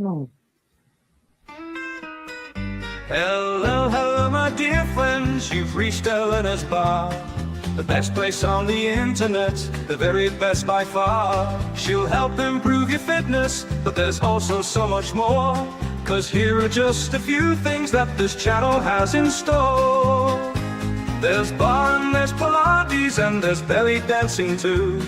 Hello, hello, my dear friends, you've reached Elena's bar. The best place on the internet, the very best by far. She'll help improve your fitness, but there's also so much more. 'Cause here are just a few things that this channel has in store. There's bar and there's Pilates and there's belly dancing too.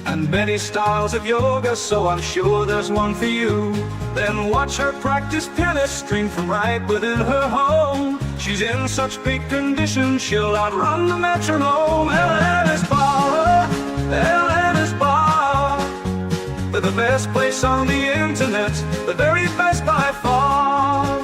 And many styles of yoga, so I'm sure there's one for you. Then watch her practice pianist string from right within her home. She's in such big condition, she'll outrun the metronome. Elena's Barre, Elena's Barre. They're the best place on the internet, the very best by far.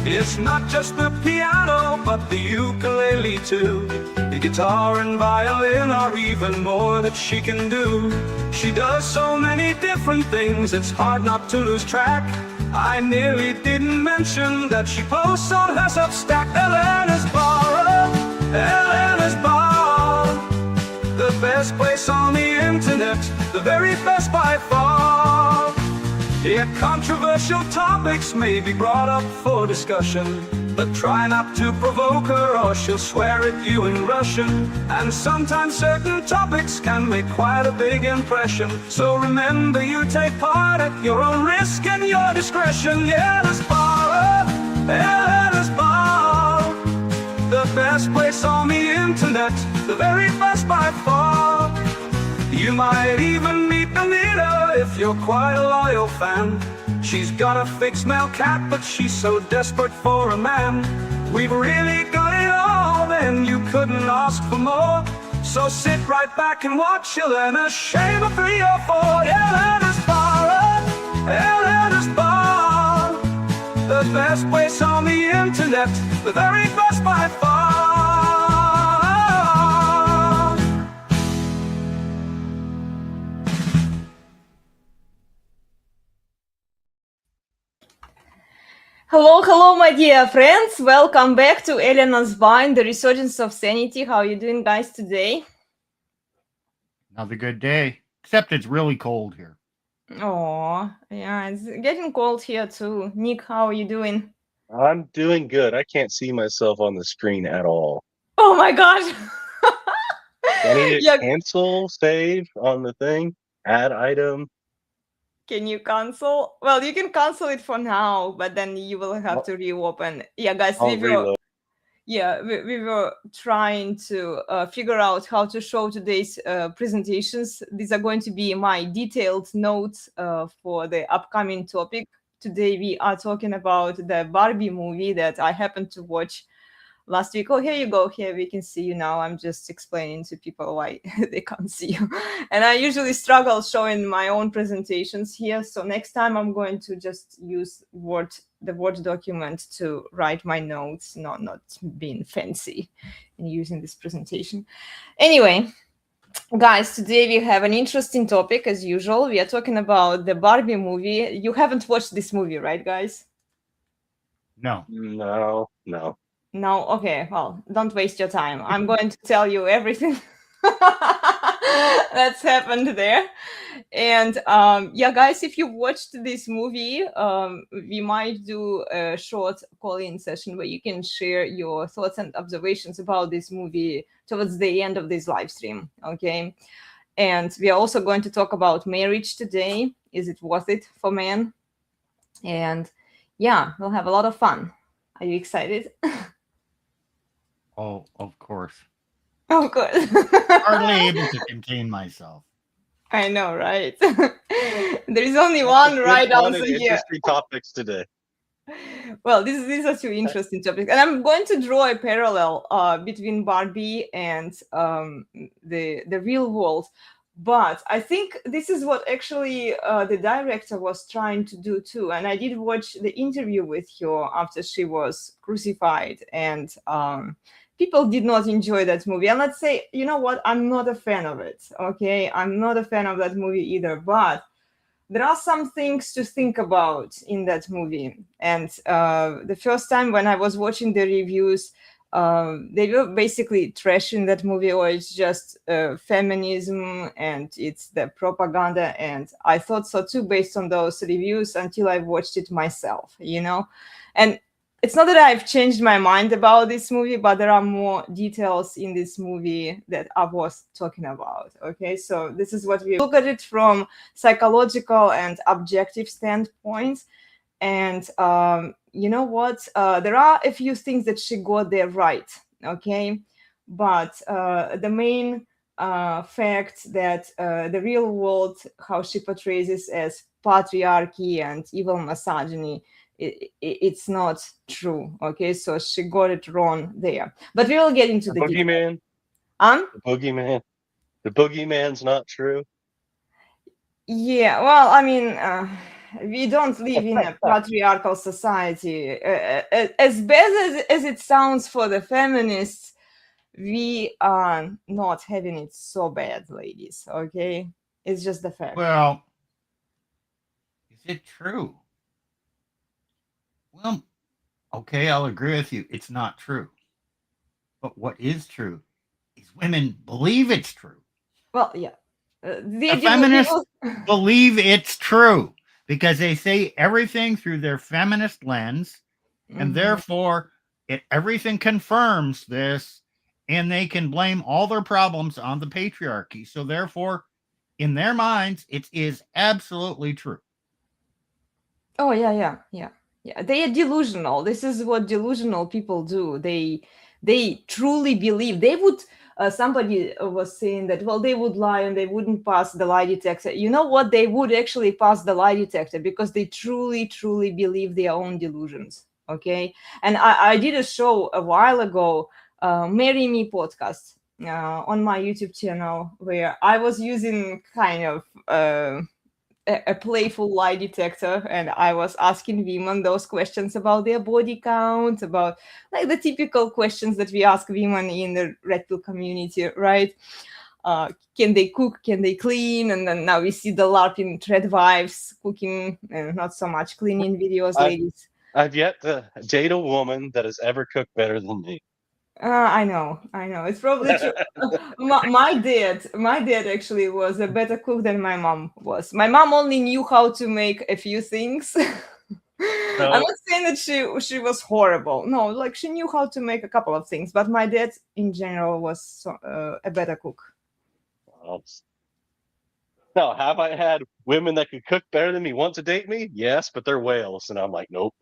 It's not just the piano, but the ukulele too. The guitar and violin are even more that she can do. She does so many different things, it's hard not to lose track. I nearly didn't mention that she posts on her Substack. Elena's Barre, Elena's Barre. The best place on the internet, the very best by far. Yet controversial topics may be brought up for discussion, but try not to provoke her or she'll swear at you in Russian. And sometimes certain topics can make quite a big impression. So remember, you take part at your own risk and your discretion. Yeah, Elena's Barre, Elena's Barre. The best place on the internet, the very best by far. You might even meet Elena if you're quite a loyal fan. She's got a fixed male cat, but she's so desperate for a man. We've really got it all, and you couldn't ask for more. So sit right back and watch Elena shave a 3 or 4. Elena's Barre, Elena's Barre. The best place on the internet, the very best by far. Hello, hello, my dear friends. Welcome back to Elena's Barre, the resurgence of sanity. How are you doing, guys, today? Another good day, except it's really cold here. Oh, yeah, it's getting cold here too. Nick, how are you doing? I'm doing good. I can't see myself on the screen at all. Oh my gosh. I need to Yeah, cancel, save on the thing, add item. can you cancel? Well, you can cancel it for now, but then you will have to reopen. Yeah, guys, I'll reload. we were trying to figure out how to show today's presentations. These are going to be my detailed notes for the upcoming topic. Today we are talking about the Barbie movie that I happened to watch last week. Oh, here you go. Here we can see you now. I'm just explaining to people why they can't see you. And I usually struggle showing my own presentations here. So next time I'm going to just use the Word document to write my notes, not being fancy and using this presentation. Anyway, guys, today we have an interesting topic as usual. We are talking about the Barbie movie. You haven't watched this movie, right, guys? No. No, okay, well, don't waste your time. I'm going to tell you everything that's happened there. And yeah, guys, if you've watched this movie, we might do a short call-in session where you can share your thoughts and observations about this movie towards the end of this live stream, okay? And we are also going to talk about marriage today. Is it worth it for men? And yeah, we'll have a lot of fun. Are you excited? Oh, of course. Oh, good. Hardly able to contain myself. I know, right? There is only one right answer here. Industry topics today. Well, these are two interesting topics, and I'm going to draw a parallel between Barbie and the real world. But I think this is what actually the director was trying to do too. And I did watch the interview with her after she was crucified, and people did not enjoy that movie. And let's say, you know what? I'm not a fan of it. Okay, I'm not a fan of that movie either. But there are some things to think about in that movie. And the first time when I was watching the reviews, They were basically trashing that movie, or it's just feminism and it's the propaganda. And I thought so too, based on those reviews, until I watched it myself, you know. And it's not that I've changed my mind about this movie, but there are more details in this movie that I was talking about. Okay, so this is what we look at it from psychological and objective standpoints. And you know what? There are a few things that she got there right. Okay, but the main fact that the real world, how she portrays this as patriarchy and evil misogyny, it's not true. Okay, so she got it wrong there. But we will get into The the details. boogeyman. The boogeyman. The boogeyman's not true. Yeah, well, I mean, we don't live in a patriarchal society. As bad as it sounds for the feminists, we are not having it so bad, ladies. Okay, it's just the fact. Well, is it true? Well, okay, I'll agree with you. It's not true. But what is true is women believe it's true. Well, yeah. The feminists believe it's true because they say everything through their feminist lens, and therefore everything confirms this, and they can blame all their problems on the patriarchy. So therefore, in their minds, it is absolutely true. Oh, yeah. They are delusional. This is what delusional people do. They truly believe. They would. Somebody was saying that, well, they would lie and they wouldn't pass the lie detector. You know what? They would actually pass the lie detector because they truly believe their own delusions. Okay. And I did a show a while ago, Marry Me podcast, on my YouTube channel, where I was using kind of a playful lie detector, and I was asking women those questions about their body count, about like the typical questions that we ask women in the red pill community, right? Can they cook? Can they clean? And then now we see the LARPing trad wives cooking and not so much cleaning videos, ladies. I've yet to date a woman that has ever cooked better than me. I know. It's probably true. my dad actually was a better cook than my mom was. My mom only knew how to make a few things. I'm not saying that she was horrible. No, like she knew how to make a couple of things. But my dad, in general, was a better cook. Now, have I had women that could cook better than me want to date me? Yes, but they're whales, and I'm like, nope.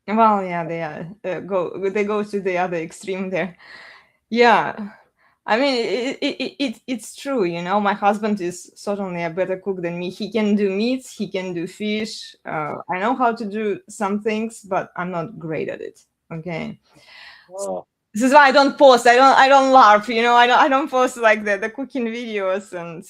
Well, yeah, they are. They go to the other extreme there. Yeah, I mean, it's true, you know. My husband is certainly a better cook than me. He can do meat, he can do fish. I know how to do some things, but I'm not great at it. Okay. Oh. This is why I don't post. I don't LARP. You know, I don't post like the cooking videos, and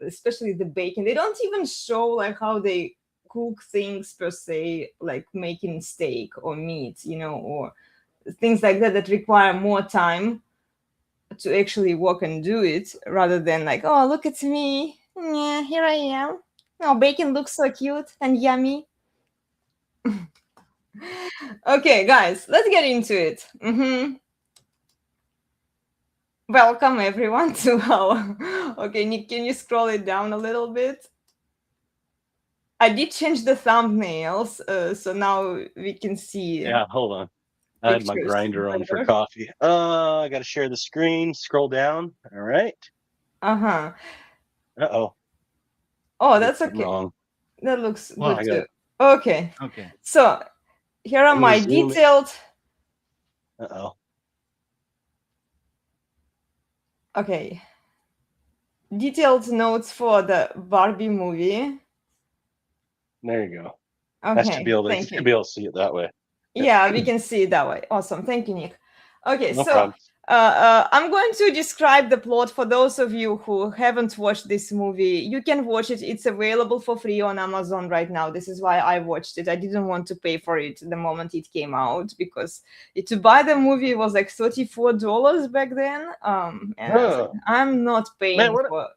especially the baking. They don't even show like how they cook things per se, like making steak or meat, you know, or things like that require more time to actually walk and do it, rather than like, oh, look at me, yeah, here I am. No, bacon looks so cute and yummy. Okay, guys, let's get into it. Welcome everyone to our. Okay, Nick, can you scroll it down a little bit? I did change the thumbnails, so now we can see. Yeah, hold on. I had my grinder on for coffee. I got to share the screen. Scroll down. All right. Uh-oh. Oh, that's okay. Wrong. That looks good too. Okay. So here are my detailed. Uh-oh. Okay. Detailed notes for the Barbie movie. There you go. Okay. I should be able to see it that way. Yeah, we can see it that way. Awesome. Thank you, Nick. Okay, No so problem. I'm going to describe the plot for those of you who haven't watched this movie. You can watch it. It's available for free on Amazon right now. This is why I watched it. I didn't want to pay for it the moment it came out, because to buy the movie was like $34 back then. And I was like, I'm not paying for.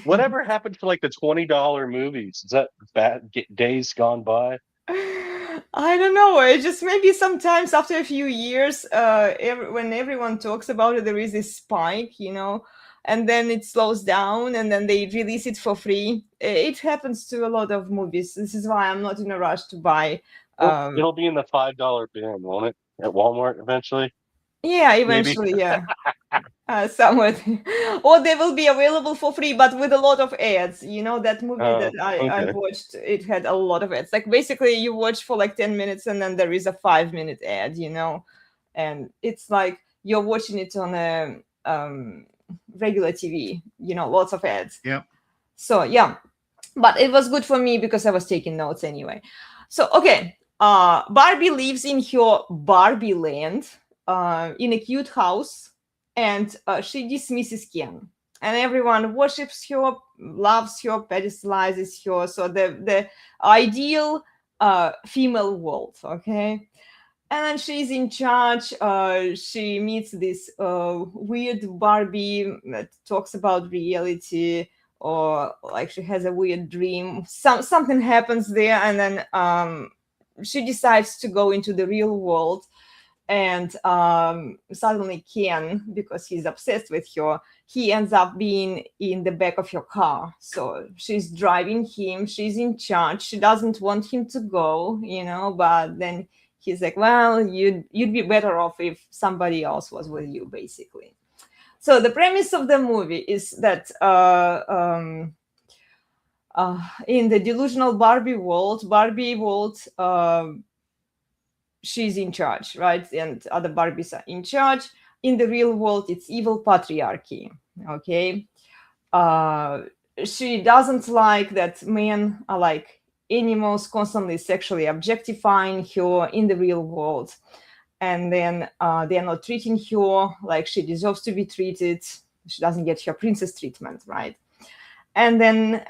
Whatever happened to like the $20 movies? Is that bad days gone by? I don't know. It just maybe sometimes after a few years, when everyone talks about it, there is this spike, and then it slows down, and then they release it for free. It happens to a lot of movies. This is why I'm not in a rush to buy. It'll be in the $5 bin, won't it? At Walmart eventually. Yeah, Maybe. eventually, yeah. Somewhat. Or they will be available for free, but with a lot of ads. That movie that I Okay. watched, it had a lot of ads. Like basically you watch for like 10 minutes and then there is a 5-minute ad, and it's like you're watching it on a regular TV, lots of ads. Yep. So yeah, but it was good for me because I was taking notes anyway. So okay, Barbie lives in her Barbie land, in a cute house, and she dismisses Ken, and everyone worships her, loves her, pedestalizes her. So the ideal female world, okay. And then she's in charge. She meets this weird Barbie that talks about reality, or like she has a weird dream. Something happens there, and then she decides to go into the real world. And suddenly Ken, because he's obsessed with her, he ends up being in the back of her car. So she's driving him. She's in charge. She doesn't want him to go, but then he's like, well, you'd be better off if somebody else was with you, basically. So the premise of the movie is that in the delusional Barbie world, she's in charge, right? And other Barbies are in charge. In the real world, it's evil patriarchy, okay? She doesn't like that men are like animals, constantly sexually objectifying her in the real world. And then they're not treating her like she deserves to be treated. She doesn't get her princess treatment, right? And then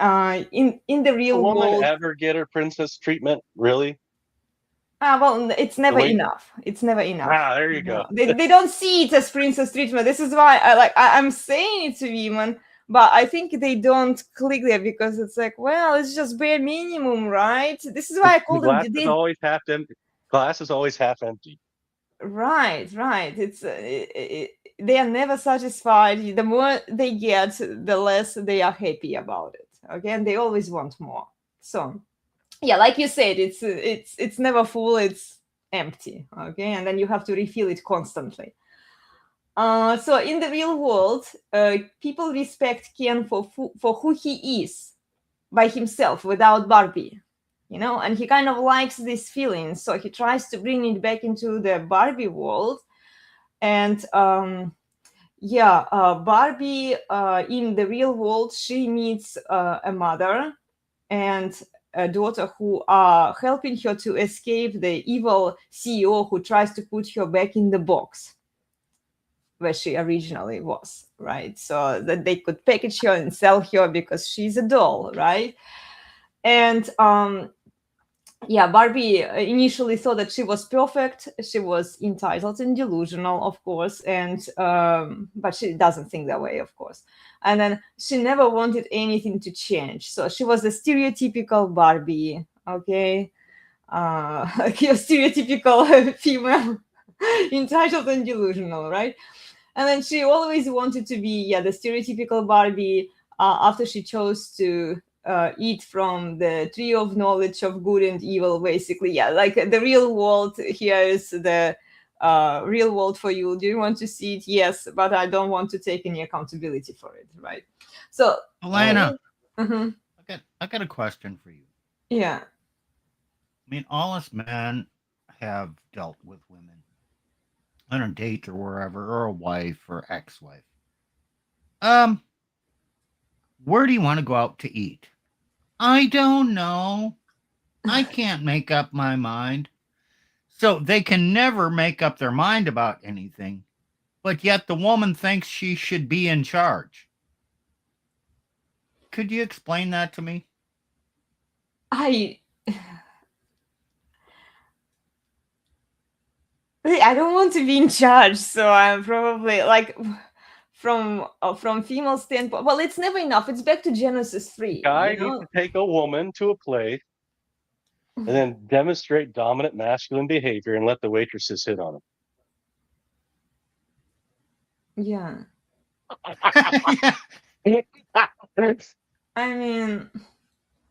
in the real Will a woman world, ever get her princess treatment? Really? well, it's never enough. It's never enough. There you go. They don't see it as princess treatment. This is why I'm saying it to women, but I think they don't click there because it's like, well, it's just bare minimum, right? This is why I call them. Glass is always half empty. Glass is always half empty. Right. It's they are never satisfied. The more they get, the less they are happy about it. Okay, and they always want more. So yeah, like you said, it's never full, it's empty. Okay, and then you have to refill it constantly. So in the real world, people respect Ken for who he is by himself, without Barbie, and he kind of likes this feeling, so he tries to bring it back into the Barbie world. And Barbie in the real world, she meets a mother and a daughter who are helping her to escape the evil CEO who tries to put her back in the box where she originally was, right? So that they could package her and sell her because she's a doll, right? And Barbie initially thought that she was perfect. She was entitled and delusional, of course, and but she doesn't think that way, of course. And then she never wanted anything to change. So she was a stereotypical Barbie, okay? Your stereotypical female, entitled and delusional, right? And then she always wanted to be, the stereotypical Barbie after she chose to eat from the tree of knowledge of good and evil, basically. Like the real world, here is the real world for you. Do you want to see it? Yes, but I don't want to take any accountability for it, right? So Elena, I got a question for you. Yeah. I mean, all us men have dealt with women on a date or wherever, or a wife or ex-wife. Where do you want to go out to eat? I don't know. I can't make up my mind. So they can never make up their mind about anything, but yet the woman thinks she should be in charge. Could you explain that to me? I don't want to be in charge, so I'm probably like from female standpoint. Well, it's never enough. It's back to Genesis 3. Guy needs to take a woman to a place And then demonstrate dominant masculine behavior and let the waitresses hit on Yeah. him. I mean,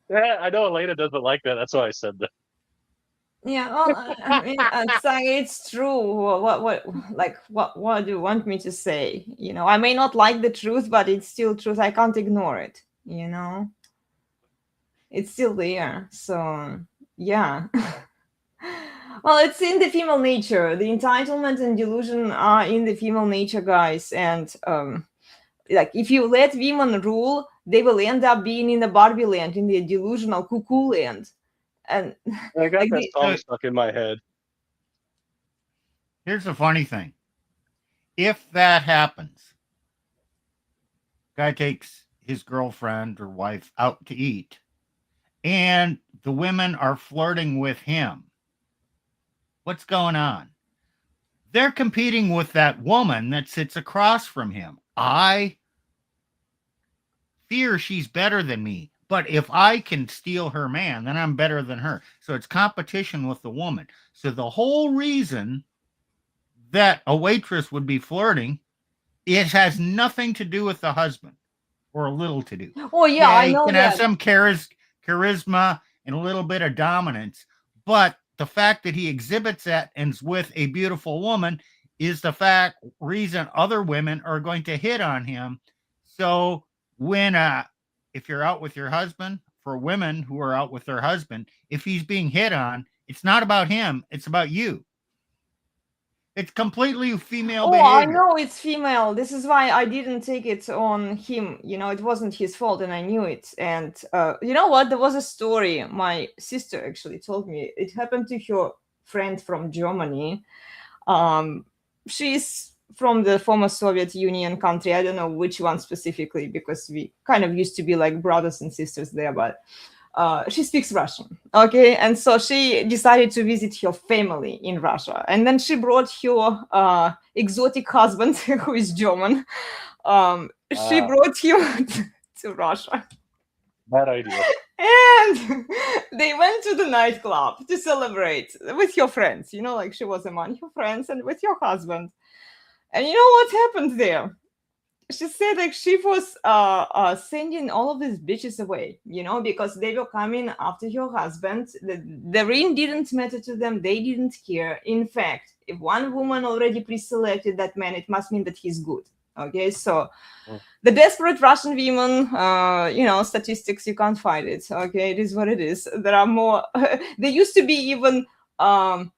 Yeah, I know Elena doesn't like that. That's why I said that. yeah. Well, I mean, it's like it's true. What do you want me to say? You know, I may not like the truth, but it's still truth. I can't ignore it. You know, it's still there. So yeah. Well, it's in the female nature. The entitlement and delusion are in the female nature, guys. And like if you let women rule, they will end up being in the Barbie land, in the delusional cuckoo land. And I got like that song stuck in my head. Here's the funny thing. If that happens, guy takes his girlfriend or wife out to eat, and the women are flirting with him. What's going on? They're competing with that woman that sits across from him. I fear she's better than me, but if I can steal her man, then I'm better than her. So it's competition with the woman. So the whole reason that a waitress would be flirting, it has nothing to do with the husband, or a little to do. oh yeah, I He know can that. have some charisma and a little bit of dominance, but the fact that he exhibits that and is with a beautiful woman is the reason other women are going to hit on him. So when if you're out with your husband, for women who are out with their husband, if he's being hit on, it's not about him, it's about you. It's completely female Oh, behavior. I know it's female. This is why I didn't take it on him. You know, it wasn't his fault, and I knew it. And you know what? There was a story my sister actually told me. It happened to her friend from Germany. She's from the former Soviet Union country. I don't know which one specifically, because we kind of used to be like brothers and sisters there, but she speaks Russian. Okay. And so she decided to visit her family in Russia. And then she brought her exotic husband, who is German. She brought him to Russia. Bad idea. And they went to the nightclub to celebrate with your friends. You know, like she was among your friends and with your husband. And you know what happened there? She said like she was sending all of these bitches away, you know, because they were coming after her husband. The ring didn't matter to them. They didn't care. In fact, if one woman already pre-selected that man, it must mean that he's good. Okay, so the desperate Russian women, you know, statistics, you can't find it. Okay, it is what it is. There are more. There used to be even by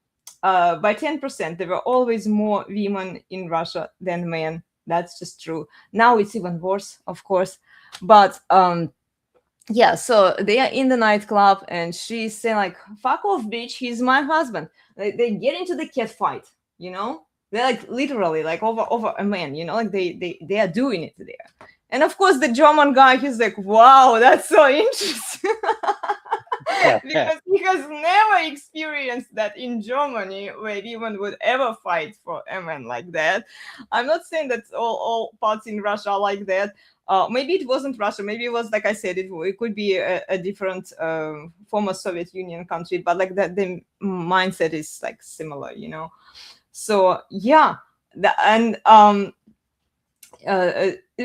10%. There were always more women in Russia than men. That's just true. Now it's even worse, of course. But yeah, so they are in the nightclub and she's saying like, fuck off, bitch, he's my husband. They get into the cat fight, you know? They're like literally like over a man, you know, like they are doing it there. And of course the German guy, he's like, wow, that's so interesting. Because he has never experienced that in Germany, where women would ever fight for a man like that. I'm not saying that all parts in Russia are like that. Maybe it wasn't Russia. Maybe it was, like I said, it could be a different former Soviet Union country, but like that, the mindset is like similar, you know. So yeah,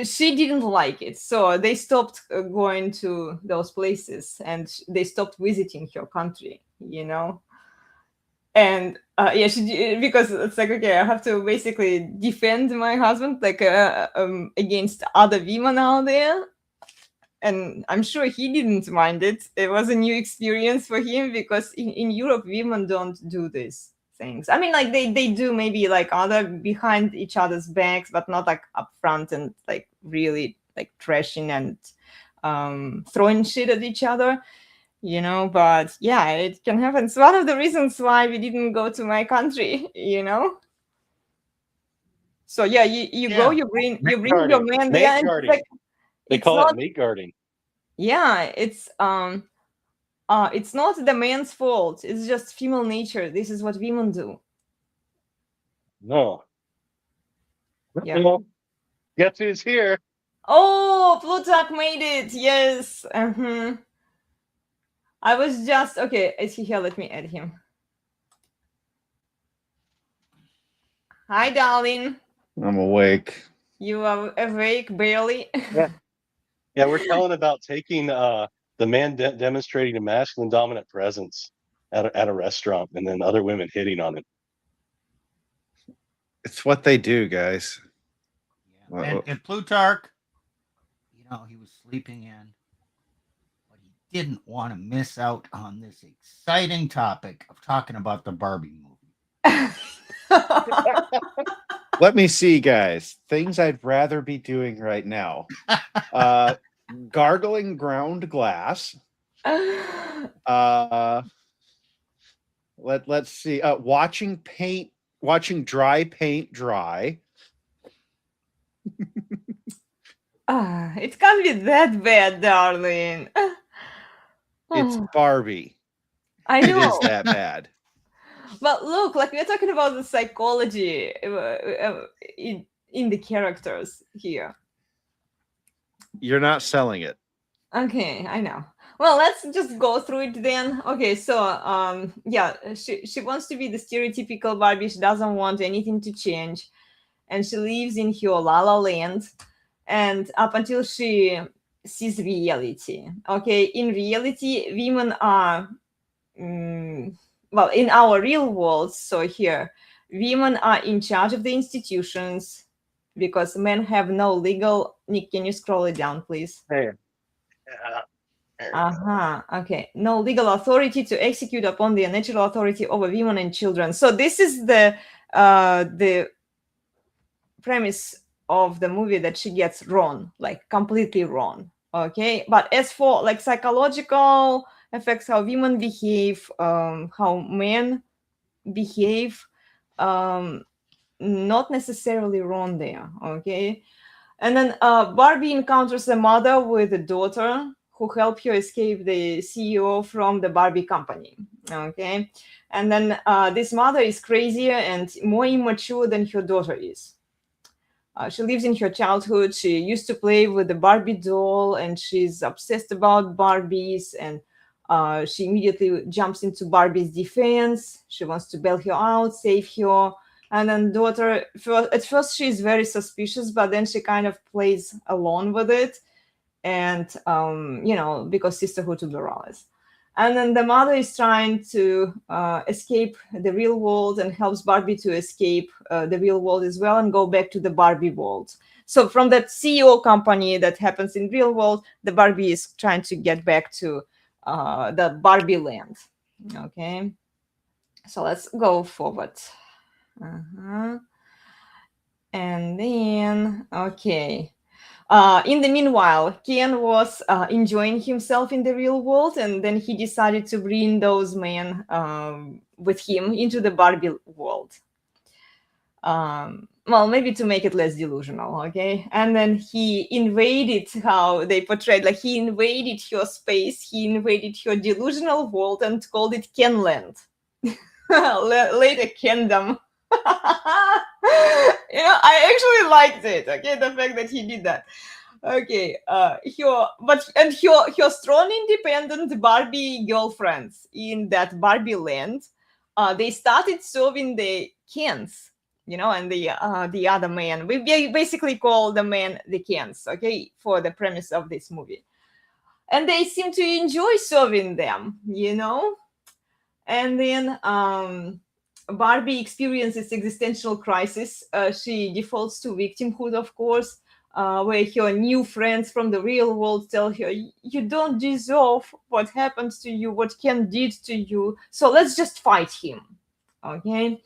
she didn't like it, so they stopped going to those places and they stopped visiting her country, you know. And yeah, because it's like, okay, I have to basically defend my husband like against other women out there. And I'm sure he didn't mind it. It was a new experience for him, because in Europe women don't do this things. I mean, like they do maybe like other behind each other's backs, but not like up front and like really like trashing and throwing shit at each other, you know. But yeah, it can happen. It's one of the reasons why we didn't go to my country, you know. So yeah, you go, you bring your man there, and like, they call it mate guarding. Yeah, it's not the man's fault. It's just female nature. This is what women do. No. Yeah. Guess who's here? Oh, Plutarch made it. Yes. I was just okay. Is he here? Let me add him. Hi, darling. I'm awake. You are awake, barely. Yeah, we're telling about taking the man demonstrating a masculine dominant presence at a restaurant, and then other women hitting on him. It's what they do, guys. Yeah. And Plutarch, he was sleeping in, but he didn't want to miss out on this exciting topic of talking about the Barbie movie. Let me see, guys. Things I'd rather be doing right now. Gargling ground glass. Let's see. Watching dry paint dry. It can't be that bad, darling. It's Barbie. I know. It is that bad. But look, like we're talking about the psychology in the characters here. You're not selling it. Okay, I know. Well, let's just go through it then. Okay, so yeah, she wants to be the stereotypical Barbie. She doesn't want anything to change, and she lives in her la la land, and up until she sees reality. Okay, in reality, women are well, in our real world. So here, women are in charge of the institutions because men have no legal. Nick, can you scroll it down, please? Hey. Okay. No legal authority to execute upon the natural authority over women and children. So this is the premise of the movie that she gets wrong, like completely wrong. Okay. But as for like psychological effects, how women behave, how men behave, not necessarily wrong there. Okay. And then Barbie encounters a mother with a daughter who help her escape the CEO from the Barbie company. Okay. And then this mother is crazier and more immature than her daughter is. She lives in her childhood. She used to play with the Barbie doll and she's obsessed about Barbies, and she immediately jumps into Barbie's defense. She wants to bail her out, save her. And then daughter, at first she's very suspicious, but then she kind of plays along with it. And, because sisterhood to pluralize. And then the mother is trying to escape the real world and helps Barbie to escape the real world as well and go back to the Barbie world. So from that CEO company that happens in real world, the Barbie is trying to get back to the Barbie land. Okay. So let's go forward. And then, okay. In the meanwhile, Ken was enjoying himself in the real world, and then he decided to bring those men with him into the Barbie world. Well, maybe to make it less delusional, okay? And then he invaded how they portrayed, like he invaded her space, he invaded her delusional world and called it Kenland. Later, Kendom. I actually liked it. Okay, the fact that he did that. Okay, her strong, independent Barbie girlfriends in that Barbie land, they started serving the Kens, and the other man. We basically call the men the Kens. Okay, for the premise of this movie, and they seem to enjoy serving them. And then Barbie experiences existential crisis. She defaults to victimhood, of course, where her new friends from the real world tell her, you don't deserve what happens to you, what Ken did to you, so let's just fight him. Okay?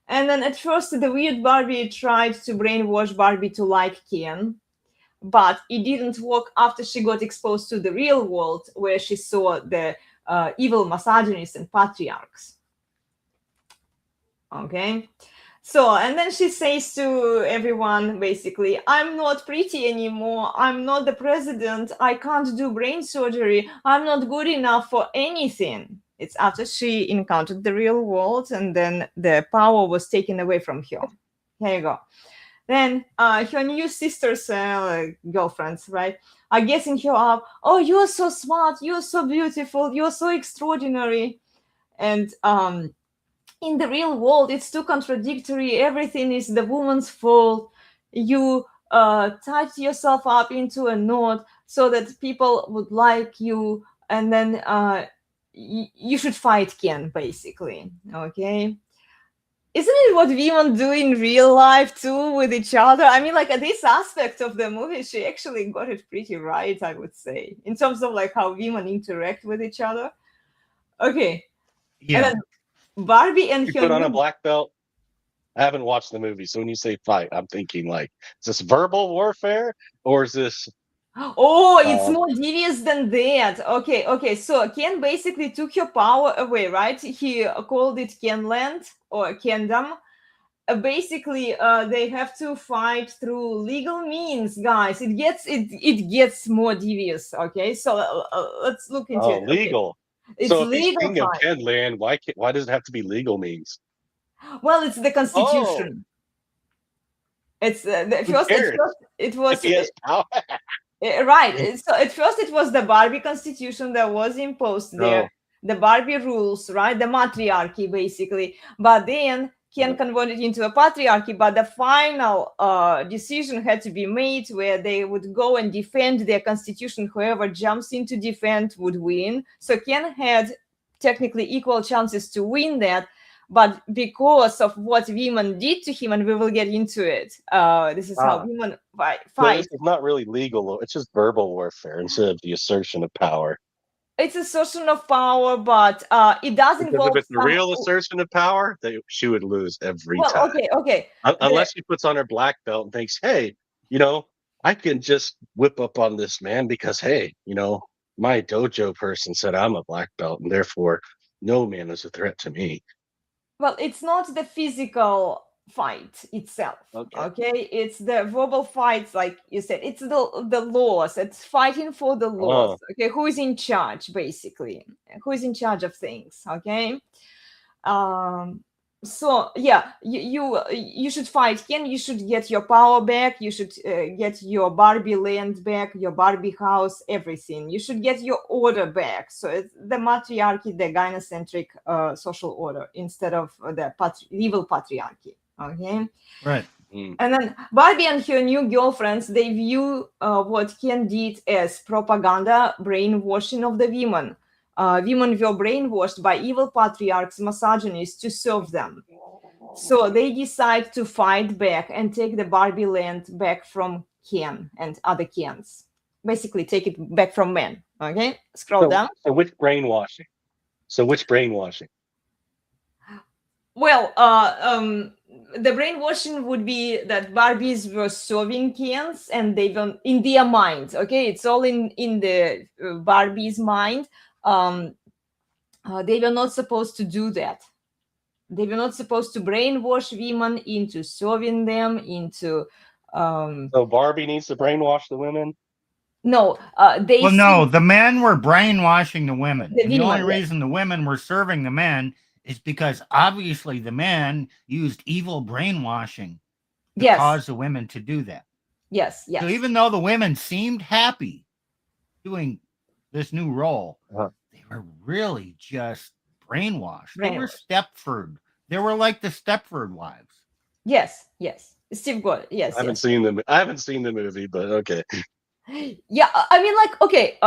And then at first, the weird Barbie tried to brainwash Barbie to like Ken, but it didn't work after she got exposed to the real world, where she saw the evil misogynists and patriarchs. Okay, so and then she says to everyone, basically, I'm not pretty anymore, I'm not the president, I can't do brain surgery, I'm not good enough for anything. It's after she encountered the real world and then the power was taken away from her. Here you go. Then her new sisters, girlfriends, right, are guessing her up. Oh, you're so smart, you're so beautiful, you're so extraordinary. And in the real world, it's too contradictory. Everything is the woman's fault. You tied yourself up into a knot so that people would like you, and then you should fight Ken, basically. Okay. Isn't it what women do in real life too with each other? I mean, like this aspect of the movie, she actually got it pretty right, I would say, in terms of like how women interact with each other. Okay. Yeah. And then Barbie and You her put on a new- black belt. I haven't watched the movie, so when you say fight, I'm thinking like, is this verbal warfare or is this? Oh, it's more devious than that. Okay. So Ken basically took her power away, right? He called it Kenland or Kendom. Basically, they have to fight through legal means, guys. It gets more devious. Okay, so let's look into it. Okay. Legal. It's So if he's legal king of fight. Kenland, why does it have to be legal means? Well, it's the Constitution. It's Who cares? it was If he has power. right. So at first it was the Barbie Constitution that was imposed there, the Barbie rules, right? The matriarchy, basically. But then Ken converted into a patriarchy. But the final decision had to be made where they would go and defend their constitution. Whoever jumps in to defend would win. So Ken had technically equal chances to win that. But because of what women did to him, and we will get into it, this is how women fight. So this is not really legal. It's just verbal warfare instead of the assertion of power. It's assertion of power, but it does Because involve if it's a real assertion of power, she would lose every well, time. Okay. Unless she puts on her black belt and thinks, hey, I can just whip up on this man because, hey, my dojo person said I'm a black belt and therefore no man is a threat to me. Well, it's not the physical fight itself. Okay, it's the verbal fights, like you said. It's the laws. It's fighting for the laws. Okay, who is in charge, basically? Who is in charge of things? Okay. So yeah, you should fight Ken. You should get your power back. You should get your Barbie land back, your Barbie house, everything. You should get your order back. So it's the matriarchy, the gynocentric social order, instead of the evil patriarchy. Okay. Right. And then Barbie and her new girlfriends, they view what Ken did as propaganda, brainwashing of the women. Women were brainwashed by evil patriarchs, misogynists to serve them. So they decide to fight back and take the Barbie land back from Ken and other Kens. Basically, take it back from men. Okay, scroll down. So which brainwashing? Well, the brainwashing would be that Barbies were serving Kens, and they were in their mind. Okay, it's all in the Barbie's mind. They were not supposed to do that. They were not supposed to brainwash women into serving them, into. So Barbie needs to brainwash the women? No, no, the men were brainwashing the women. The only yes. reason the women were serving the men is because obviously the men used evil brainwashing to cause the women to do that. Yes. So even though the women seemed happy doing this new role, they were really just brainwashed. They were Stepford. They were like the Stepford wives. Yes. Steve got it. Yes. I haven't seen the movie, but okay. Yeah, I mean, like, okay,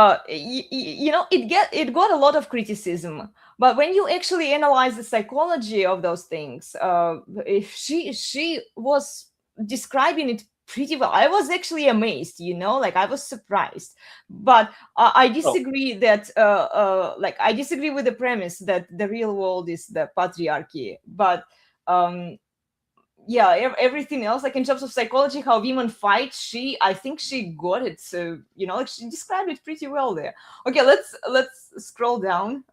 it got a lot of criticism, but when you actually analyze the psychology of those things, if she was describing it pretty well. I was actually amazed, like I was surprised, but I disagree that I disagree with the premise that the real world is the patriarchy, but yeah, everything else, like in terms of psychology, how women fight, I think she got it. So, like she described it pretty well there. Okay, let's scroll down.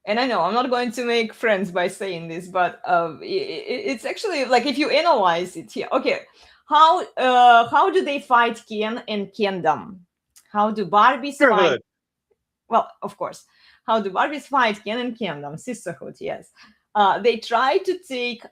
And I know I'm not going to make friends by saying this, but it's actually like if you analyze it here. Okay, how do they fight Ken and Kendom? How do Barbies fight? Well, of course. How do Barbies fight Ken and Kendom? Sisterhood, yes. They try to take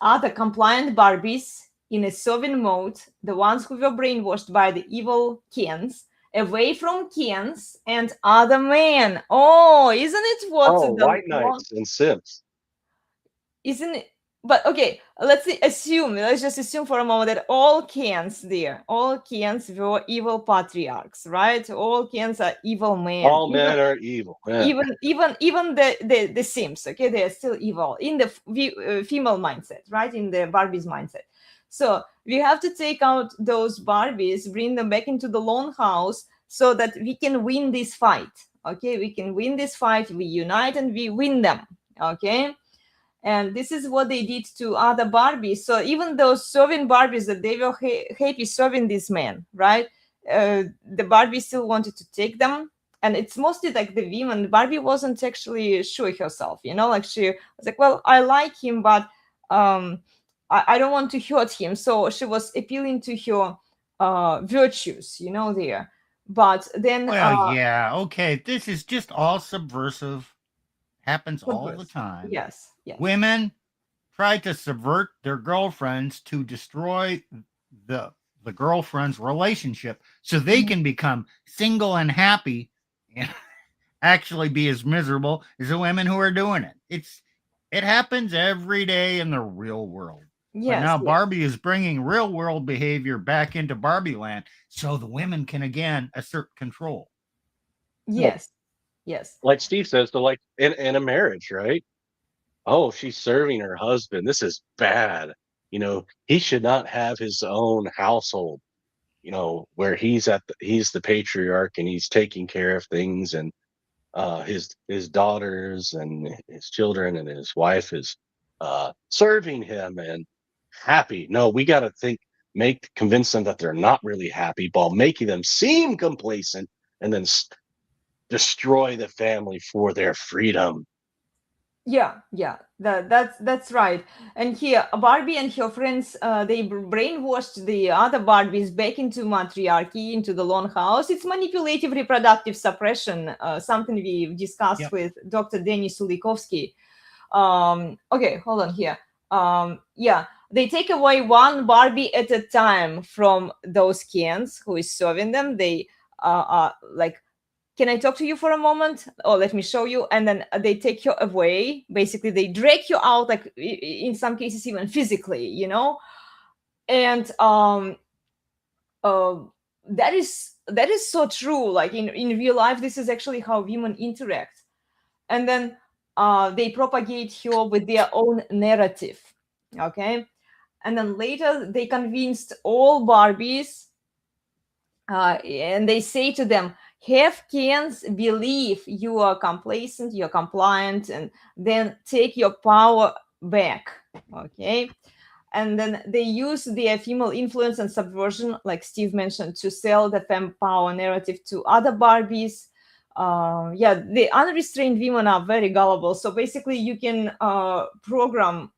other compliant Barbies in a serving mode, the ones who were brainwashed by the evil Kens, away from Kens and other men. Oh, isn't it what Oh, the white knights and simps. isn't it? But okay, let's just assume for a moment that all Kens were evil patriarchs, right? All Kens are evil men. All men are evil. Yeah. Even the Sims, okay, they are still evil in the female mindset, right? In the Barbie's mindset. So we have to take out those Barbies, bring them back into the lone house so that we can win this fight. Okay, we can win this fight. We unite and we win them. Okay. And this is what they did to other Barbies. So even those serving Barbies that they were happy serving these men, right? The Barbie still wanted to take them. And it's mostly like the women. Barbie wasn't actually sure herself, like she was like, well, I like him, but I don't want to hurt him. So she was appealing to her virtues, there. But then... Well, yeah, okay. This is just all subversive. Happens all the time. Yes. Women try to subvert their girlfriends to destroy the girlfriend's relationship so they can become single and happy and actually be as miserable as the women who are doing it. It happens every day in the real world. Yes, but now Barbie is bringing real world behavior back into Barbie land so the women can again assert control. Yes. Like Steve says, so like in a marriage, right? Oh, she's serving her husband. This is bad. He should not have his own household, where he's the patriarch and he's taking care of things, and his daughters and his children and his wife is serving him and happy. No, we got to convince them that they're not really happy while making them seem complacent, and then destroy the family for their freedom. Yeah, that's right. And here, Barbie and her friends, they brainwashed the other Barbies back into matriarchy, into the lone house. It's manipulative reproductive suppression, something we've discussed with Dr. Denis Sulikovsky. Okay, hold on here. They take away one Barbie at a time from those Kens who is serving them. They are like, can I talk to you for a moment? Oh, let me show you. And then they take you away. Basically, they drag you out, like in some cases, even physically, And that is so true. Like in real life, this is actually how women interact. And then they propagate her with their own narrative. Okay. And then later they convinced all Barbies and they say to them, have Kens believe you are complacent, you're compliant, and then take your power back. Okay. And then they use their female influence and subversion, like Steve mentioned, to sell the femme power narrative to other Barbies. The unrestrained women are very gullible. So basically you can deprogram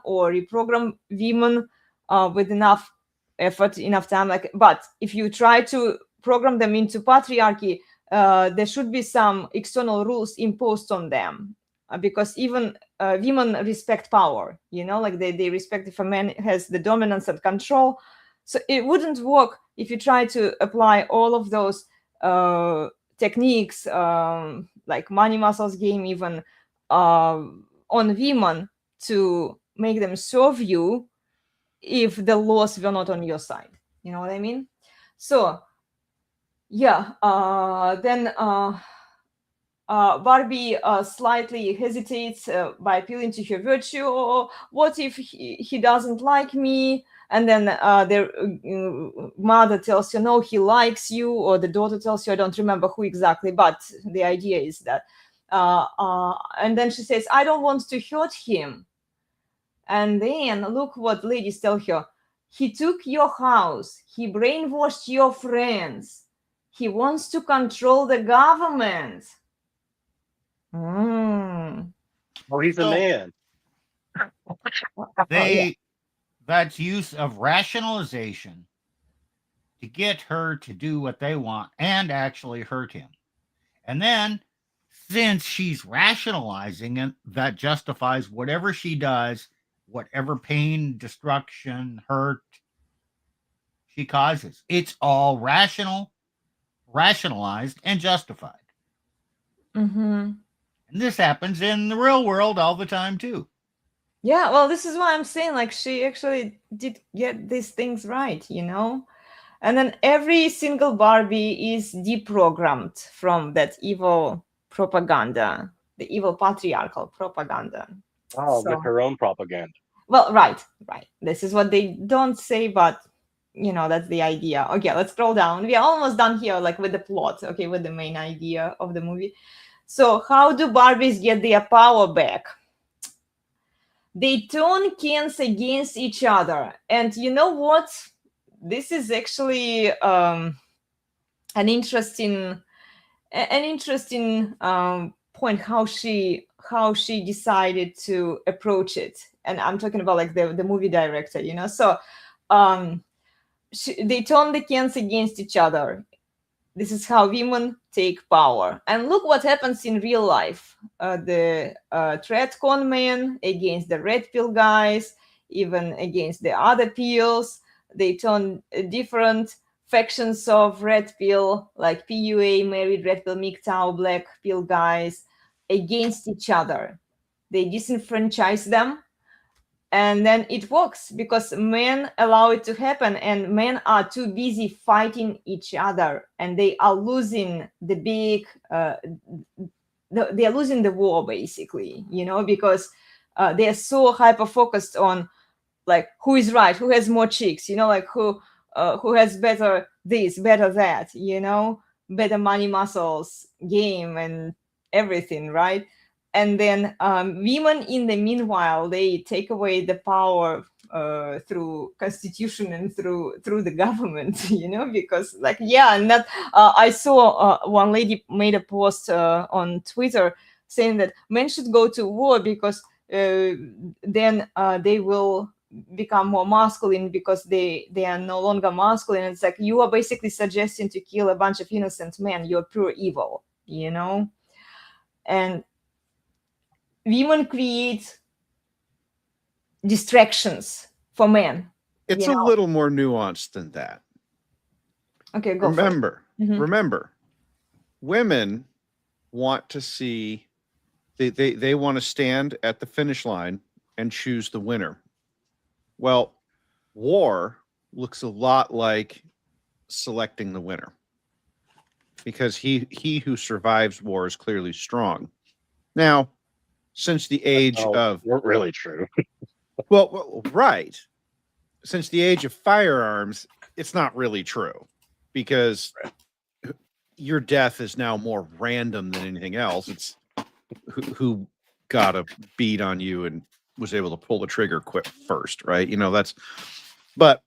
or reprogram women with enough effort, enough time. But if you try to program them into patriarchy, there should be some external rules imposed on them, because even women respect power, they respect if a man has the dominance and control. So it wouldn't work if you try to apply all of those techniques, like money muscles game, even on women, to make them serve you if the laws were not on your side. You know what I mean? So then Barbie slightly hesitates by appealing to her virtue. Or what if he doesn't like me? And then their mother tells her, no, he likes you. Or the daughter tells you, I don't remember who exactly, but the idea is that. And then she says, I don't want to hurt him. And then look what ladies tell her. He took your house. He brainwashed your friends. He wants to control the government. Oh, he's a man. That's use of rationalization to get her to do what they want and actually hurt him. And then since she's rationalizing it, that justifies whatever she does, whatever pain, destruction, hurt she causes. It's all rationalized, and justified. Mm-hmm. And this happens in the real world all the time, too. Yeah, well, this is why I'm saying, like, she actually did get these things right, you know? And then every single Barbie is deprogrammed from that evil propaganda, the evil patriarchal propaganda. Oh, with her own propaganda. Well, right. This is what they don't say, but you know, that's the idea. Okay, let's scroll down. We are almost done here, like with the plot, okay, with the main idea of the movie. So how do Barbies get their power back? They turn Kens against each other. And you know what? This is actually an interesting point, how she decided to approach it. And I'm talking about like the movie director, you know. So they turn the Kens against each other. This is how women take power. And look what happens in real life. The Tretcon men against the red pill guys, even against the other pills. They turn different factions of red pill, like PUA, married red pill, MGTOW, black pill guys, against each other. They disenfranchise them. And then it works because men allow it to happen, and men are too busy fighting each other, and they are losing the big they are losing the war, basically, you know, because they are so hyper focused on like who is right, who has more chicks, you know, like who has better this, better that, you know, better money, muscles, game, and everything, right? And then women, in the meanwhile, they take away the power through constitution and through the government, you know, because like, yeah, and that I saw one lady made a post on Twitter saying that men should go to war because then they will become more masculine, because they are no longer masculine. It's like, you are basically suggesting to kill a bunch of innocent men. You're pure evil, you know. And women create distractions for men. It's a little more nuanced than that. Okay, go remember for it. Remember, women want to see, they want to stand at the finish line and choose the winner. Well, war looks a lot like selecting the winner, because he who survives war is clearly strong. Now, since the age of not really true. well, right. Since the age of firearms, it's not really true, because your death is now more random than anything else. It's who got a beat on you and was able to pull the trigger quick first, right? You know, but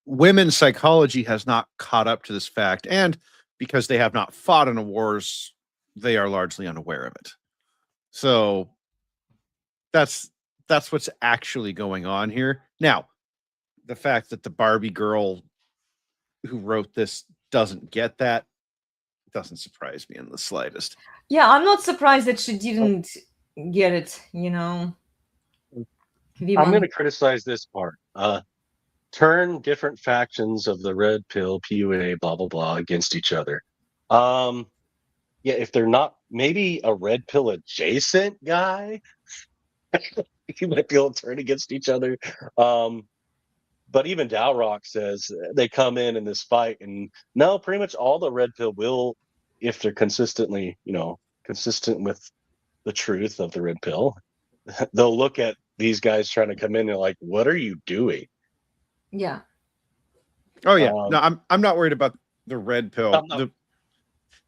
women's psychology has not caught up to this fact, and because they have not fought in the wars, they are largely unaware of it. So that's what's actually going on here. Now, the fact that the Barbie girl who wrote this doesn't get that doesn't surprise me in the slightest. Yeah, I'm not surprised that she didn't get it, you know. I'm going to criticize this part. Turn different factions of the red pill, PUA, blah, blah, blah, against each other. Yeah, if they're not, maybe a red pill adjacent guy, you might be able to turn against each other. But even Dalrock says they come in this fight, and no, pretty much all the red pill will, if they're consistently, you know, consistent with the truth of the red pill, they'll look at these guys trying to come in and like, what are you doing? Yeah. Oh yeah. No, I'm not worried about the red pill.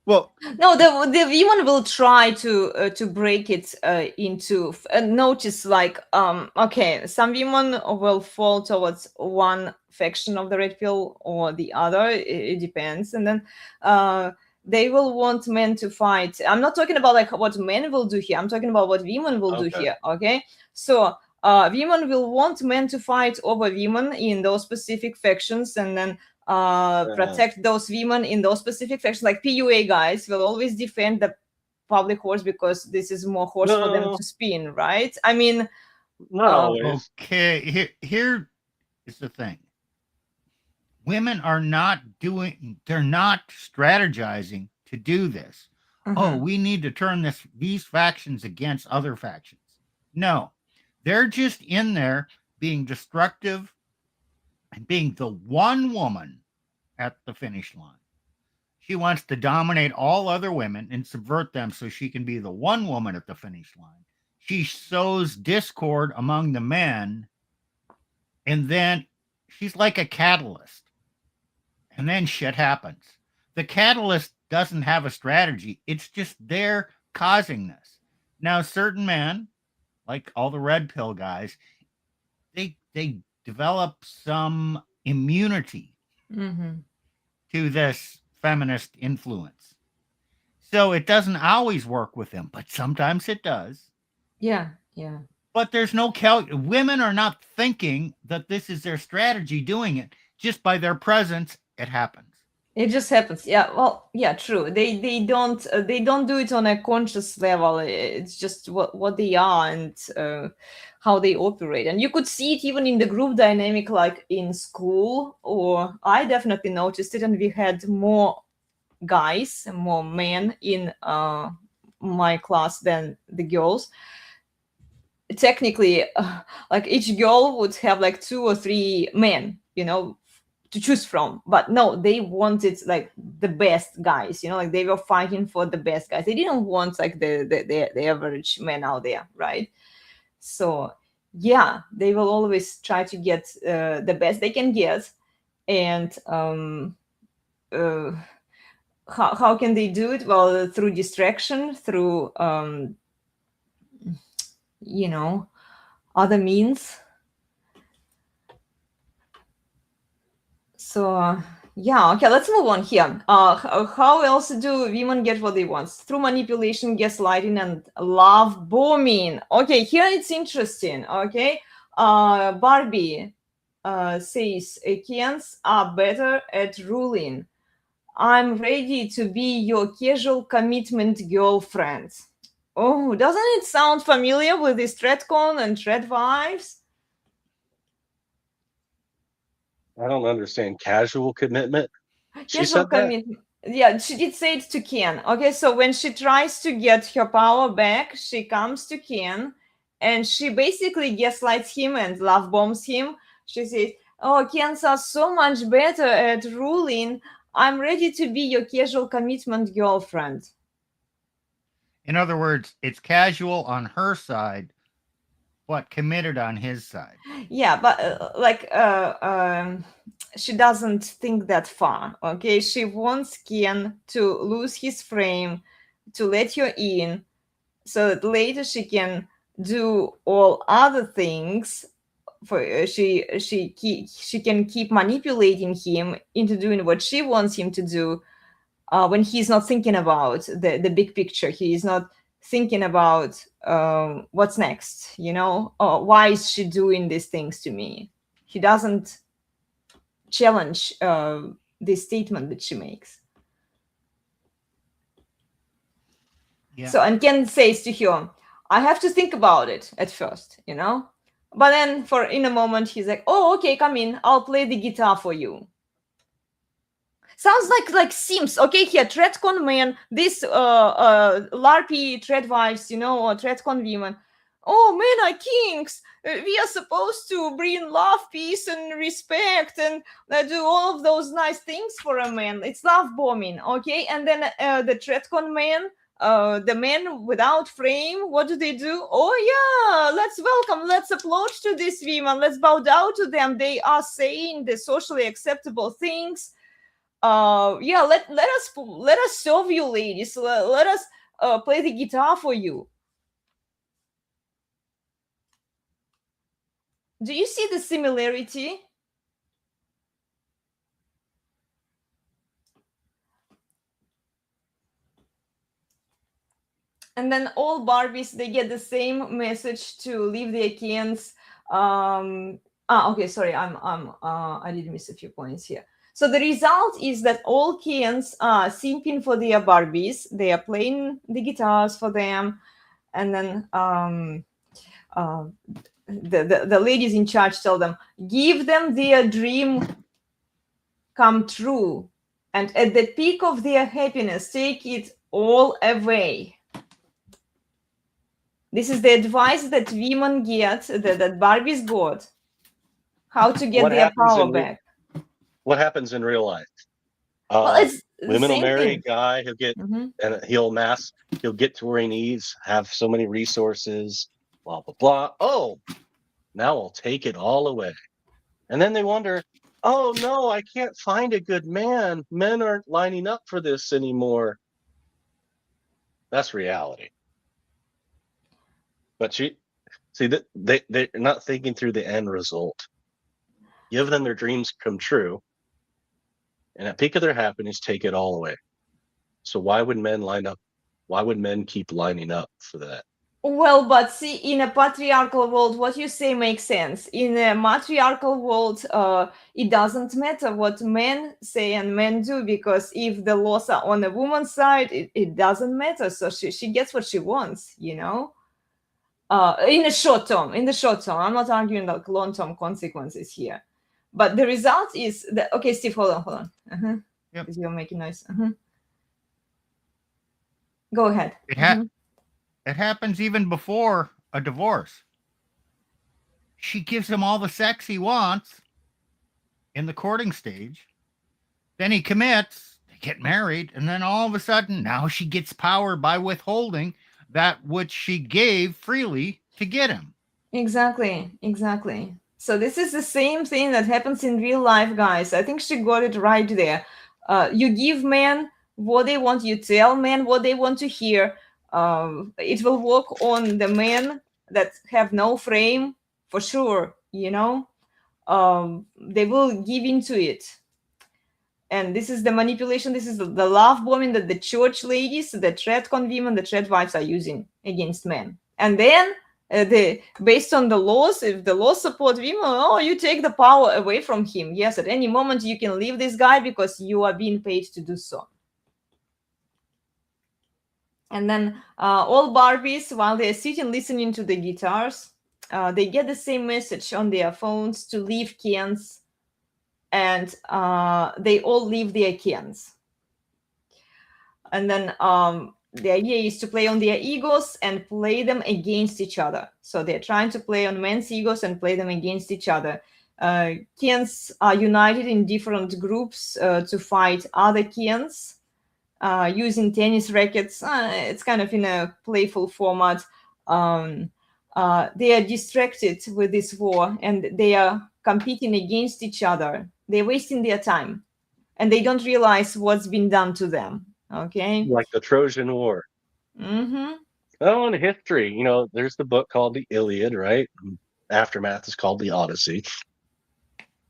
Well, no, the women will try to break it into notice, like okay, some women will fall towards one faction of the red pill or the other. It depends, and then they will want men to fight. I'm not talking about like what men will do here. I'm talking about what women will do here. Okay, so women will want men to fight over women in those specific factions, and then protect those women in those specific factions. Like PUA guys will always defend the public horse because this is more horse for them No. to spin, right? I mean, Not always. Okay, here is the thing. Women are they're not strategizing to do this. Oh, we need to turn these factions against other factions. No, they're just in there being destructive and being the one woman at the finish line. She wants to dominate all other women and subvert them so she can be the one woman at the finish line. She sows discord among the men, and then she's like a catalyst. And then shit happens. The catalyst doesn't have a strategy. It's just there causing this. Now, certain men, like all the red pill guys, they develop some immunity to this feminist influence. So it doesn't always work with them, but sometimes it does. Yeah. But there's no women are not thinking that this is their strategy doing it. Just by their presence, it happens. It just happens. Yeah. Well, yeah, true. They don't do it on a conscious level. It's just what they are and how they operate. And you could see it even in the group dynamic, like in school, or I definitely noticed it. And we had more guys and more men in my class than the girls. Technically, like each girl would have like 2 or 3 men, to choose from, but no, they wanted like the best guys, like they were fighting for the best guys. They didn't want like the average man out there, right? So yeah, they will always try to get the best they can get. And how can they do it? Well, through distraction, through other means. So yeah, okay, let's move on here. How else do women get what they want? Through manipulation, gaslighting, and love bombing. Okay, here it's interesting. Okay, Barbie says Kens are better at ruling. I'm ready to be your casual commitment girlfriend. Oh, doesn't it sound familiar with this ThreadCon and Thread vibes? I don't understand casual commitment. She Casual said that. commitment. Yeah, she did say it to Ken. Okay, so when she tries to get her power back, she comes to Ken and she basically gaslights him and love bombs him. She says, "Oh, Kens are so much better at ruling. I'm ready to be your casual commitment girlfriend." In other words, it's casual on her side, but committed on his side. Yeah, but she doesn't think that far. Okay, she wants Ken to lose his frame, to let her in, so that later she can do all other things. She can keep manipulating him into doing what she wants him to do when he's not thinking about the big picture. He is not thinking about what's next, why is she doing these things to me? He doesn't challenge this statement that she makes. Yeah. So, and Ken says to her, I have to think about it at first, but then in a moment he's like, oh, okay, come in, I'll play the guitar for you. Sounds like Sims. Okay, here, ThreadCon man, this LARPy Thread wives, or ThreadCon women. Oh, men are kings. We are supposed to bring love, peace, and respect, and do all of those nice things for a man. It's love bombing, okay? And then the ThreadCon man, the men without frame, what do? Oh yeah, let's applaud to these women. Let's bow down to them. They are saying the socially acceptable things. Let us serve you, ladies. Let us play the guitar for you. Do you see the similarity? And then all Barbies, they get the same message to leave their Kens. Okay, sorry, I did miss a few points here. So the result is that all Kens are simping for their Barbies. They are playing the guitars for them, and then the ladies in charge tell them, give them their dream come true, and at the peak of their happiness, take it all away. This is the advice that women get, that Barbies got, how to get their power back. What happens in real life? Well, it's the Women will same marry thing. a guy, and he'll get to where he needs, have so many resources, blah, blah, blah. Oh, now I'll take it all away. And then they wonder, oh no, I can't find a good man. Men aren't lining up for this anymore. That's reality. But they're not thinking through the end result. Give them their dreams come true, and at peak of their happiness, take it all away. So why would men line up? Why would men keep lining up for that? Well, but see, in a patriarchal world, what you say makes sense. In a matriarchal world, it doesn't matter what men say and men do, because if the laws are on the woman's side, it doesn't matter. So she gets what she wants, you know. In the short term, I'm not arguing like long-term consequences here, but the result is that. Okay, Steve, hold on. Yep. Because you're making noise. Go ahead. It happens even before a divorce. She gives him all the sex he wants in the courting stage. Then he commits, they get married, and then all of a sudden, now she gets power by withholding that which she gave freely to get him. Exactly. So this is the same thing that happens in real life, guys. I think she got it right there. You give men what they want, you tell men what they want to hear. It will work on the men that have no frame, for sure, you know. They will give into it. And this is the manipulation, this is the love bombing that the church ladies, the tradcon women, the trad wives are using against men. And then based on the laws, if the laws support women, you take the power away from him. Yes, at any moment you can leave this guy because you are being paid to do so. And then all Barbies, while they're sitting listening to the guitars, they get the same message on their phones to leave Kens, and they all leave their Kens. And then the idea is to play on their egos and play them against each other. So they're trying to play on men's egos and play them against each other. Kens are united in different groups to fight other Kens. Using tennis rackets. It's kind of in a playful format. They are distracted with this war, and they are competing against each other. They're wasting their time, and they don't realize what's been done to them. Okay, like the Trojan War. Oh, in history, you know, there's the book called the Iliad, right? Aftermath is called the Odyssey.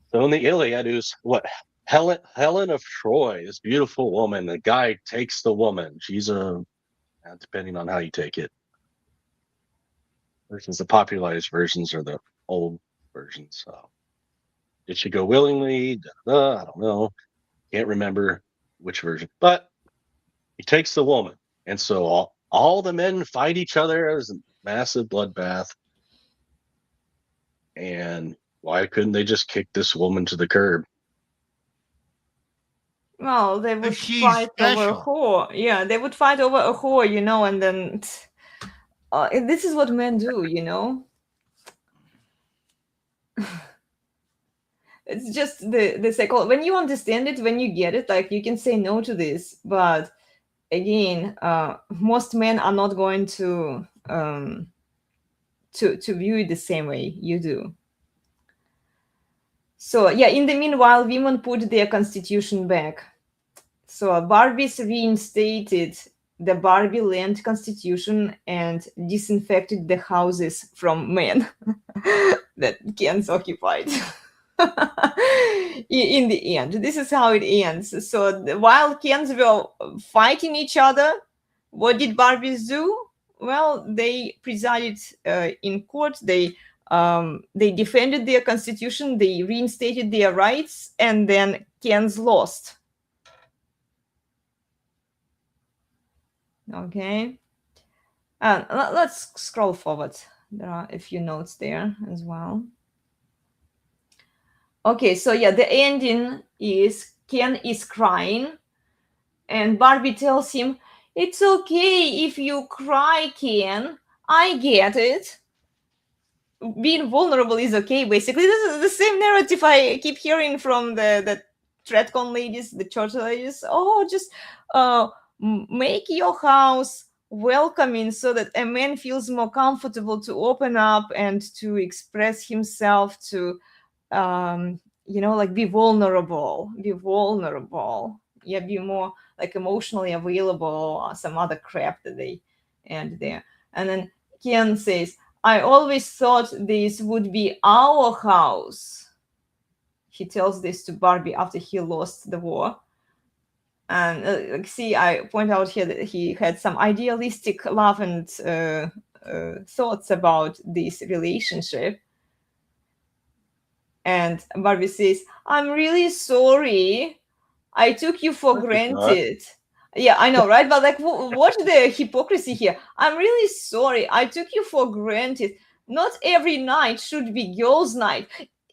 So in the Iliad, it was what? Helen of Troy, this beautiful woman. The guy takes the woman. She's depending on how you take it. Versus the popularized versions or the old versions. So, did she go willingly? I don't know. Can't remember which version. But he takes the woman, and so all the men fight each other. There's a massive bloodbath. And why couldn't they just kick this woman to the curb? Well, they would fight over a whore. Yeah, they would fight over a whore, you know, and then this is what men do, you know. It's just the cycle. When you understand it, when you get it, like, you can say no to this. But again, most men are not going to view it the same way you do. So yeah, in the meanwhile, women put their constitution back. So Barbies reinstated the Barbie land constitution and disinfected the houses from men that Kens occupied. In the end, this is how it ends. So while Kens were fighting each other, what did Barbies do? Well, they presided in court. They They defended their constitution, they reinstated their rights, and then Ken's lost. Okay. Let's scroll forward. There are a few notes there as well. Okay, so yeah, the ending is Ken is crying, and Barbie tells him, "It's okay if you cry, Ken. I get it. Being vulnerable is okay." Basically, this is the same narrative I keep hearing from the TradCon ladies, the church ladies. Oh, just make your house welcoming so that a man feels more comfortable to open up and to express himself, to like be vulnerable, yeah, be more like emotionally available, or some other crap that they add there. And then Ken says, "I always thought this would be our house." He tells this to Barbie after he lost the war. And see, I point out here that he had some idealistic love and thoughts about this relationship. And Barbie says, "I'm really sorry. I took you for granted." Yeah, I know, right? But like, watch the hypocrisy here. "I'm really sorry. I took you for granted. Not every night should be girls' night."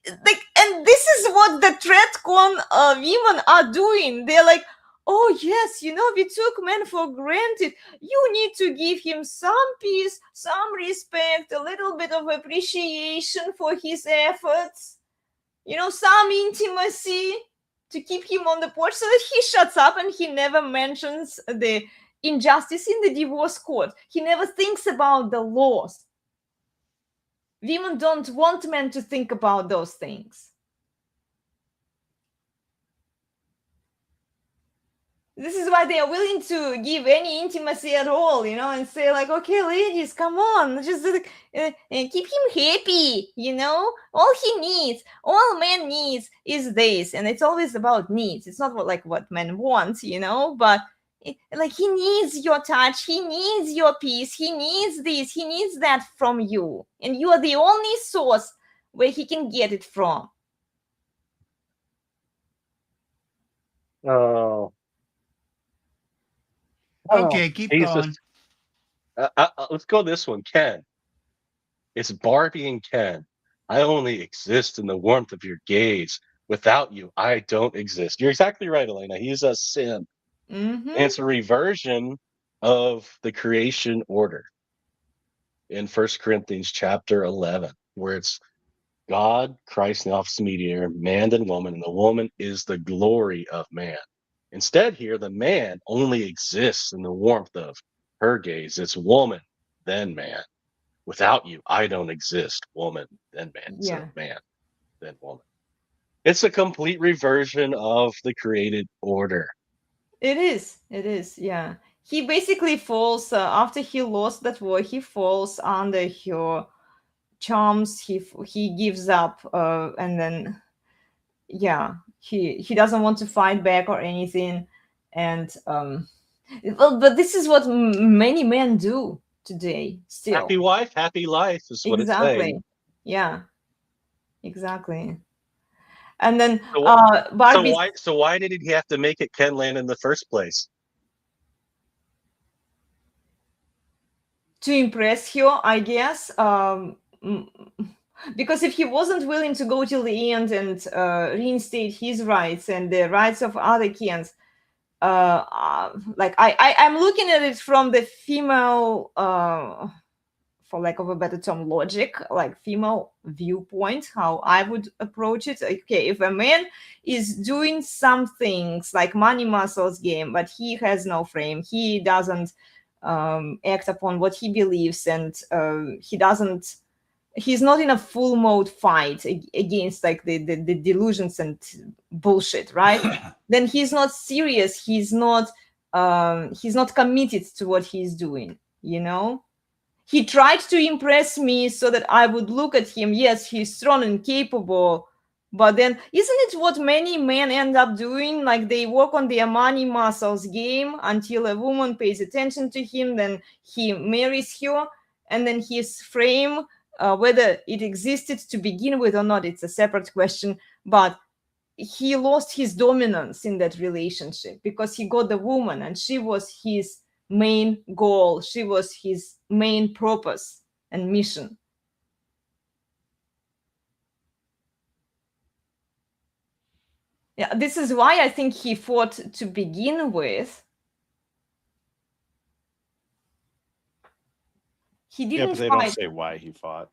Like, and this is what the TradCon women are doing. They're like, "Oh yes, we took men for granted. You need to give him some peace, some respect, a little bit of appreciation for his efforts. Some intimacy to keep him on the porch so that he shuts up and he never mentions the injustice in the divorce court. He never thinks about the laws." Women don't want men to think about those things. This is why they are willing to give any intimacy at all, and say like, "Okay, ladies, come on, just keep him happy, all man needs is this." And it's always about needs. It's not what men want, but like, he needs your touch, he needs your peace, he needs this, he needs that from you, and you are the only source where he can get it from. Oh. Okay, keep Jesus. going. Let's go this one, Ken. It's Barbie and Ken. "I only exist in the warmth of your gaze. Without you, I don't exist." You're exactly right, Elena. He's a sin. Mm-hmm. And it's a reversion of the creation order in 1 Corinthians chapter 11, where it's God, Christ, the office mediator, man and woman, and the woman is the glory of man. Instead, here, the man only exists in the warmth of her gaze. It's woman, then man. Without you, I don't exist. Woman, then man. Instead of man, then woman. It's a complete reversion of the created order. It is, yeah. He basically falls, after he lost that war, he falls under her charms. He gives up, and then, yeah, he doesn't want to fight back or anything. And but this is what many men do today still. Happy wife, happy life is what it's saying. Yeah, exactly. And then So Barbie. So why did he have to make it Ken Land in the first place? To impress her, I guess. Because if he wasn't willing to go till the end and reinstate his rights and the rights of other Kens, like I'm looking at it from the female, for lack of a better term, logic, like female viewpoint, how I would approach it. Okay, if a man is doing some things like money muscles game, but he has no frame, he doesn't act upon what he believes, and he's not in a full mode fight against like the delusions and bullshit, right? Then he's not serious, he's not committed to what he's doing. He tried to impress me so that I would look at him. Yes, he's strong and capable, but then isn't it what many men end up doing? Like, they work on their money muscles game until a woman pays attention to him, then he marries her, and then his frame whether it existed to begin with or not, it's a separate question, but he lost his dominance in that relationship because he got the woman and she was his main goal. She was his main purpose and mission. Yeah, this is why I think he fought to begin with. He Yeah, didn't but they fight. don't say why he fought.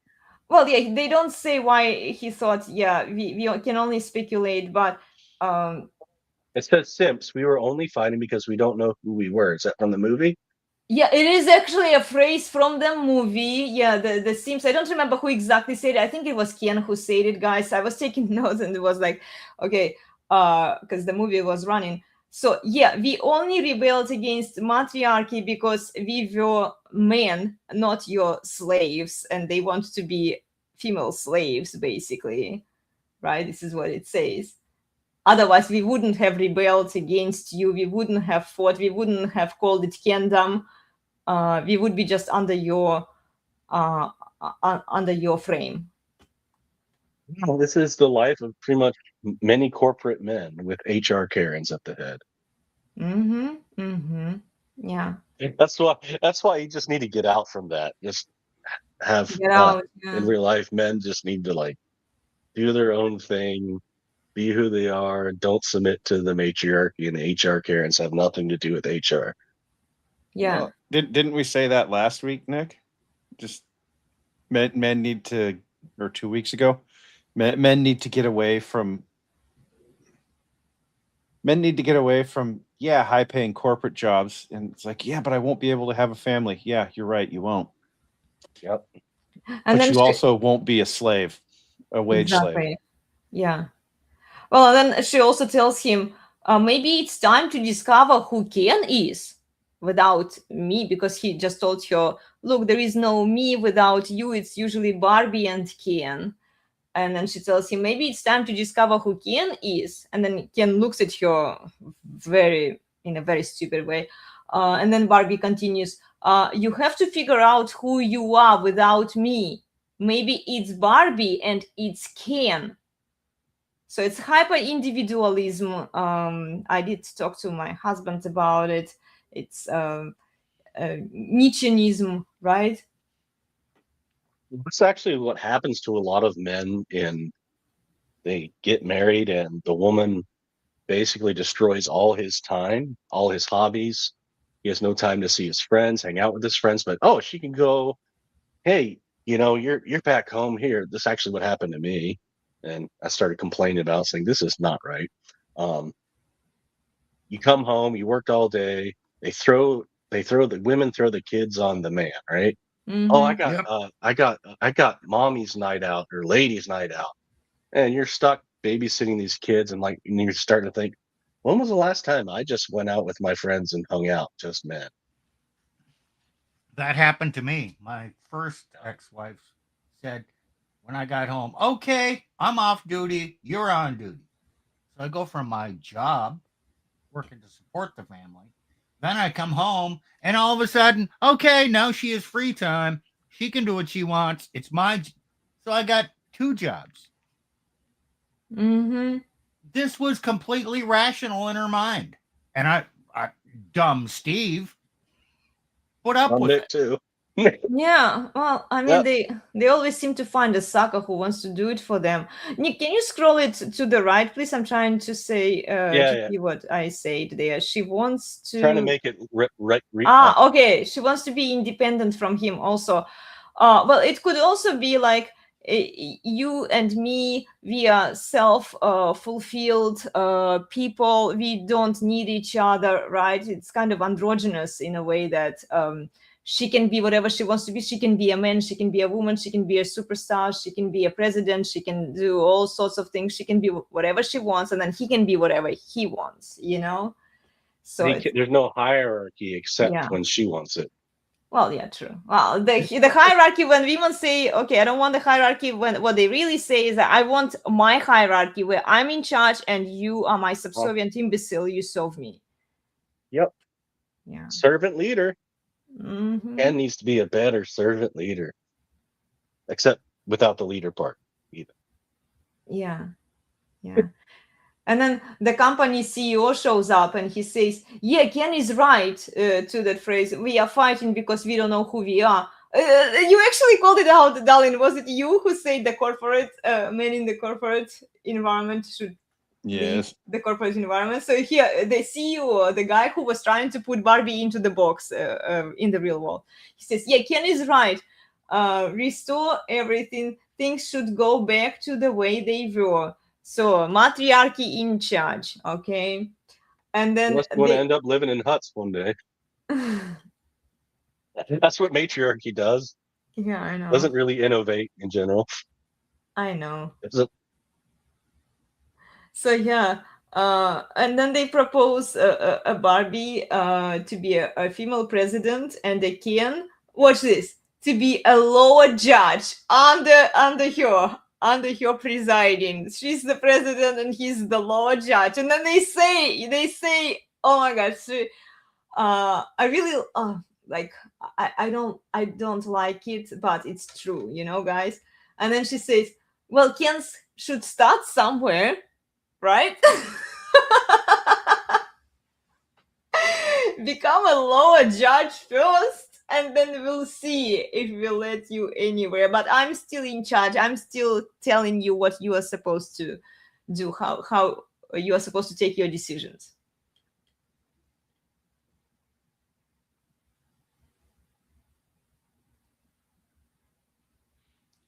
Well, yeah, they don't say why he thought. Yeah, we can only speculate, but It says simps. We were only fighting because we don't know who we were. Is that from the movie? yeah, it is actually a phrase from the movie. Yeah, the Sims. I don't remember who exactly said it. I think it was Ken who said it, guys. I was taking notes and it was like, okay, because the movie was running. So yeah, we only rebelled against matriarchy because we were men, not your slaves, and they want to be female slaves, basically. Right? This is what it says. Otherwise, we wouldn't have rebelled against you. We wouldn't have fought. We wouldn't have called it kingdom. We would be just under your frame. No, this is the life of pretty much many corporate men with HR Karens at the head. Yeah. That's why you just need to get out from that. Just have Get out. Yeah. in real life, men just need to like do their own thing, be who they are, don't submit to the matriarchy, and the HR Karens have nothing to do with HR. Yeah. Well, didn't we say that last week, Nick? Just men need to, or 2 weeks ago, men need to get away from. Men need to get away from high-paying corporate jobs, and it's like, yeah, but I won't be able to have a family. Yeah, you're right, you won't. Yep. And but then you also won't be a slave, a wage slave. Exactly. Yeah. Well, then she also tells him, maybe it's time to discover who Ken is without me, because he just told her, look, there is no me without you. It's usually Barbie and Ken. And then she tells him, maybe it's time to discover who Ken is. And then Ken looks at her in a very stupid way. And then Barbie continues, you have to figure out who you are without me. Maybe it's Barbie and it's Ken. So it's hyper-individualism. I did talk to my husband about it. It's Nietzscheanism, right? That's actually what happens to a lot of men they get married and the woman basically destroys all his time, all his hobbies. He has no time to see his friends, hang out with his friends, but she can go, hey, you're back home here. This is actually what happened to me. And I started complaining about saying, this is not right. You come home, you worked all day. The women throw the kids on the man, right? Mm-hmm. Oh, I got mommy's night out or ladies' night out, and you're stuck babysitting these kids, and you're starting to think, when was the last time I just went out with my friends and hung out, just men? That happened to me. My first ex-wife said, when I got home, okay, I'm off duty, you're on duty. So I go from my job, working to support the family. Then I come home, and all of a sudden, okay, now she has free time. She can do what she wants. It's my. So I got 2 jobs. Mm-hmm. This was completely rational in her mind. And I dumb Steve, put up with it. Too. Yeah, well, I mean, they always seem to find a sucker who wants to do it for them. Nick, can you scroll it to the right, please? I'm trying to say to see what I said there. She wants to trying to make it okay. She wants to be independent from him also. Well, it could also be like you and me, we are self-fulfilled people. We don't need each other, right? It's kind of androgynous in a way that she can be whatever she wants to be. She can be a man, she can be a woman, she can be a superstar, she can be a president, she can do all sorts of things. She can be whatever she wants, and then he can be whatever he wants, So there's no hierarchy except when she wants it. Well, yeah, true. Well, the hierarchy, when women say, okay, I don't want the hierarchy, when what they really say is that I want my hierarchy where I'm in charge and you are my subservient imbecile, you serve me. Yep. Yeah. Servant leader. Mm-hmm. Ken needs to be a better servant leader. except without the leader part. Yeah. And then the company CEO shows up and he says, yeah, Ken is right, to that phrase, we are fighting because we don't know who we are. You actually called it out, Darlene. Was it you who said the corporate men in the corporate environment should leave the corporate environment? So here, the CEO, the guy who was trying to put Barbie into the box in the real world, he says, yeah, Ken is right. Restore everything. Things should go back to the way they were. So matriarchy in charge, okay? And then Unless you want to end up living in huts one day. That's what matriarchy does. Yeah, I know. Doesn't really innovate in general. I know. So yeah, and then they propose a Barbie to be a female president, and a Ken, watch this, to be a lower judge under her presiding. She's the president and he's the lower judge. And then they say, oh my God, I really like, I don't like it, but it's true, guys. And then she says, well, Ken should start somewhere, right? Become a lower judge first, and then we'll see if we'll let you anywhere. But I'm still in charge. I'm still telling you what you are supposed to do, how you are supposed to take your decisions.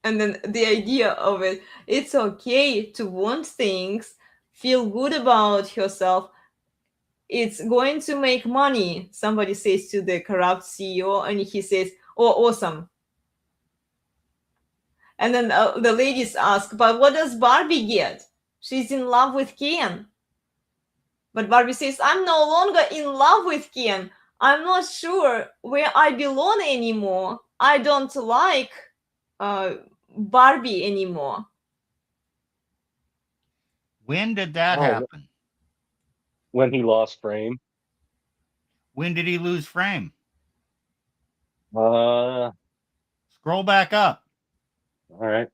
And then the idea of it, it's okay to want things, feel good about yourself. It's going to make money, somebody says to the corrupt CEO, and he says, oh, awesome. And then the ladies ask, but what does Barbie get? She's in love with Ken. But Barbie says, I'm no longer in love with Ken. I'm not sure where I belong anymore. I don't like Barbie anymore. When did that happen? When he lost frame. When did he lose frame? Scroll back up. All right.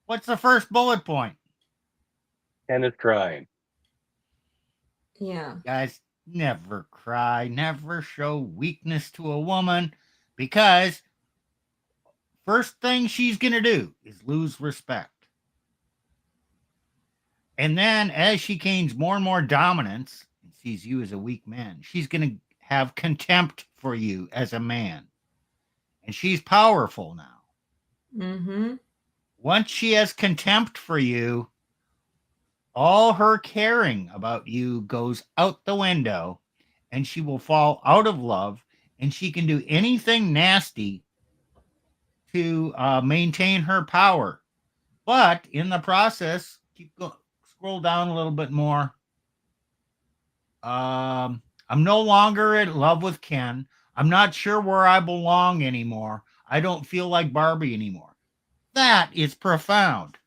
What's the first bullet point? Ken is crying. Yeah. Guys, never cry, never show weakness to a woman, because first thing she's going to do is lose respect. And then as she gains more and more dominance and sees you as a weak man, she's going to have contempt for you as a man. And she's powerful now. Mm-hmm. Once she has contempt for you, all her caring about you goes out the window, and she will fall out of love, and she can do anything nasty to maintain her power. But in the process, scroll down a little bit more. I'm no longer in love with Ken. I'm not sure where I belong anymore. I don't feel like Barbie anymore. That is profound.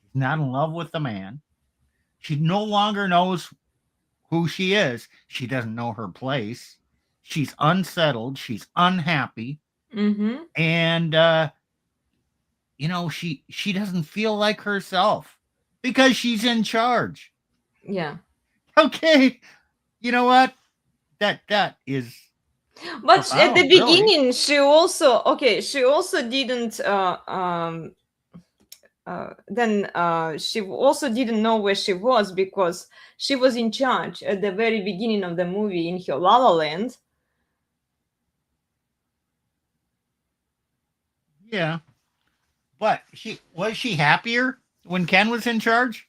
She's not in love with the man. She no longer knows who she is. She doesn't know her place. She's unsettled. She's unhappy. Mm-hmm. And, she doesn't feel like herself because she's in charge. Yeah. Okay. You know what? That is. But profound, at the beginning, really. she also didn't she also didn't know where she was, because she was in charge at the very beginning of the movie in her La La Land. Yeah. But was she happier when Ken was in charge?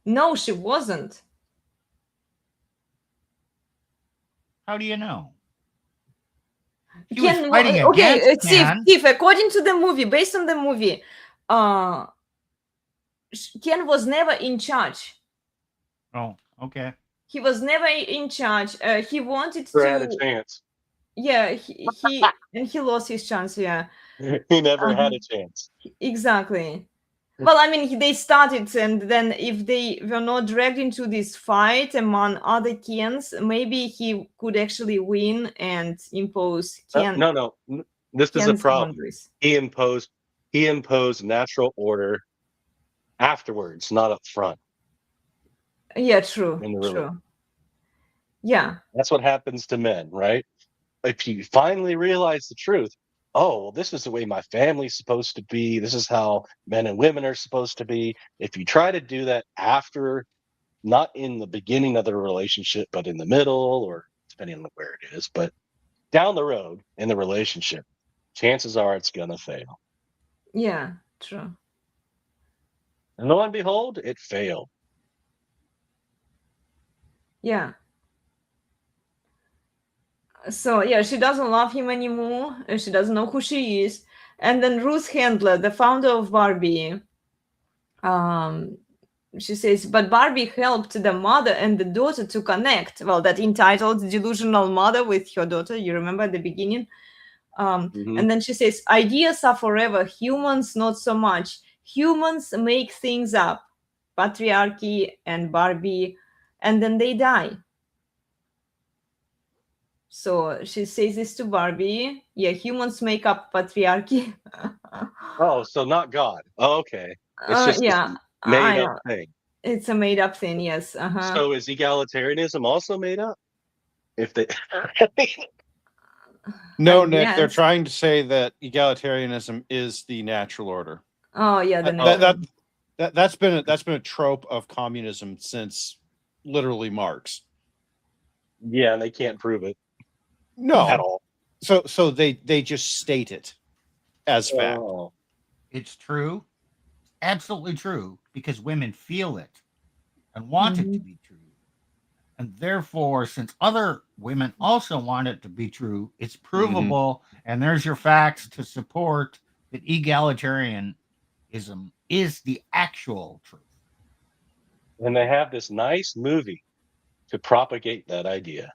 No, she wasn't. How do you know? She Ken, was fighting okay, against Ken. Steve, according to the movie, based on the movie, Ken was never in charge. Oh, okay. He was never in charge. He wanted Never to. had a chance. Yeah, he and he lost his chance. Yeah, He never had a chance. exactly. Well, I mean, they started, and then if they were not dragged into this fight among other Kens, maybe he could actually win and impose No. This is a Ken's problem. boundaries. He imposed natural order afterwards, not up front. Yeah, true. In the religion. True. Yeah. That's what happens to men, right? If you finally realize the truth, oh, well, this is the way my family's supposed to be. This is how men and women are supposed to be. If you try to do that after, not in the beginning of the relationship, but in the middle, or depending on where it is, but down the road in the relationship, chances are it's going to fail. Yeah, true. And lo and behold, it failed. Yeah. So yeah, she doesn't love him anymore. And she doesn't know who she is. And then Ruth Handler, the founder of Barbie, she says, but Barbie helped the mother and the daughter to connect. Well, that entitled delusional mother with her daughter. You remember at the beginning? And then she says, ideas are forever. Humans, not so much. Humans make things up. Patriarchy and Barbie, and then they die. So she says this to Barbie. Yeah, humans make up patriarchy. Oh, so not God. Oh, okay. It's just yeah, this made up thing. It's a made up thing, yes. Uh-huh. So is egalitarianism also made up? If they No, Nick, they're Yes. trying to say that egalitarianism is the natural order. Oh yeah, the That's been a trope of communism since literally Marx. Yeah, and they can't prove it at No, all. so they just state it as fact. Oh. It's true, absolutely true, because women feel it and want it to be true. And therefore, since other women also want it to be true, it's provable, and there's your facts to support that egalitarianism is the actual truth. And they have this nice movie to propagate that idea.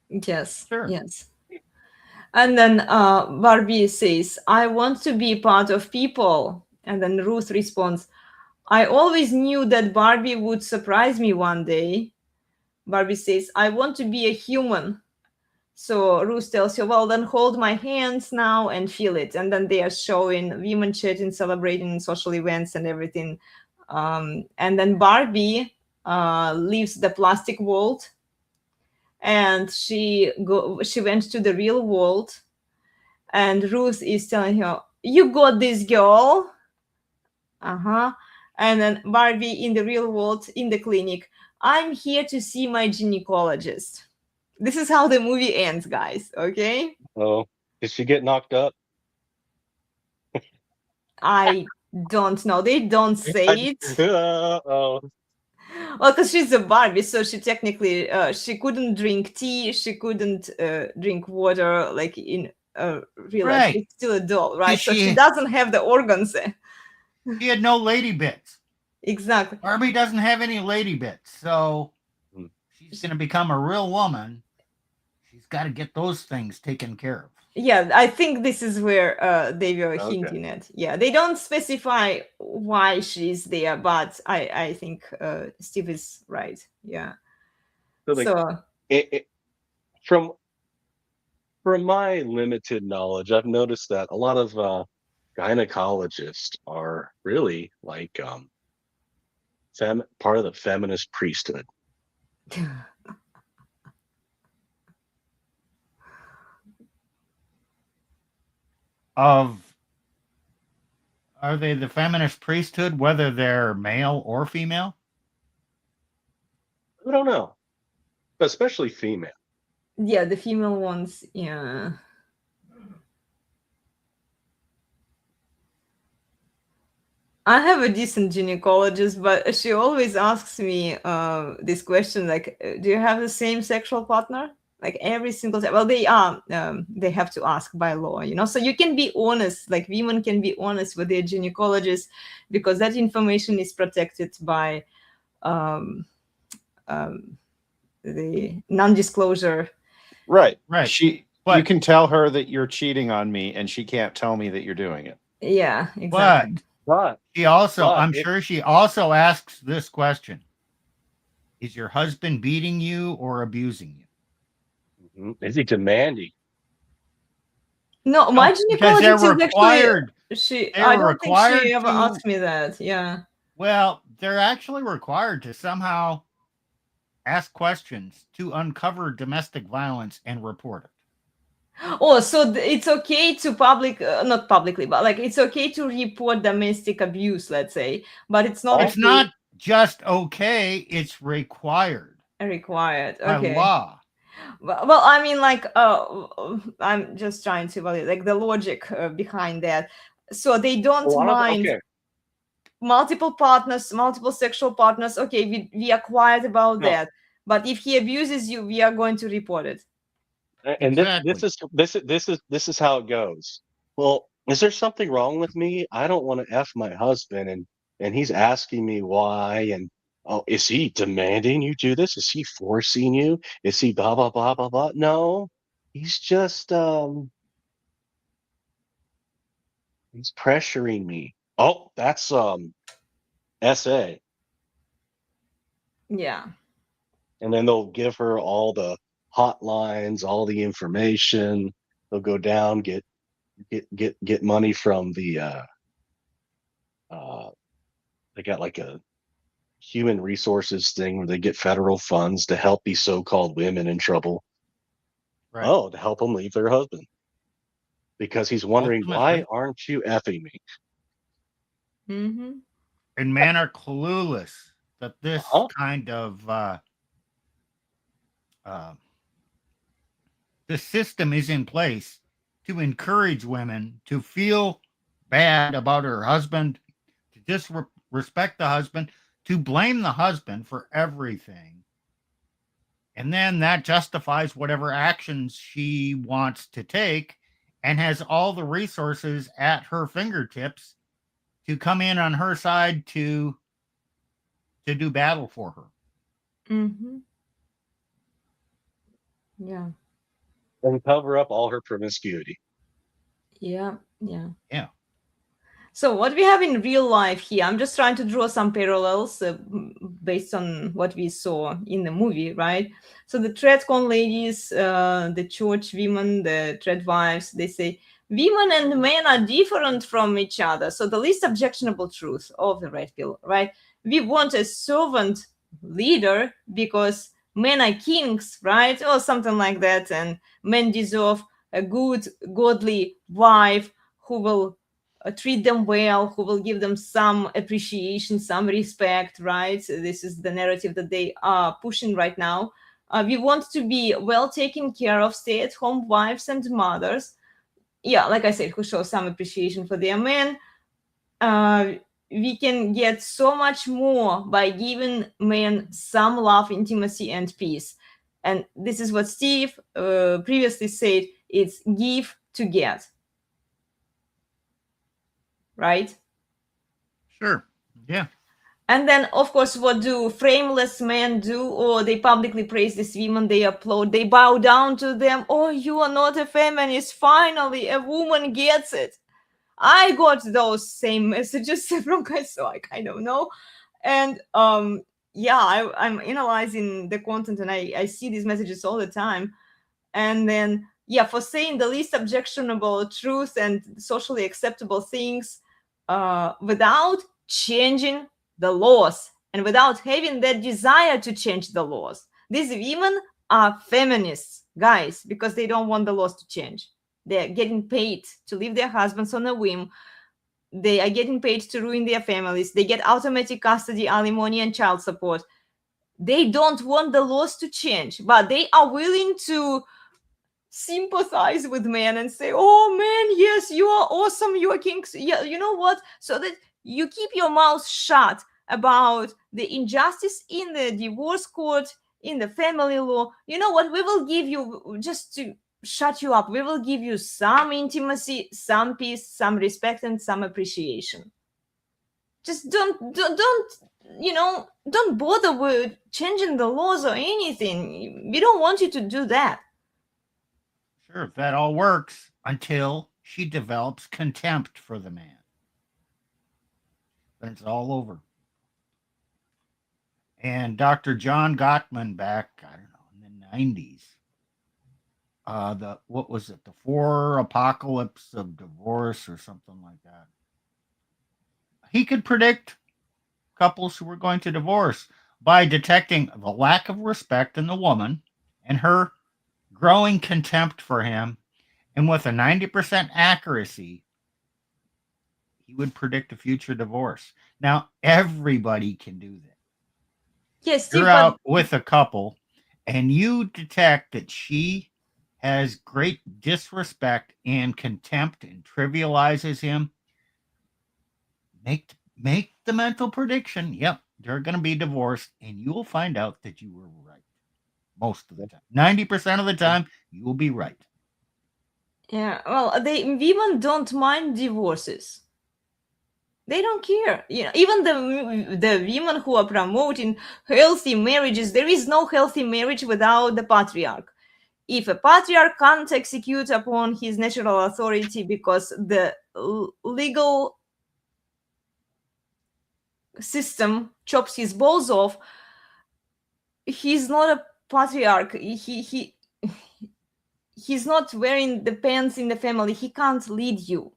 Yes. Sure. Yes. And then Barbie says, I want to be part of people. And then Ruth responds, I always knew that Barbie would surprise me one day. Barbie says, I want to be a human. So Ruth tells her, well, then hold my hands now and feel it. And then they are showing women chatting, celebrating social events and everything. And then Barbie leaves the plastic world. And she went to the real world, and Ruth is telling her, you got this, girl. And then Barbie in the real world, in the clinic, I'm here to see my gynecologist. This is how the movie ends, guys. Okay. Oh, did she get knocked up? I don't know. They don't say it. Oh. Well, because she's a Barbie, so she technically she couldn't drink tea, she couldn't drink water, like in real life. Right. She's still a doll, right? So she She- doesn't have the organs. She had no lady bits. Exactly. Barbie doesn't have any lady bits, so she's going to become a real woman. She's got to get those things taken care of. Yeah, I think this is where they were hinting at. Yeah, they don't specify why she's there, but I think Steve is right. Yeah. So, from my limited knowledge, I've noticed that a lot of gynecologists are really like part of the feminist priesthood. Are they the feminist priesthood, whether they're male or female? I don't know, but especially female. Yeah, the female ones. Yeah. I have a decent gynecologist, but she always asks me this question, like, do you have the same sexual partner? Like every single time. Well, they have to ask by law, you know. So you can be honest, like women can be honest with their gynecologist, because that information is protected by the non-disclosure. Right. Right. You can tell her that you're cheating on me, and she can't tell me that you're doing it. Yeah, exactly. But I'm sure she also asks this question: is your husband beating you or abusing you? is he demanding? No, my because they're gynecologist is required. actually They're I don't think she required ever to. asked me that. Yeah. Well, they're actually required to somehow ask questions to uncover domestic violence and report it. Oh, so it's okay to not publicly, but like it's okay to report domestic abuse, let's say, but it's not. It's not just okay; it's required required. by Okay. law. Well, I mean, like, I'm just trying to validate like the logic behind that. So they don't mind multiple partners, multiple sexual partners. Okay, we are quiet about that. But if he abuses you, we are going to report it. And this is how it goes. Well, is there something wrong with me? I don't want to F my husband, and he's asking me why, and oh, is he demanding you do this? Is he forcing you? Is he blah blah blah blah blah? No, he's just he's pressuring me. Oh, that's SA. Yeah. And then they'll give her all the hotlines, all the information. They'll go down, get money from the they got like a human resources thing where they get federal funds to help these so-called women in trouble. Right. Oh, to help them leave their husband because he's wondering, why aren't you effing me? Mm-hmm. And men are clueless that this kind of the system is in place to encourage women to feel bad about her husband, to disrespect the husband, to blame the husband for everything. And then that justifies whatever actions she wants to take and has all the resources at her fingertips to come in on her side to do battle for her. Mm-hmm. Yeah. And cover up all her promiscuity. Yeah. Yeah. Yeah. So what we have in real life here, I'm just trying to draw some parallels based on what we saw in the movie, right? So the TradCon ladies, the church women, the trad wives, they say women and men are different from each other. So the least objectionable truth of the red pill, right? We want a servant leader because men are kings, right? Or something like that. And men deserve a good, godly wife who will treat them well, who will give them some appreciation, some respect, right? So this is the narrative that they are pushing right now. We want to be well taken care of, stay-at-home wives and mothers. Yeah, like I said, who show some appreciation for their men. We can get so much more by giving men some love, intimacy, and peace. And this is what Steve previously said, it's give to get. Right? Sure. Yeah. And then, of course, what do frameless men do? Or they publicly praise these women, they applaud, they bow down to them. Oh, you are not a feminist. Finally, a woman gets it. I got those same messages from guys, so I kind of know. And yeah, I'm analyzing the content and I see these messages all the time. And then, yeah, for saying the least objectionable truth and socially acceptable things without changing the laws and without having that desire to change the laws. These women are feminists, guys, because they don't want the laws to change. They're getting paid to leave their husbands on a whim. They are getting paid to ruin their families. They get automatic custody, alimony, and child support. They don't want the laws to change, but they are willing to sympathize with men and say, oh man, yes, you are awesome, you are kings. Yeah, you know what? So that you keep your mouth shut about the injustice in the divorce court, in the family law. You know what? We will give you, just to shut you up, we will give you some intimacy, some peace, some respect, and some appreciation. Just don't bother with changing the laws or anything. We don't want you to do that. Sure, that all works until she develops contempt for the man. then it's all over. And Dr. John Gottman back, I don't know, in the 90s, what was it, the 4 apocalypse of divorce or something like that. He could predict couples who were going to divorce by detecting the lack of respect in the woman and her growing contempt for him. And with a 90% accuracy, he would predict a future divorce. Now, everybody can do that. Yes, You're out with a couple and you detect that she has great disrespect and contempt and trivializes him. Make the mental prediction. Yep, they're going to be divorced, and you will find out that you were right most of the time. 90% of the time, you will be right. Yeah, well, women don't mind divorces. They don't care. Even the women who are promoting healthy marriages, there is no healthy marriage without the patriarch. If a patriarch can't execute upon his natural authority because the legal system chops his balls off, he's not a patriarch. He's not wearing the pants in the family. He can't lead you.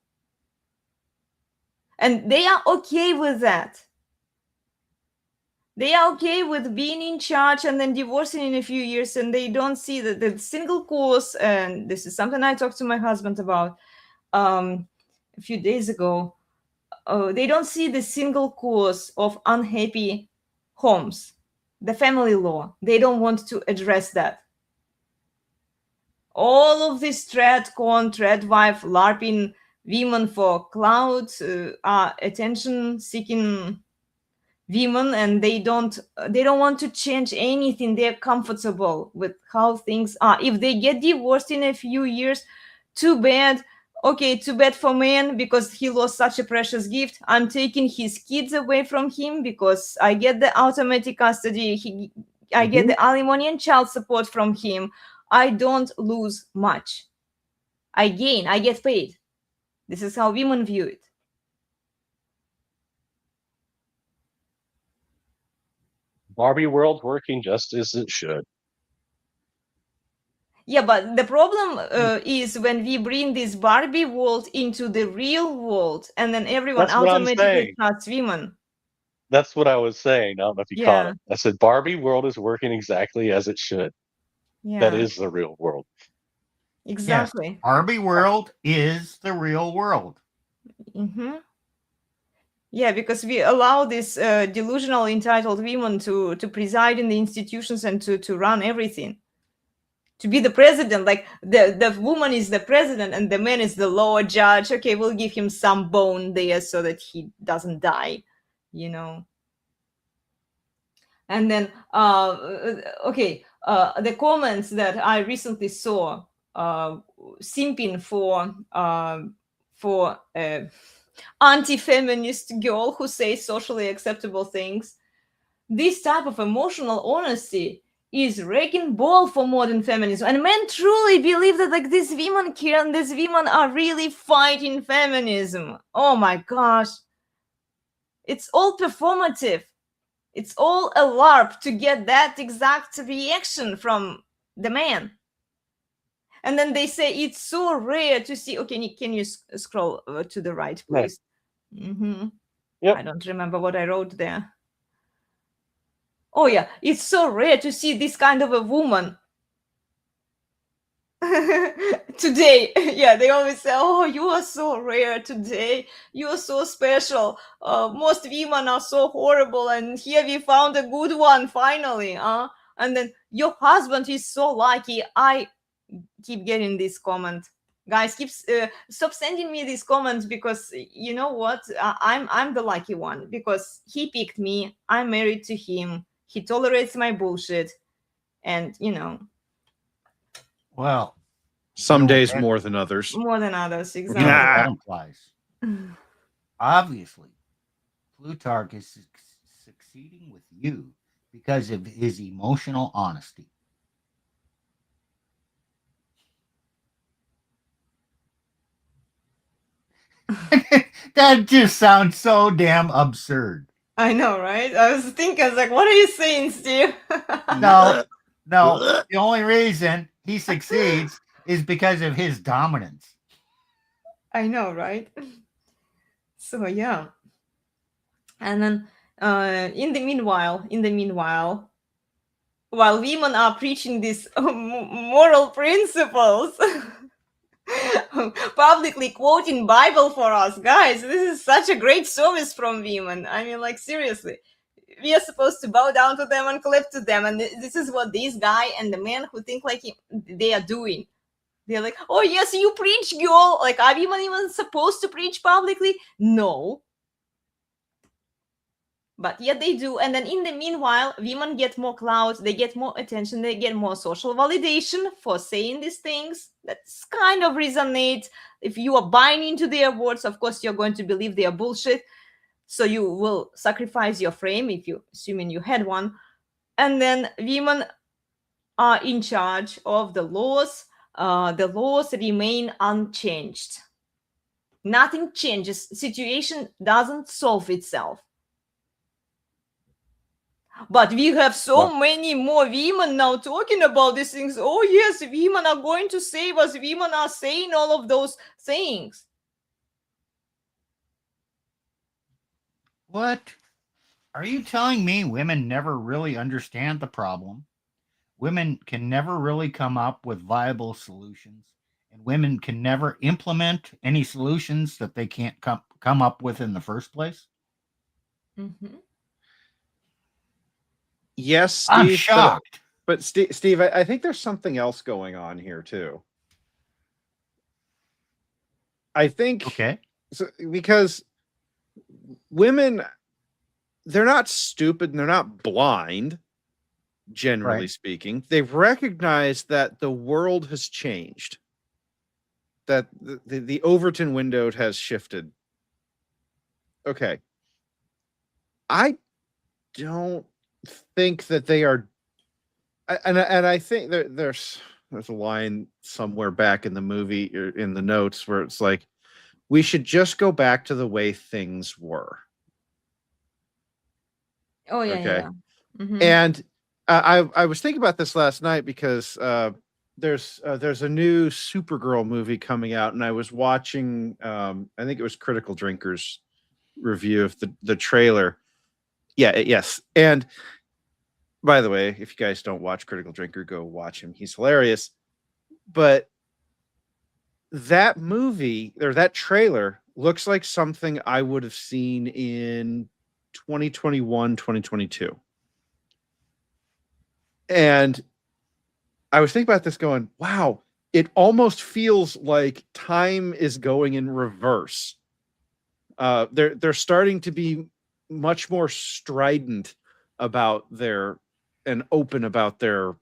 And they are okay with that. They are okay with being in charge and then divorcing in a few years, and they don't see that the single cause, and this is something I talked to my husband about a few days ago. They don't see the single cause of unhappy homes, the family law. They don't want to address that. All of this thread wife, LARPing women for clout are attention-seeking women, and they don't want to change anything. They're comfortable with how things are. If they get divorced in a few years, too bad. Okay, too bad for man, because he lost such a precious gift. I'm taking his kids away from him because I get the automatic custody. I get the alimony and child support from him. I don't lose much. I gain. I get paid. This is how women view it. Barbie world working just as it should. Yeah, but the problem is when we bring this Barbie world into the real world, and then everyone That's what I'm automatically saying. trusts women. That's what I was saying. I don't know if you caught Yeah. it. I said Barbie world is working exactly as it should. Yeah, That is the real world. exactly. Yes, Barbie world is the real world. Mm-hmm. Yeah, because we allow this delusional, entitled women to preside in the institutions and to run everything. To be the president, like the woman is the president and the man is the lower judge. Okay, we'll give him some bone there so that he doesn't die, And then, the comments that I recently saw, simping for anti-feminist girl who says socially acceptable things. This type of emotional honesty is wrecking ball for modern feminism, and men truly believe that like these women care and these women are really fighting feminism. Oh my gosh, it's all performative. It's all a LARP to get that exact reaction from the man. And then they say it's so rare to see. Okay, can you scroll to the right, please? Mm-hmm. Yep. I don't remember what I wrote there. Oh yeah, it's so rare to see this kind of a woman today. Yeah, they always say, oh, you are so rare today, you are so special, most women are so horrible, and here we found a good one finally. And then your husband is so lucky. I keep getting this comment. Guys, stop sending me these comments, because you know what, I'm the lucky one because he picked me. I'm married to him. He tolerates my bullshit, and Well, Some You know, days that- more than others. more than others. you know what Exactly. that implies. Obviously, Plutarch is succeeding with you because of his emotional honesty. That just sounds so damn absurd. I know, right? I was thinking, I was like, what are you saying, Steve? No, no. The only reason he succeeds is because of his dominance. I know, right? So yeah. And then in the meanwhile, while women are preaching these moral principles, publicly quoting Bible for us, guys, this is such a great service from women. I mean, like, seriously, we are supposed to bow down to them and clap to them, and this is what this guy and the men who think like him, they are doing. They're like, oh yes, you preach, girl. Like, are women even supposed to preach publicly? No. But yet they do. And then in the meanwhile, women get more clout, they get more attention, they get more social validation for saying these things. That's kind of resonate. If you are buying into their words, of course, you're going to believe they are bullshit. So you will sacrifice your frame if you, assuming you had one. And then women are in charge of the laws. The laws remain unchanged. Nothing changes. Situation doesn't solve itself. But we have so many more women now talking about these things. Oh, yes, women are going to save us. Women are saying all of those things. What? Are you telling me women never really understand the problem? Women can never really come up with viable solutions, and women can never implement any solutions that they can't come up with in the first place? Mm-hmm. Yes, Steve, I'm shocked. But Steve, I think there's something else going on here too. I think Okay. so, because women, they're not stupid and they're not blind, generally speaking. They've recognized that the world has changed, that the Overton window has shifted. Okay. I don't think that they are, and I think there's a line somewhere back in the movie or in the notes where it's like, we should just go back to the way things were. Oh yeah, Okay. yeah. Mm-hmm. And I was thinking about this last night because there's a new Supergirl movie coming out, and I was watching I think it was Critical Drinker's review of the trailer. Yes. And by the way, if you guys don't watch Critical Drinker, go watch him. He's hilarious. But that movie or that trailer looks like something I would have seen in 2021, 2022. And I was thinking about this going, wow, it almost feels like time is going in reverse. They're starting to be much more strident about their and open about their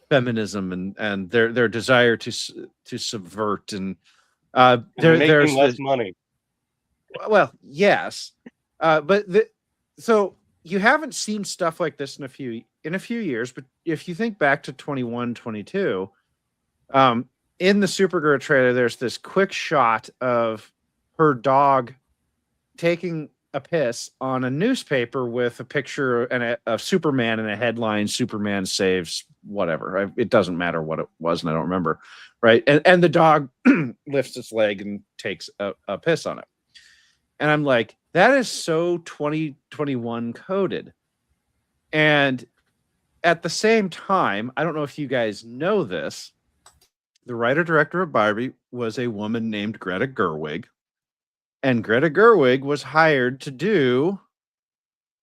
feminism and their desire to subvert and making less money. Well, yes, but so you haven't seen stuff like this in a few years. But if you think back to 21, 22, in the Supergirl trailer, there's this quick shot of her dog taking a piss on a newspaper with a picture and of Superman and a headline, Superman saves whatever. It doesn't matter what it was, and I don't remember. Right. And the dog lifts its leg and takes a piss on it. And I'm like, that is so 2021 coded. And at the same time, I don't know if you guys know this, the writer-director of Barbie was a woman named Greta Gerwig. And Greta Gerwig was hired to do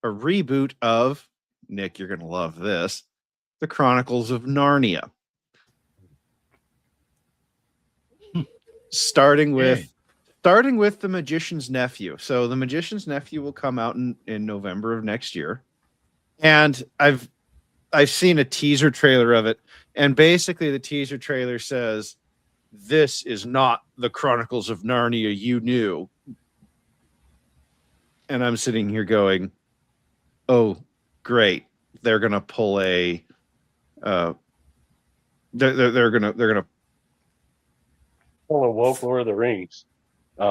a reboot of, Nick, you're going to love this, The Chronicles of Narnia. Starting with The Magician's Nephew. So The Magician's Nephew will come out in November of next year. And I've seen a teaser trailer of it. And basically the teaser trailer says, this is not the Chronicles of Narnia you knew. And I'm sitting here going, oh, great. They're going to pull a, they're going to pull a woke Lord of the Rings.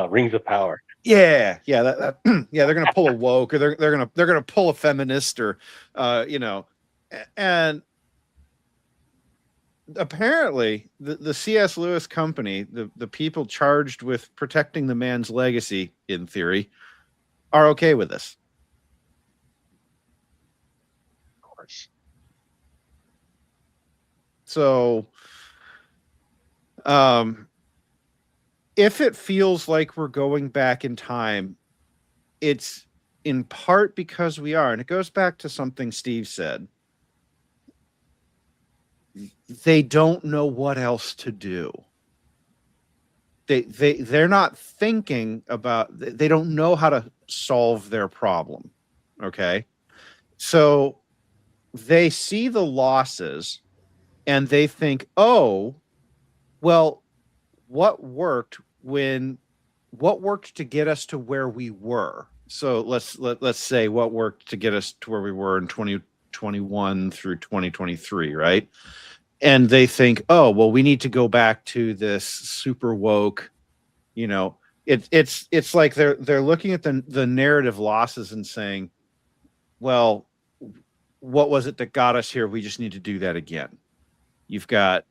Rings of Power. Yeah, yeah, yeah. They're gonna pull a woke, or they're gonna pull a feminist, or and apparently the C.S. Lewis company, the people charged with protecting the man's legacy, in theory, are okay with this. Of course. So, if it feels like we're going back in time, it's in part because we are, and it goes back to something Steve said. They don't know what else to do. They're not thinking about, they don't know how to solve their problem. Okay. So they see the losses and they think, oh, well, what worked to get us to where we were? So let's say what worked to get us to where we were in 2021 through 2023, right? And they think, oh, well, we need to go back to this super woke, it's like they're looking at the narrative losses and saying, well, what was it that got us here? We just need to do that again. You've got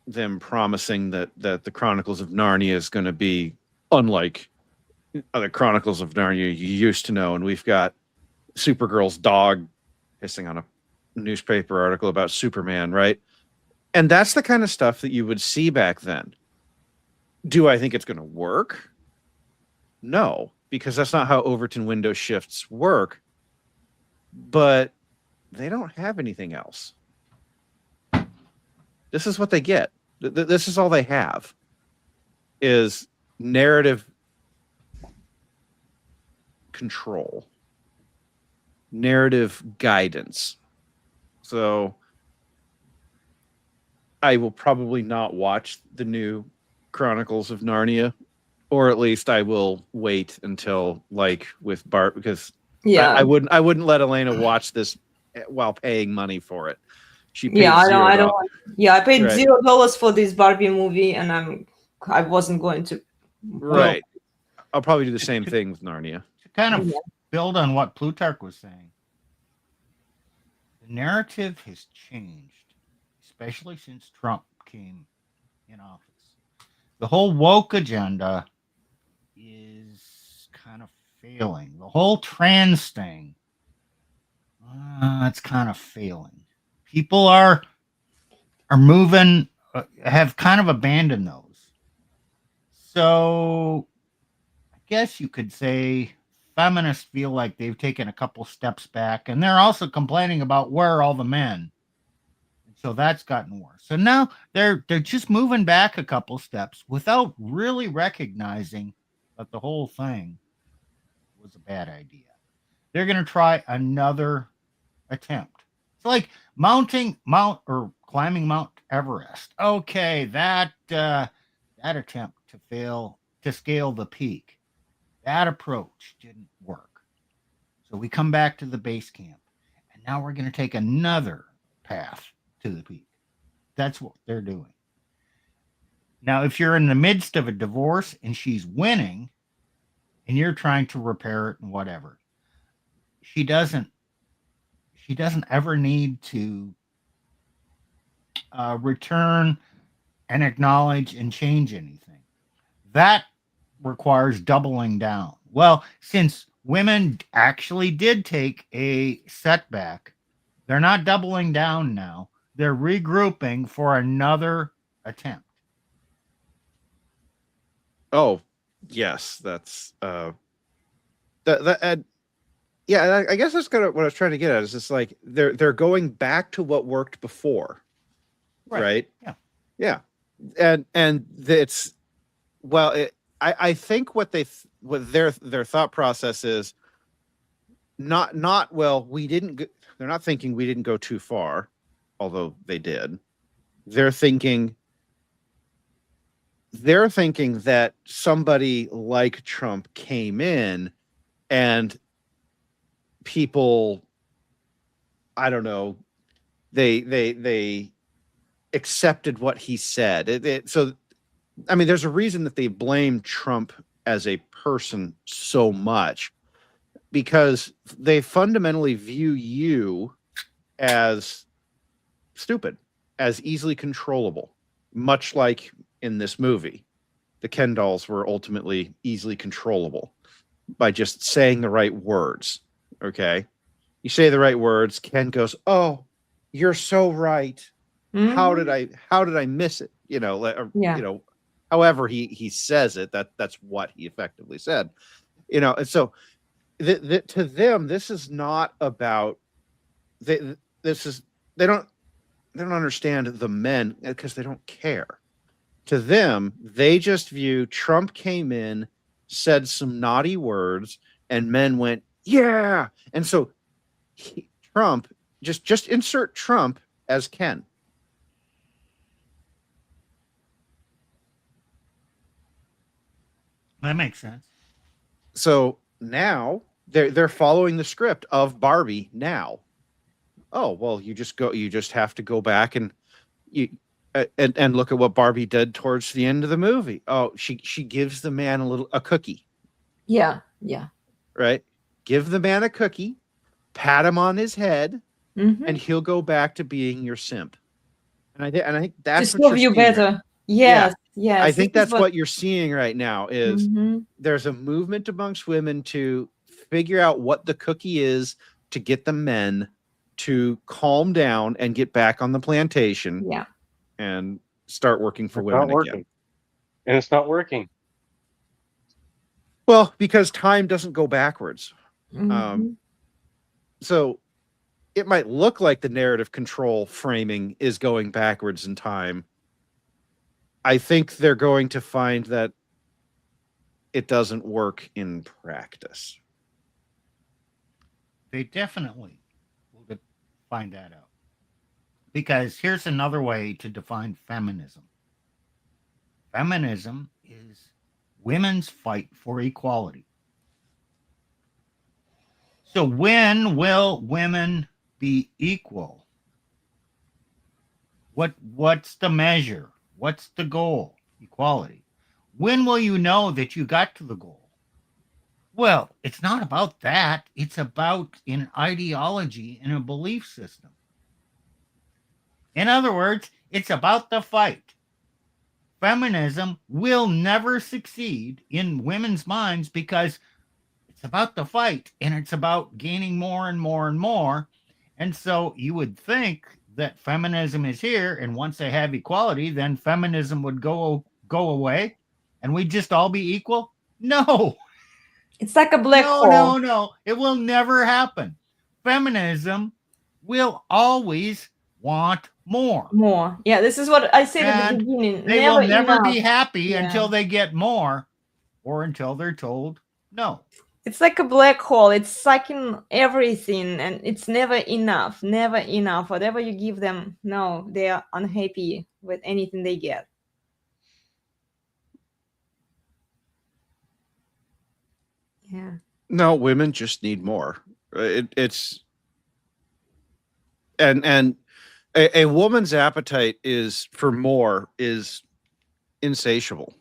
them promising that the Chronicles of Narnia is going to be unlike other Chronicles of Narnia you used to know, and we've got Supergirl's dog pissing on a newspaper article about Superman, right? And that's the kind of stuff that you would see back then. Do I think it's going to work? No, because that's not how Overton window shifts work. But they don't have anything else. This is what they get. This is all they have, is narrative control, narrative guidance. So I will probably not watch the new Chronicles of Narnia, or at least I will wait until, like with Bart, because I wouldn't let Elena watch this while paying money for it. She paid I $0. don't I paid Right. $0 for this Barbie movie, and I wasn't going to. Right. I'll probably do the same thing with Narnia. To kind of build on what Plutarch was saying, the narrative has changed, especially since Trump came in office. The whole woke agenda is kind of failing. The whole trans thing, it's kind of failing. People are moving, have kind of abandoned those. So I guess you could say feminists feel like they've taken a couple steps back, and they're also complaining about where are all the men. So that's gotten worse. So now they're just moving back a couple steps without really recognizing that the whole thing was a bad idea. They're going to try another attempt. It's like climbing Mount Everest. Okay, that attempt to scale the peak, that approach didn't work. So we come back to the base camp, and now we're going to take another path to the peak. That's what they're doing. Now, if you're in the midst of a divorce and she's winning and you're trying to repair it and whatever, she doesn't ever need to return and acknowledge and change anything. That requires doubling down. Well, since women actually did take a setback, they're not doubling down now. They're regrouping for another attempt. Oh, yes, that's I guess that's kind of what I was trying to get at. Is just like they're going back to what worked before, right? Yeah, and it's I think what their thought process is not well. They're not thinking we didn't go too far, although they did. They're thinking that somebody like Trump came in and people, I don't know, they accepted what he said. So I mean, there's a reason that they blame Trump as a person so much, because they fundamentally view you as stupid, as easily controllable, much like in this movie. The Ken dolls were ultimately easily controllable by just saying the right words. Okay. You say the right words, Ken goes, "Oh, you're so right. How did I miss it?" You know, Yeah. you know, however he says it, that's what he effectively said. You know, and so to them, this is not about this is they don't understand the men because they don't care. To them, they just view Trump came in, said some naughty words, and men went, "Yeah." And so Trump, just insert Trump as Ken. That makes sense. So now they're following the script of Barbie now. Oh, well, you just have to go back and and look at what Barbie did towards the end of the movie. Oh, she gives the man a cookie. Yeah. Yeah. Right? Give the man a cookie, pat him on his head, and he'll go back to being your simp. And I think that's To what serve you're you seeing better. right. Yes. Yes. I think this is that's what you're seeing right now is there's a movement amongst women to figure out what the cookie is to get the men to calm down and get back on the plantation. Yeah. And start working for It's women not working. again. And it's not working. Well, because time doesn't go backwards. So it might look like the narrative control framing is going backwards in time. I think they're going to find that it doesn't work in practice. They definitely will find that out. Because here's another way to define feminism. Feminism is women's fight for equality. So when will women be equal? What's the measure? What's the goal? Equality. When will you know that you got to the goal? Well, it's not about that. It's about an ideology and a belief system. In other words, it's about the fight. Feminism will never succeed in women's minds because it's about the fight and it's about gaining more and more and more. And so you would think that feminism is here, and once they have equality, then feminism would go away and we'd just all be equal. No. It's like a black hole. No. It will never happen. Feminism will always want more. More. Yeah, this is what I said at the beginning. They will never be happy until they get more or until they're told no. It's like a black hole. It's sucking everything and it's never enough. Never enough. Whatever you give them, no, they are unhappy with anything they get. Yeah. No, women just need more. It's and a woman's appetite is for more is insatiable.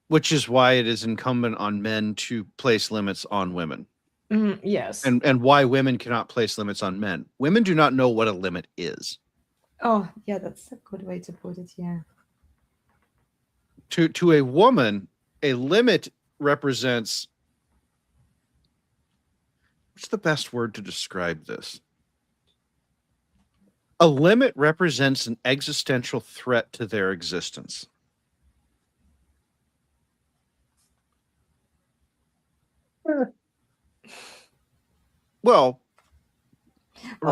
Which is why it is incumbent on men to place limits on women. Yes. And why women cannot place limits on men. Women do not know what a limit is. Oh, yeah, that's a good way to put it. Yeah. To a woman, a limit represents, what's the best word to describe this? A limit represents an existential threat to their existence. Well,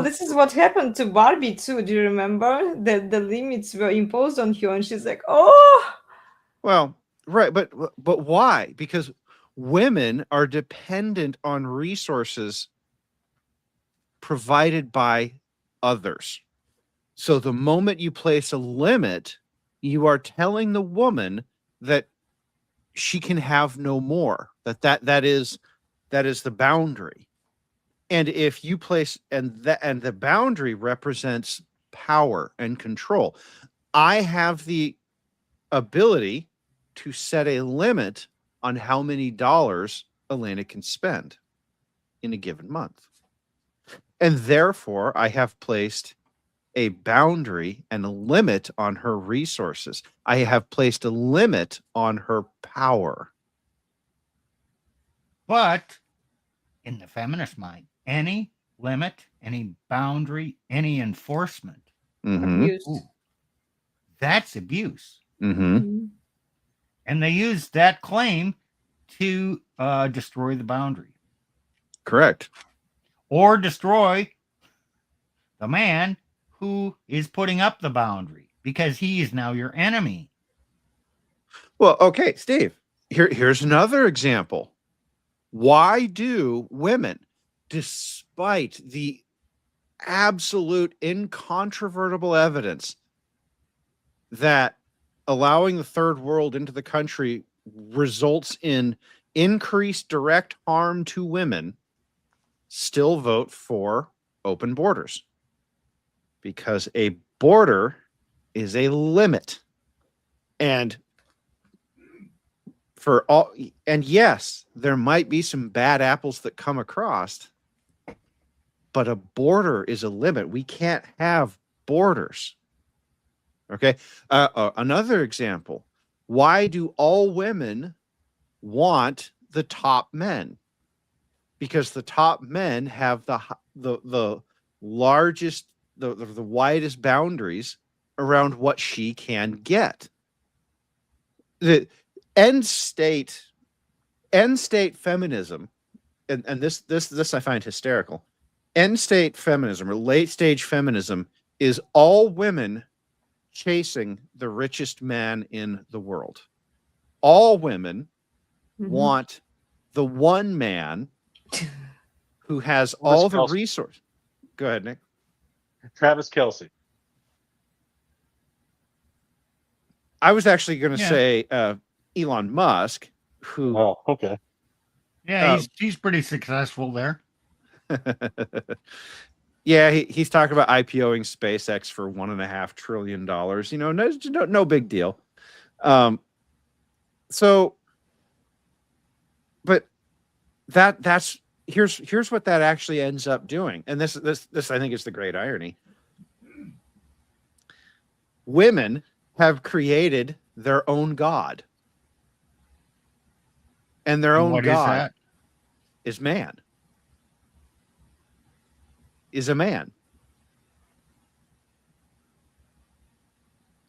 this is what happened to Barbie too. Do you remember that the limits were imposed on her, and she's like, "Oh." Well, right, but why? Because women are dependent on resources provided by others. So the moment you place a limit, you are telling the woman that she can have no more. That is the boundary. And if you place and the boundary represents power and control. I have the ability to set a limit on how many dollars Elena can spend in a given month. And therefore, I have placed a boundary and a limit on her resources. I have placed a limit on her power. But in the feminist mind, any limit, any boundary, any enforcement, Abuse. ooh, that's abuse. Mm-hmm. Mhm. And they use that claim to destroy the boundary Correct. or destroy the man who is putting up the boundary because he is now your enemy. Well, okay, Steve, here's another example. Why do women, despite the absolute incontrovertible evidence that allowing the third world into the country results in increased direct harm to women, still vote for open borders? Because a border is a limit. And for all, and yes, there might be some bad apples that come across, but a border is a limit. We can't have borders. Okay. Another example. Why do all women want the top men? Because the top men have the largest, the widest boundaries around what she can get. The end state feminism, and this I find hysterical. End state feminism or late stage feminism is all women chasing the richest man in the world. All women want the one man who has all the resources. Go ahead, Nick. Travis Kelce. I was actually going to say Elon Musk, who. Oh, okay. Yeah, he's pretty successful there. Yeah, he's talking about IPOing SpaceX for $1.5 trillion. You know, no big deal. So, but that's here's what that actually ends up doing, and this I think is the great irony. Women have created their own god, and their own god is man. Is a man.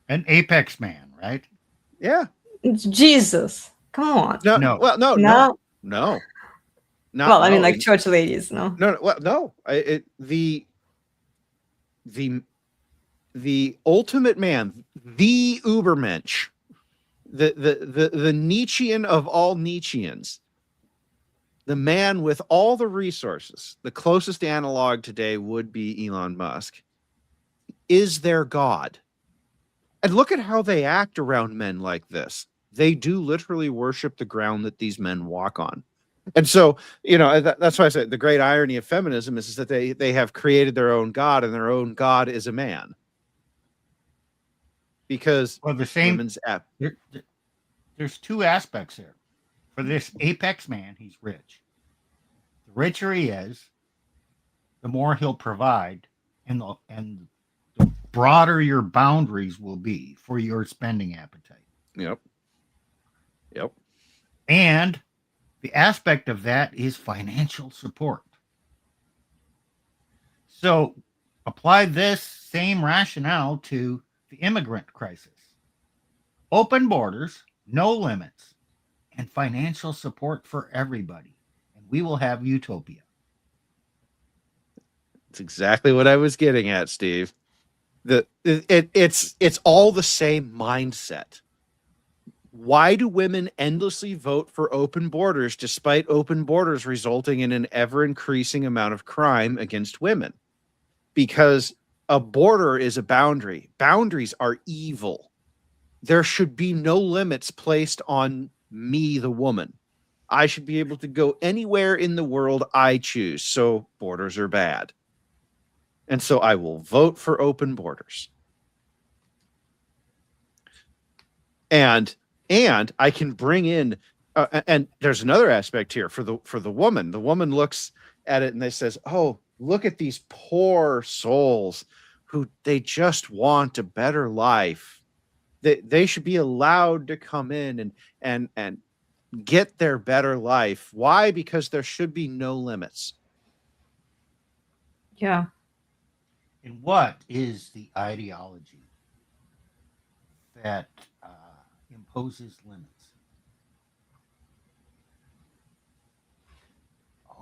An apex man, right? Yeah. It's Jesus. Come on. No. Well, no. Not, well, I mean, like church ladies, no. No. Well, no. The ultimate man, the Ubermensch, the Nietzschean of all Nietzscheans, the man with all the resources, the closest analog today would be Elon Musk, is their god. And look at how they act around men like this. They do literally worship the ground that these men walk on. And so, you know, that's why I say the great irony of feminism is that they have created their own god, and their own god is a man. Because the same women's there's two aspects here. For this apex man, he's rich. The richer he is, the more he'll provide, and the broader your boundaries will be for your spending appetite. Yep. And the aspect of that is financial support. So apply this same rationale to the immigrant crisis. Open borders, no limits, and financial support for everybody. And we will have utopia. That's exactly what I was getting at, Steve. It's all the same mindset. Why do women endlessly vote for open borders despite open borders resulting in an ever-increasing amount of crime against women? Because a border is a boundary. Boundaries are evil. There should be no limits placed on me, the woman. I should be able to go anywhere in the world I choose. So borders are bad. And so I will vote for open borders. and I can bring in and there's another aspect here for the woman. The woman looks at it and they says, "Oh, look at these poor souls who they just want a better life. They should be allowed to come in and get their better life. Why? Because there should be no limits." Yeah. And what is the ideology that imposes limits?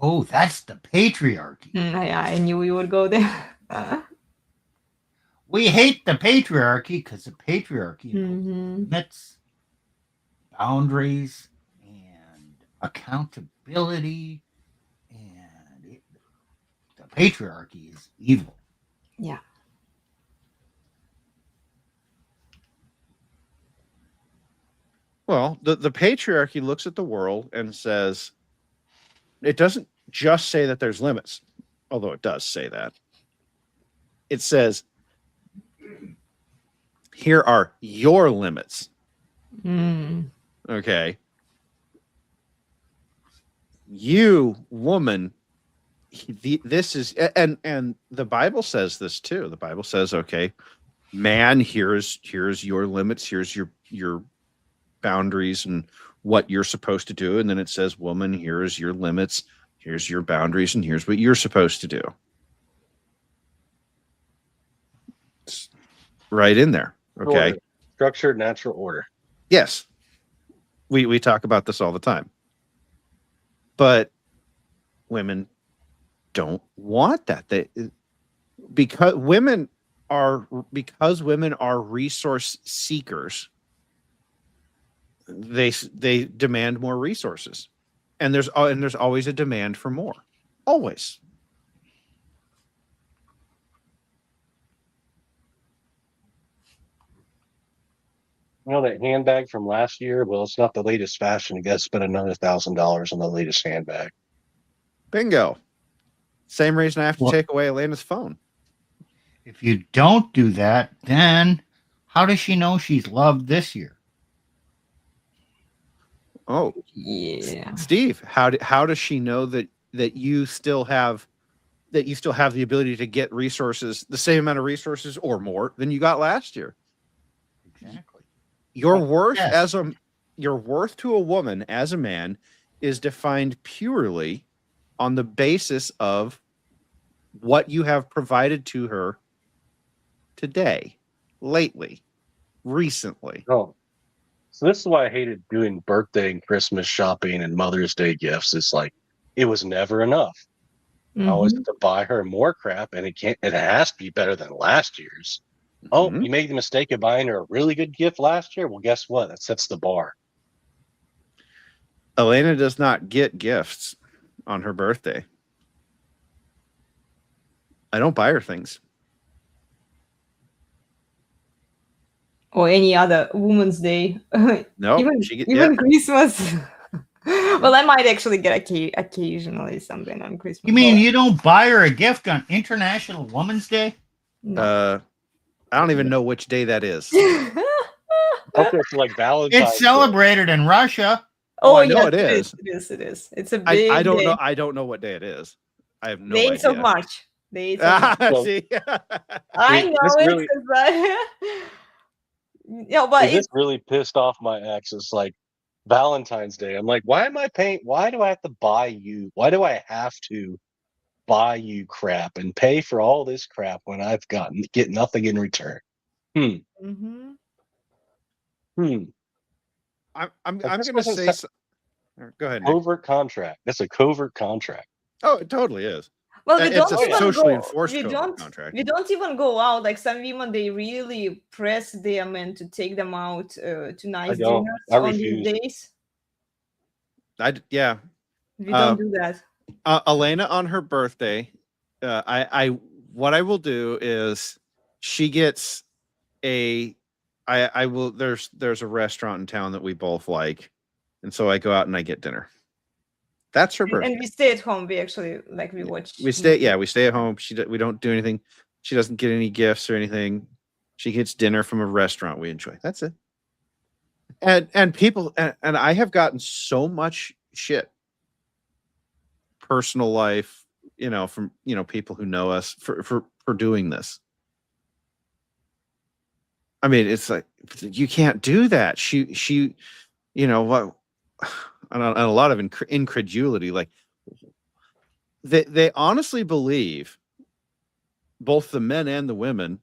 Oh, that's the patriarchy. I knew you would go there. We hate the patriarchy because the patriarchy Mhm. limits, boundaries, and accountability, and the patriarchy is evil. Yeah. Well, the patriarchy looks at the world and says, it doesn't just say that there's limits, although it does say that. It says, here are your limits. Mm. Okay. You, woman, this is, and the Bible says this too. The Bible says, okay, man, here's your limits, here's your boundaries and what you're supposed to do. And then it says, woman, here's your limits, here's your boundaries, and here's what you're supposed to do. It's right in there. Okay. Order. Structured natural order. Yes. We talk about this all the time. But women don't want that. Because women are resource seekers, they demand more resources. And there's always a demand for more. Always. You know that handbag from last year? Well, it's not the latest fashion. You got to spend another $1,000 on the latest handbag. Bingo. Same reason I have to Well, take away Elena's phone. if you don't do that, then how does she know she's loved this year? Oh, Yeah. Steve, how does she know that you still have the ability to get resources, the same amount of resources or more than you got last year? Exactly. Your worth Yes. your worth to a woman as a man is defined purely on the basis of what you have provided to her today, lately, recently. Oh, so this is why I hated doing birthday and Christmas shopping and Mother's Day gifts. It's like it was never enough. I always Mhm. have to buy her more crap, and it has to be better than last year's. Oh, Mhm. you made the mistake of buying her a really good gift last year? Well, guess what? That sets the bar. Elena does not get gifts on her birthday. I don't buy her things. Or any other Women's Day. No, even Christmas. Well, I might actually get occasionally something on Christmas. You mean you don't buy her a gift on International Women's Day? No. I don't even know which day that is. Okay, so like Valentine's It's celebrated in Russia. Oh, I know yes, it is. It is. It is. It's a big I don't day. know. I don't know what day it is. I have no The 8th idea. of March. The 8th of March. So- See? I See, know this it really- 'cause I... Yeah, but This really pissed off my ex. It's like Valentine's Day. I'm like, why do I have to buy you? Why do I have to buy you crap and pay for all this crap when I've get nothing in return? Mhm. I'm This going to doesn't say. sound- Go ahead, Nick. Covert contract. That's a covert contract. Oh, it totally is. Well, we It's don't a even socially go, enforced we covert don't contract. we don't even go out. Like some women, they really press their men to take them out to nice don't. dinners I on these refuse. days. Yeah. We don't do that. Elena on her birthday, what I will do is she gets I will there's a restaurant in town that we both like, and so I go out and I get dinner. That's her birthday. And we stay at home. We actually we watch. We stay at home. We don't do anything. She doesn't get any gifts or anything. She gets dinner from a restaurant we enjoy. That's it. And people and I have gotten so much shit, personal life, from people who know us for doing this. I mean, it's like, you can't do that. She what, and a lot of incredulity. Like, they honestly believe, both the men and the women,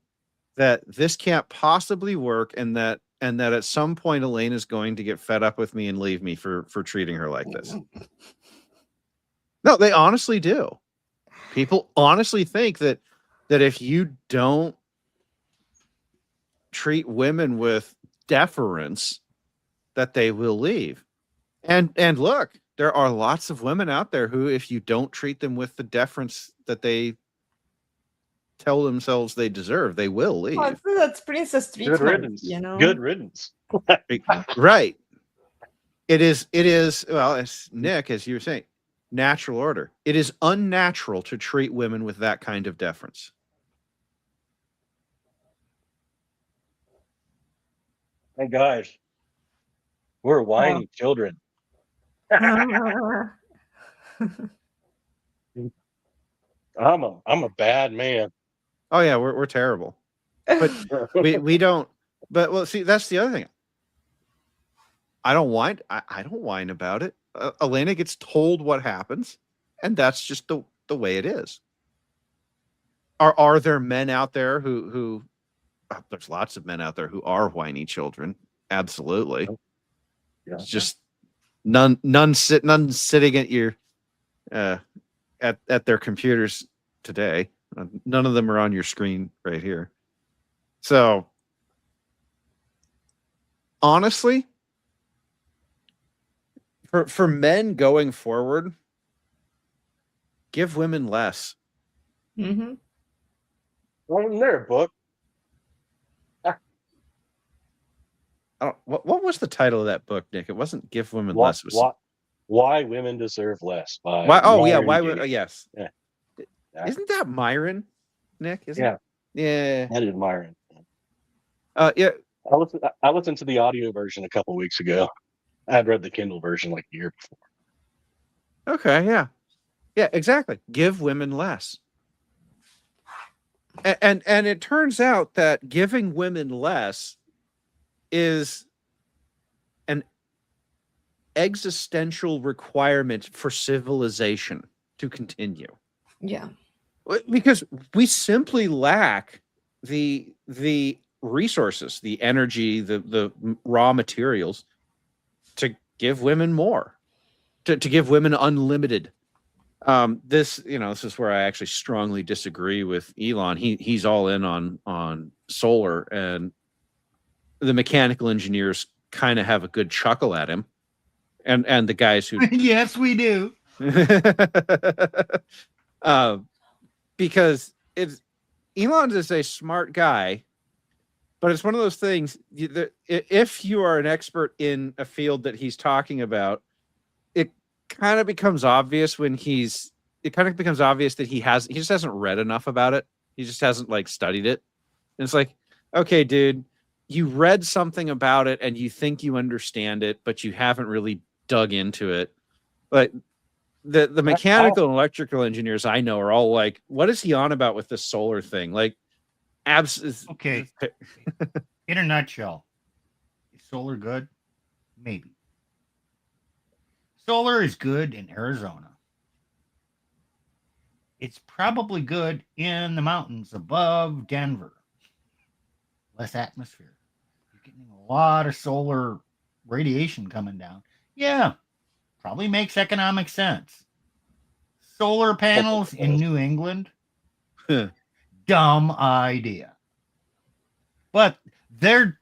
that this can't possibly work, and that at some point Elena is going to get fed up with me and leave me for treating her like this. No, they honestly do. People honestly think that if you don't treat women with deference, that they will leave. And look, there are lots of women out there who, if you don't treat them with the deference that they tell themselves they deserve, they will leave. Oh, that's princess treatment. Good riddance. Good riddance. Right. It is. Well, as Nick, as you were saying, natural order. It is unnatural to treat women with that kind of deference. Hey guys, we're whiny children. I'm a bad man. Oh yeah, we're terrible. But we don't. But well, see, that's the other thing. I don't whine. I don't whine about it. Elena gets told what happens, and that's just the way it is. Are there men out there who there's lots of men out there who are whiny children? Absolutely. Yeah. It's just none sitting at your at their computers today. None of them are on your screen right here. So honestly, for men going forward, give women less. Mm-hmm. Well, in their book. What was the title of that book, Nick? It wasn't "Give Women Less." It was Why Women Deserve Less. By why? Oh yeah, Myron why? Yes. Yeah. Isn't that Myron, Nick? Isn't Yeah. it? Yeah. That is Myron. Yeah. I listened to the audio version a couple weeks ago. I had read the Kindle version like a year before. Okay. Yeah. Yeah. Exactly. Give women less. And it turns out that giving women less is an existential requirement for civilization to continue. Yeah. Because we simply lack the resources, the energy, the raw materials to give women more, to give women unlimited. This is where I actually strongly disagree with Elon. He's all in on solar, and the mechanical engineers kind of have a good chuckle at him, and the guys who yes, we do. Because Elon is a smart guy, but it's one of those things that if you are an expert in a field that he's talking about, it kind of becomes obvious that he just hasn't read enough about it. He just hasn't studied it. And it's like, okay, dude, you read something about it and you think you understand it, but you haven't really dug into it. But the mechanical and electrical engineers I know are all like, what is he on about with this solar thing? Like, okay. In a nutshell, is solar good? Maybe. Solar is good in Arizona. It's probably good in the mountains above Denver. Less atmosphere. You're getting a lot of solar radiation coming down. Yeah, probably makes economic sense. Solar panels in New England? Dumb idea. But they're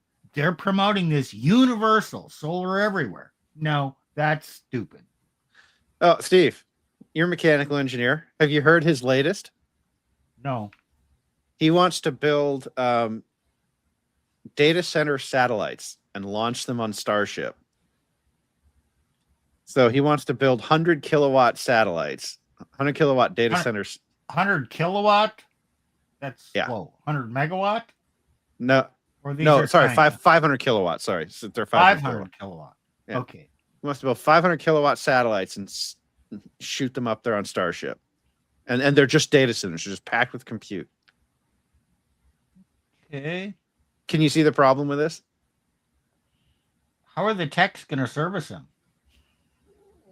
promoting this universal solar everywhere. No, that's stupid. Oh, Steve, you're a mechanical engineer. Have you heard his latest? No. He wants to build data center satellites and launch them on Starship. So he wants to build 100 kilowatt satellites, 100 kilowatt data centers. 100 kilowatt? That's Yeah. slow. 100 megawatt? No, Or these No, are sorry, tiny? 500 kilowatts. Sorry, so they're 500 kilowatts. 500 kilowatt. Yeah. Okay. You must build 500 kilowatt satellites and shoot them up there on Starship, and they're just data centers, they're just packed with compute. Okay. Can you see the problem with this? How are the techs going to service them?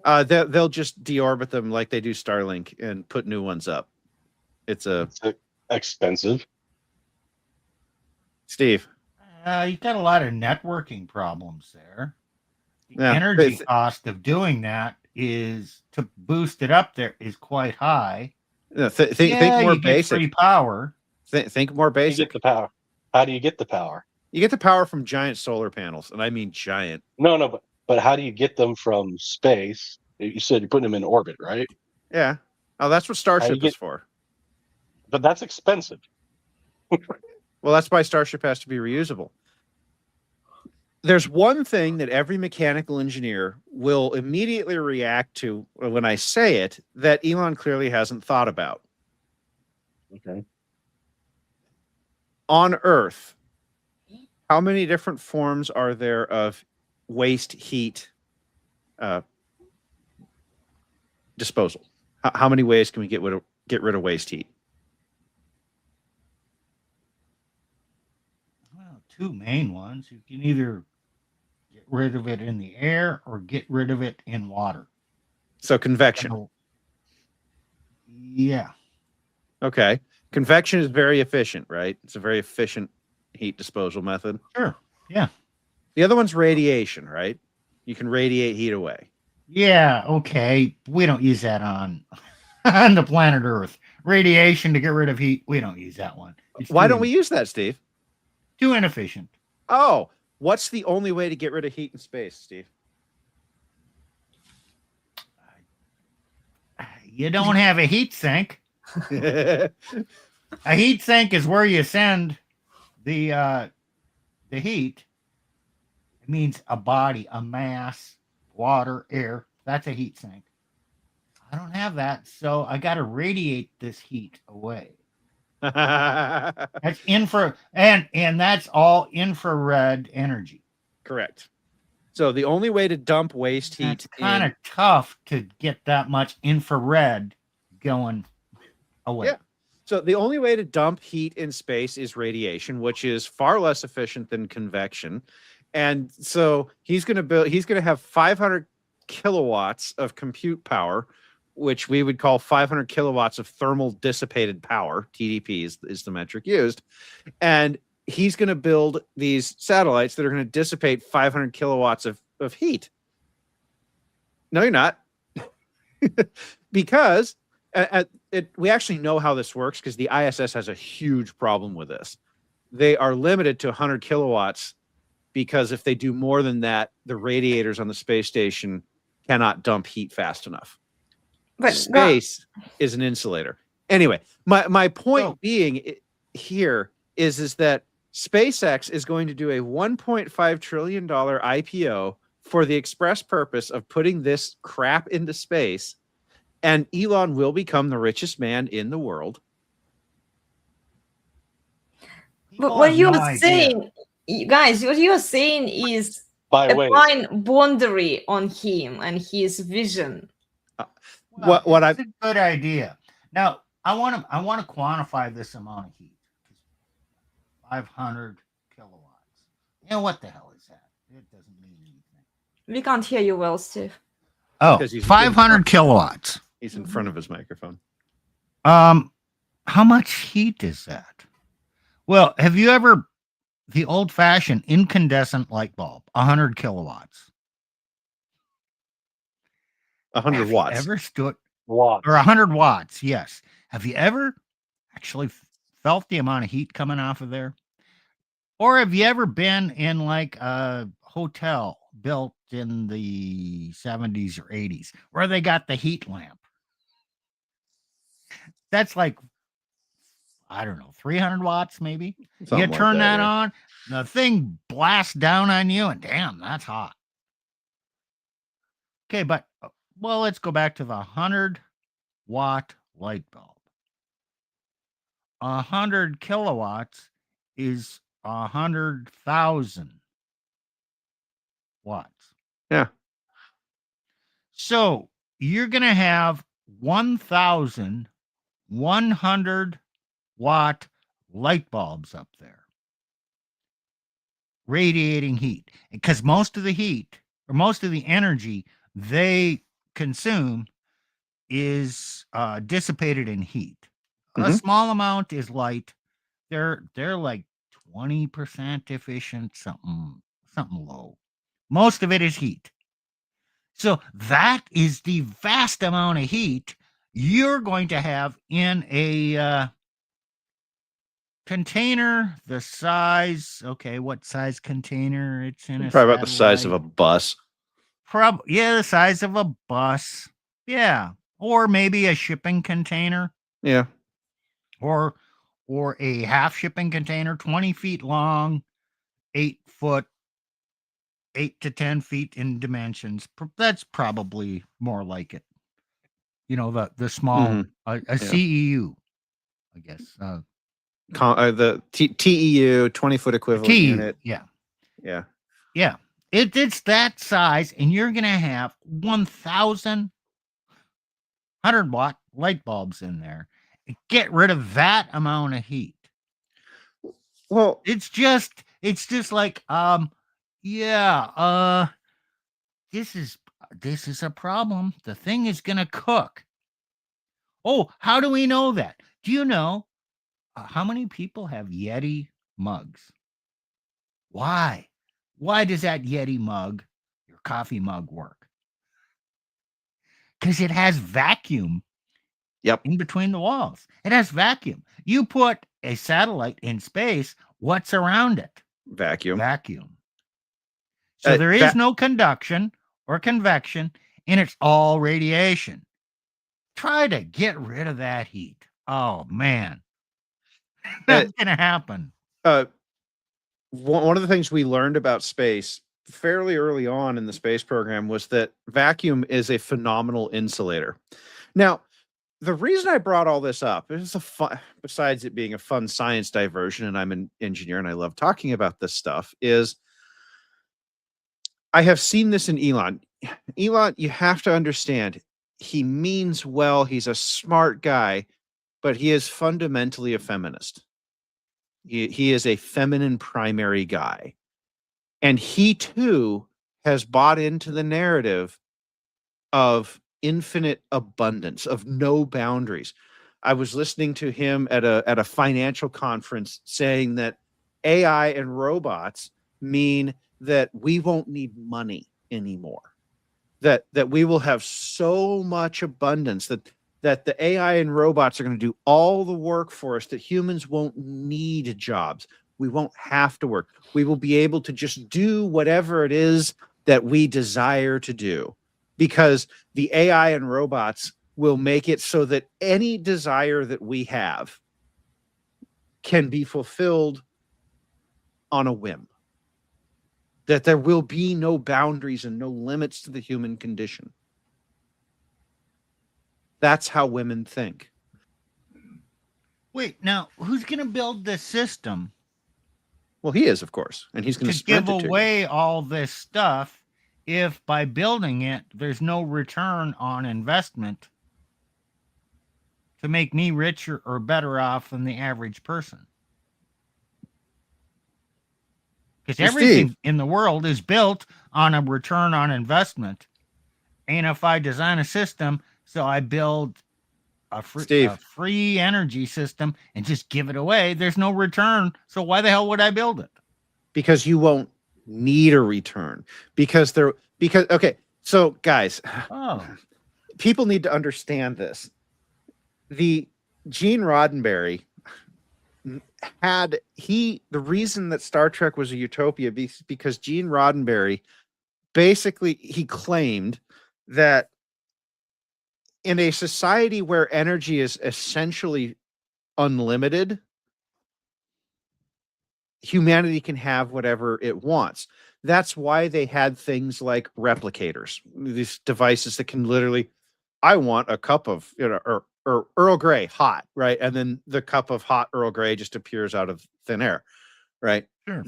They'll just deorbit them like they do Starlink and put new ones up. It's expensive. Steve. You got a lot of networking problems there. The Yeah, energy cost of doing that is to boost it up there is quite high. Think more you get basic. free power. Think more You basic. get the power. How do you get the power? You get the power from giant solar panels, and I mean giant. No, but how do you get them from space? You said you're putting them in orbit, right? Yeah. Oh, that's what Starship is for. But that's expensive. Well, that's why Starship has to be reusable. There's one thing that every mechanical engineer will immediately react to when I say it that Elon clearly hasn't thought about. Okay. On Earth, how many different forms are there of waste heat disposal? How many ways can we get rid of waste heat? Well, two main ones. You can either get rid of it in the air or get rid of it in water. So convection. So, yeah. Okay. Convection is very efficient, right? It's a very efficient heat disposal method. Sure. Yeah. The other one's radiation, right? You can radiate heat away. Yeah. Okay. We don't use that on the planet Earth. Radiation to get rid of heat. We don't use that one. Why don't we use that, Steve? Too inefficient. Oh, what's the only way to get rid of heat in space, Steve? You don't have a heat sink. A heat sink is where you send the heat. It means a body, a mass, water, air. That's a heat sink. I don't have that, so I got to radiate this heat away. That's and that's all infrared energy. Correct. So the only way to dump waste heat It's kind of tough to get that much infrared going away. Yeah. So the only way to dump heat in space is radiation, which is far less efficient than convection. And so he's going to have 500 kilowatts of compute power, which we would call 500 kilowatts of thermal dissipated power. TDP is the metric used. And he's going to build these satellites that are going to dissipate 500 kilowatts of heat. No, you're not. Because we actually know how this works because the ISS has a huge problem with this. They are limited to 100 kilowatts because if they do more than that, the radiators on the space station cannot dump heat fast enough. But space is an insulator. Anyway, my point being here is that SpaceX is going to do a $1.5 trillion IPO for the express purpose of putting this crap into space, and Elon will become the richest man in the world. But what you're saying, guys, what you're saying is a fine boundary on him and his vision. That's a good idea. Now, I want to quantify this amount of heat. 500 kilowatts. You know, what the hell is that? It doesn't mean anything. We can't hear you well, Steve. Oh, 500 kilowatts. He's in front of his microphone. How much heat is that? Well, have you ever the old-fashioned incandescent light bulb, 100 kilowatts? 100 watts. Ever stood watts or 100 watts? Yes. Have you ever actually felt the amount of heat coming off of there? Or have you ever been in like a hotel built in the 70s or 80s where they got the heat lamp? That's like, I don't know, 300 watts maybe. Something you turn like that on, the thing blasts down on you, and damn, that's hot. Okay, but well, let's go back to the 100-watt light bulb. 100 kilowatts is 100,000 watts. Yeah. So you're going to have 1,100 watt light bulbs up there radiating heat, because most of the heat or most of the energy they consume is dissipated in heat. A Mhm. small amount is light. They're like 20% efficient, something low. Most of it is heat. So that is the vast amount of heat you're going to have in a container the size. Okay, what size container? It's in a Probably about the size of a satellite. bus. Yeah, the size of a bus. Yeah, or maybe a shipping container, Yeah. or a half shipping container, 20 feet long, 8 foot, 8 to 10 feet in dimensions. That's probably more like it. You know, the small Mhm. a Yeah. CEU, I guess. The TEU 20-foot equivalent TEU, unit. yeah. Yeah. Yeah. It's that size, and you're going to have 1,100 watt light bulbs in there. Get rid of that amount of heat. Well, It's just like yeah, this is a problem. The thing is going to cook. Oh, how do we know that? Do you know how many people have Yeti mugs? Why? Why does that Yeti mug, your coffee mug, work? Because it has vacuum. Yep. In between the walls. It has vacuum. You put a satellite in space, what's around it? Vacuum. Vacuum. So there is no conduction or convection, and it's all radiation. Try to get rid of that heat. Oh, man. That's going to happen. One of the things we learned about space fairly early on in the space program was that vacuum is a phenomenal insulator. Now, the reason I brought all this up is besides it being a fun science diversion, and I'm an engineer and I love talking about this stuff, is I have seen this in Elon. Elon, you have to understand, he means well. He's a smart guy, but he is fundamentally a feminist. He is a feminine primary guy. And he too has bought into the narrative of infinite abundance, of no boundaries. I was listening to him at a financial conference saying that AI and robots mean that we won't need money anymore. That we will have so much abundance that the AI and robots are going to do all the work for us, that humans won't need jobs. We won't have to work. We will be able to just do whatever it is that we desire to do, because the AI and robots will make it so that any desire that we have can be fulfilled on a whim. That there will be no boundaries and no limits to the human condition. That's how women think. Wait, now, who's going to build this system? Well, he is, of course, and he's going to give away all this stuff if by building it there's no return on investment to make me richer or better off than the average person. Because everything in the world is built on a return on investment. And if I design a system, so I build a free energy system and just give it away, there's no return. So why the hell would I build it? Because you won't need a return. Okay, so guys, people need to understand this. The Gene Roddenberry the reason that Star Trek was a utopia because Gene Roddenberry basically he claimed that in a society where energy is essentially unlimited, humanity can have whatever it wants. That's why they had things like replicators, these devices that can literally, I want a cup of, or Earl Grey hot, right? And then the cup of hot Earl Grey just appears out of thin air. right? Sure.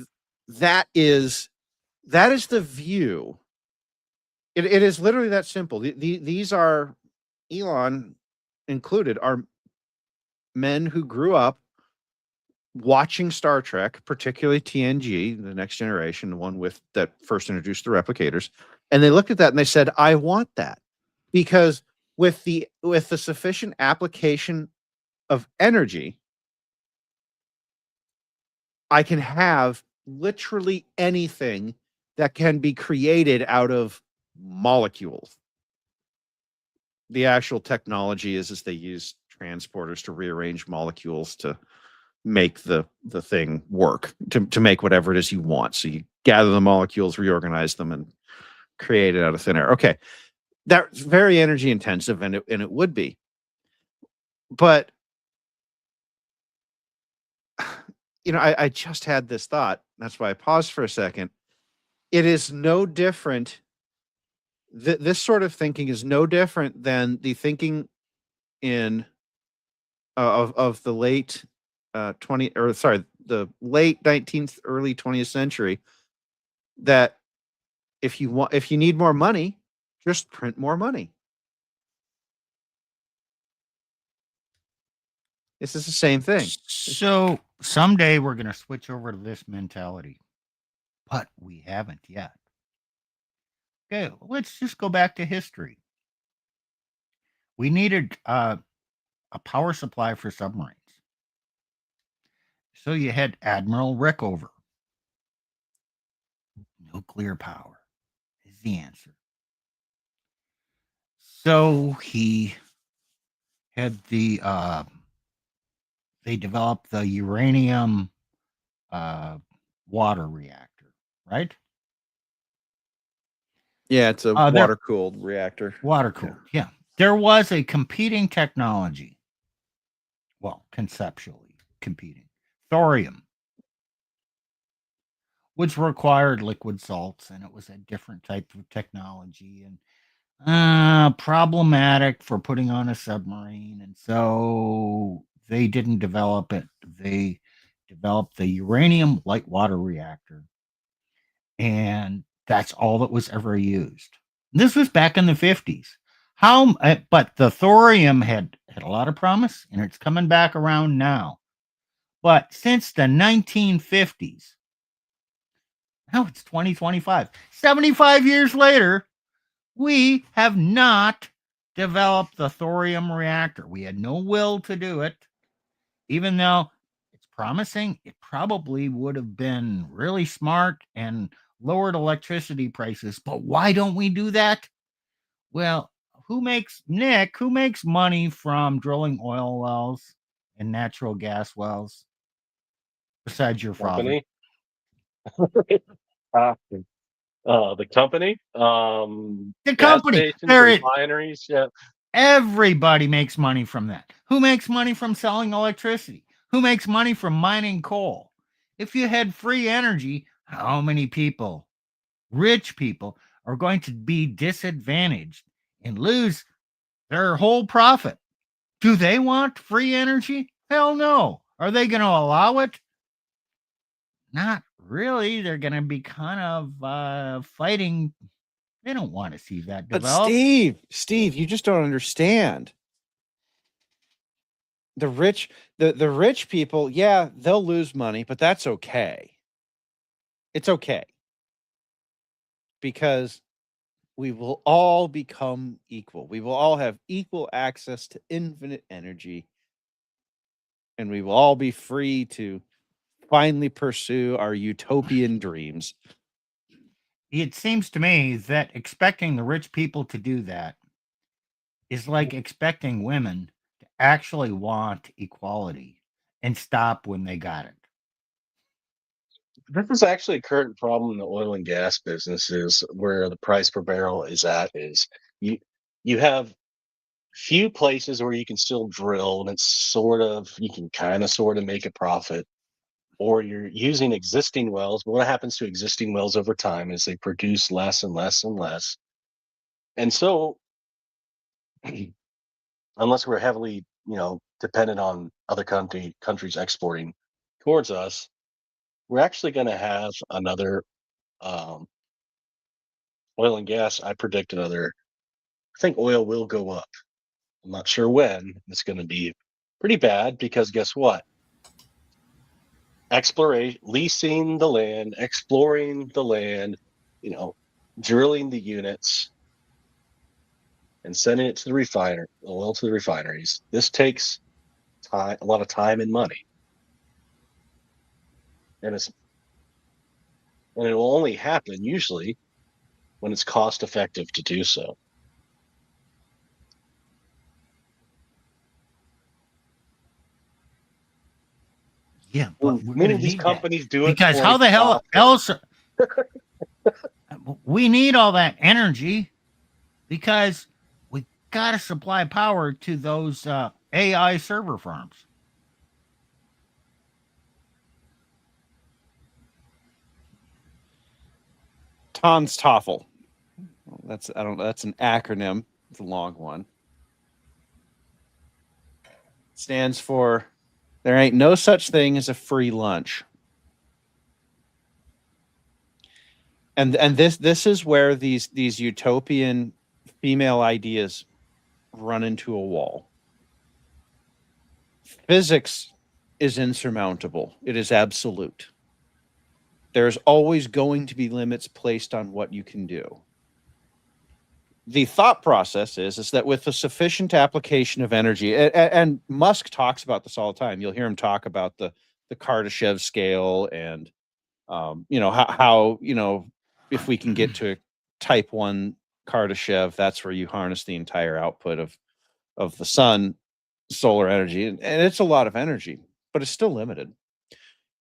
That is the view. It is literally that simple. These are, Elon included, are men who grew up watching Star Trek, particularly TNG, the Next Generation, the one with that first introduced the replicators, and they looked at that and they said, "I want that," because with the sufficient application of energy, I can have literally anything that can be created out of molecules. The actual technology is they use transporters to rearrange molecules to make the thing work, to make whatever it is you want. So you gather the molecules, reorganize them, and create it out of thin air. Okay, that's very energy intensive, and it would be. But I just had this thought. That's why I paused for a second. It is no different. This sort of thinking is no different than the thinking in of the late the late 19th, early 20th century, that if you need more money, just print more money. This is the same thing. So someday we're going to switch over to this mentality, but we haven't yet. Okay, let's just go back to history. We needed a power supply for submarines. So you had Admiral Rickover. Nuclear power is the answer. So he had they developed the uranium water reactor, right? Yeah, it's a water-cooled reactor. Water-cooled, yeah. There was a competing technology. Well, conceptually competing. Thorium, which required liquid salts, and it was a different type of technology and problematic for putting on a submarine. And so they didn't develop it. They developed the uranium light water reactor. And that's all that was ever used. This was back in the 50s. But the thorium had a lot of promise, and it's coming back around now. But since the 1950s, now it's 2025, 75 years later, we have not developed the thorium reactor. We had no will to do it, even though it's promising. It probably would have been really smart and lowered electricity prices. But why don't we do that? Well, who makes money from drilling oil wells and natural gas wells besides your father? Company. The company. The Gas company. stations, refineries. Yeah. Everybody makes money from that. Who makes money from selling electricity? Who makes money from mining coal? If you had free energy, how many people, rich people, are going to be disadvantaged and lose their whole profit? Do they want free energy? Hell no. Are they going to allow it? Not really. They're going to be kind of fighting. They don't want to see that develop. But Steve, you just don't understand. The rich people, yeah, they'll lose money, but that's okay. It's okay. Because we will all become equal. We will all have equal access to infinite energy. And we will all be free to finally pursue our utopian dreams. It seems to me that expecting the rich people to do that is like expecting women to actually want equality and stop when they got it. This is actually a current problem in the oil and gas businesses, where the price per barrel is at. Is you you have few places where you can still drill, and it's you can kind of sort of make a profit, or you're using existing wells. But what happens to existing wells over time is they produce less and less and less. And so, unless we're heavily, dependent on other countries exporting towards us, we're actually going to have another oil and gas. I predict another. I think oil will go up. I'm not sure when. It's going to be pretty bad because guess what? Exploration, leasing the land, exploring the land, drilling the units and sending it to the refiner, oil to the refineries. This takes time, a lot of time and money, and it will only happen usually when it's cost effective to do so. Yeah, but we're Many gonna of these need that. companies do it Because for how a the hell profit. else we need all that energy because we got to supply power to those AI server farms. Tons TOEFL. That's an acronym. It's a long one. Stands for there ain't no such thing as a free lunch. And this is where these utopian female ideas run into a wall. Physics is insurmountable. It is absolute. There's always going to be limits placed on what you can do. The thought process is that with a sufficient application of energy, and Musk talks about this all the time. You'll hear him talk about the Kardashev scale and how if we can get to type 1 Kardashev, that's where you harness the entire output of the sun, solar energy, and it's a lot of energy, but it's still limited.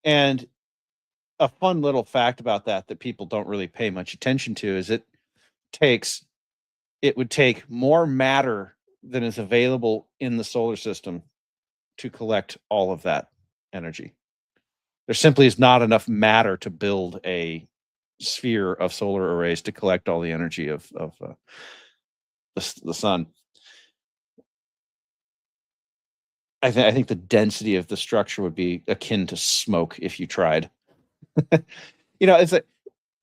And a fun little fact about that people don't really pay much attention to is it would take more matter than is available in the solar system to collect all of that energy. There simply is not enough matter to build a sphere of solar arrays to collect all the energy of the sun. I think the density of the structure would be akin to smoke if you tried. It's like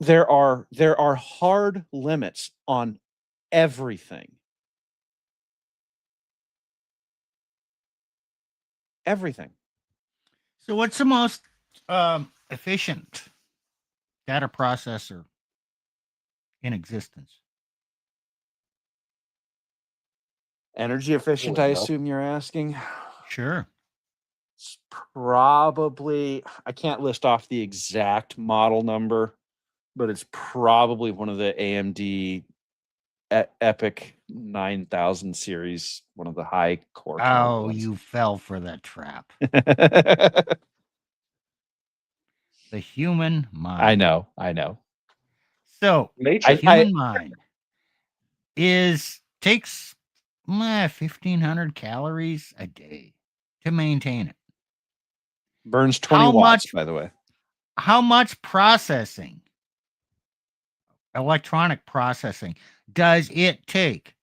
there are hard limits on everything. Everything. So, what's the most efficient data processor in existence? Energy efficient, I assume you're asking. Sure. It's probably, I can't list off the exact model number, but it's probably one of the AMD Epic 9000 series, one of the high core. Oh, you fell for that trap. The human mind. I know. So, human mind takes 1,500 calories a day to maintain it. Burns 20 watts, by the way. How much processing, electronic processing, does it take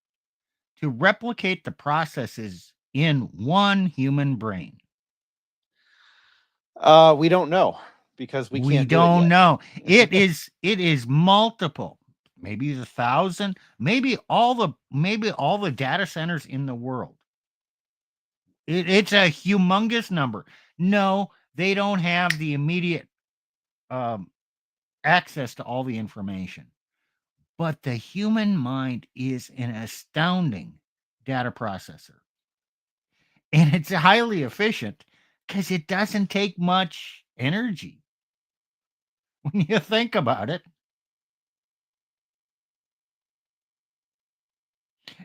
to replicate the processes in one human brain? We don't know because we don't know. It is multiple, maybe 1,000, maybe all the data centers in the world. It's a humongous number. No, they don't have the immediate access to all the information. But the human mind is an astounding data processor. And it's highly efficient because it doesn't take much energy when you think about it.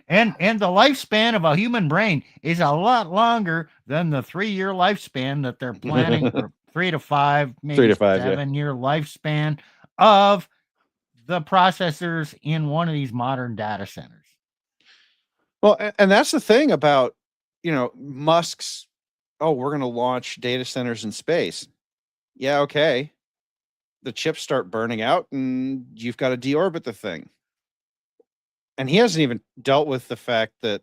And the lifespan of a human brain is a lot longer than the 3-year lifespan that they're planning for 3 to 5, maybe 7-year lifespan of the processors in one of these modern data centers. Well, and that's the thing about, Musk's, we're going to launch data centers in space. Yeah, okay. The chips start burning out and you've got to deorbit the thing. And he hasn't even dealt with the fact that,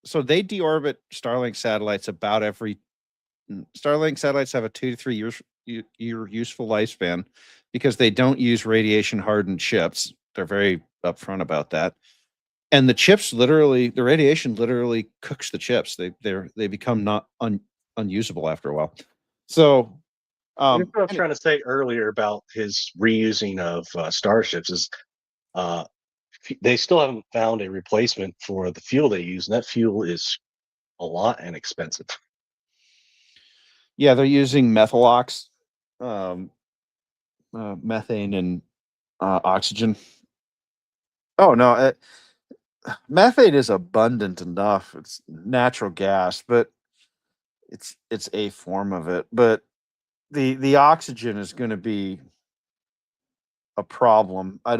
so they deorbit Starlink satellites about Starlink satellites have a 2 to 3 your useful lifespan because they don't use radiation hardened chips. They're very upfront about that. And the chips literally, the radiation literally cooks the chips. They become not unusable after a while. So That's what I was trying to say earlier about his reusing of starships is uh, they still haven't found a replacement for the fuel they use, and that fuel is a lot and expensive. yeah, they're using methylox, methane and oxygen. Oh no, methane is abundant enough. It's natural gas, but it's a form of it. But the oxygen is going to be a problem. I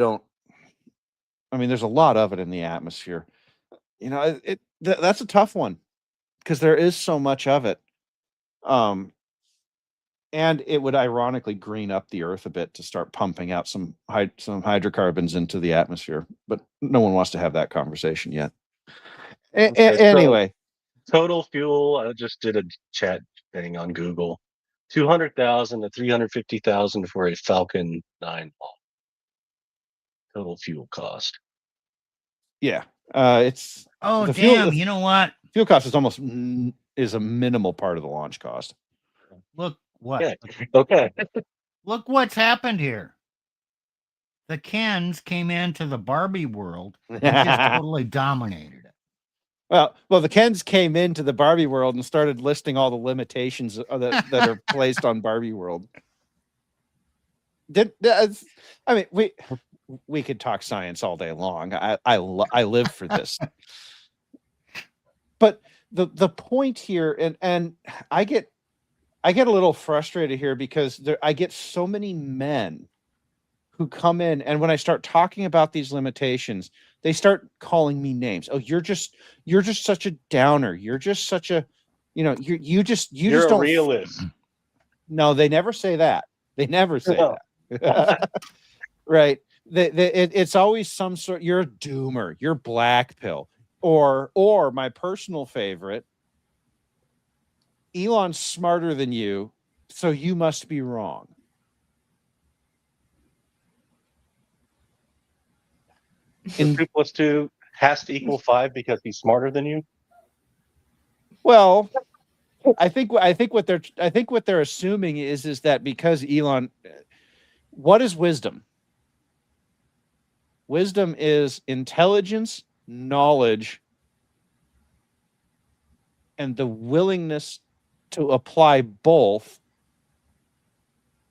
mean, there's a lot of it in the atmosphere. You know, that's a tough one because there is so much of it. And it would ironically green up the earth a bit to start pumping out some hydrocarbons into the atmosphere, but no one wants to have that conversation yet. Okay, so Anyway, total fuel, I just did a chat thing on Google. 200,000 to 350,000 for a Falcon 9 total fuel cost. yeah, it's Oh, the damn. You know what? fuel cost is almost is a minimal part of the launch cost. Look what. Yeah. Okay. Look what's happened here. The Kens came into the Barbie world and just totally dominated it. Well, the Kens came into the Barbie world and started listing all the limitations that are placed on Barbie world. I mean, we could talk science all day long. I live for this. But the point here, and I get a little frustrated here because I get so many men who come in, and when I start talking about these limitations, they start calling me names. Oh, you're just such a downer. You're just such a, you just You're don't. a realist. No, they never say that. They never say that. Right. It's always some sort. You're a doomer. You're black pill. Or my personal favorite, Elon's smarter than you, so you must be wrong. So 2 plus 2 has to equal 5 because he's smarter than you. Well, I think what they're assuming is that because Elon, what is wisdom? Wisdom is intelligence, knowledge, and the willingness to apply both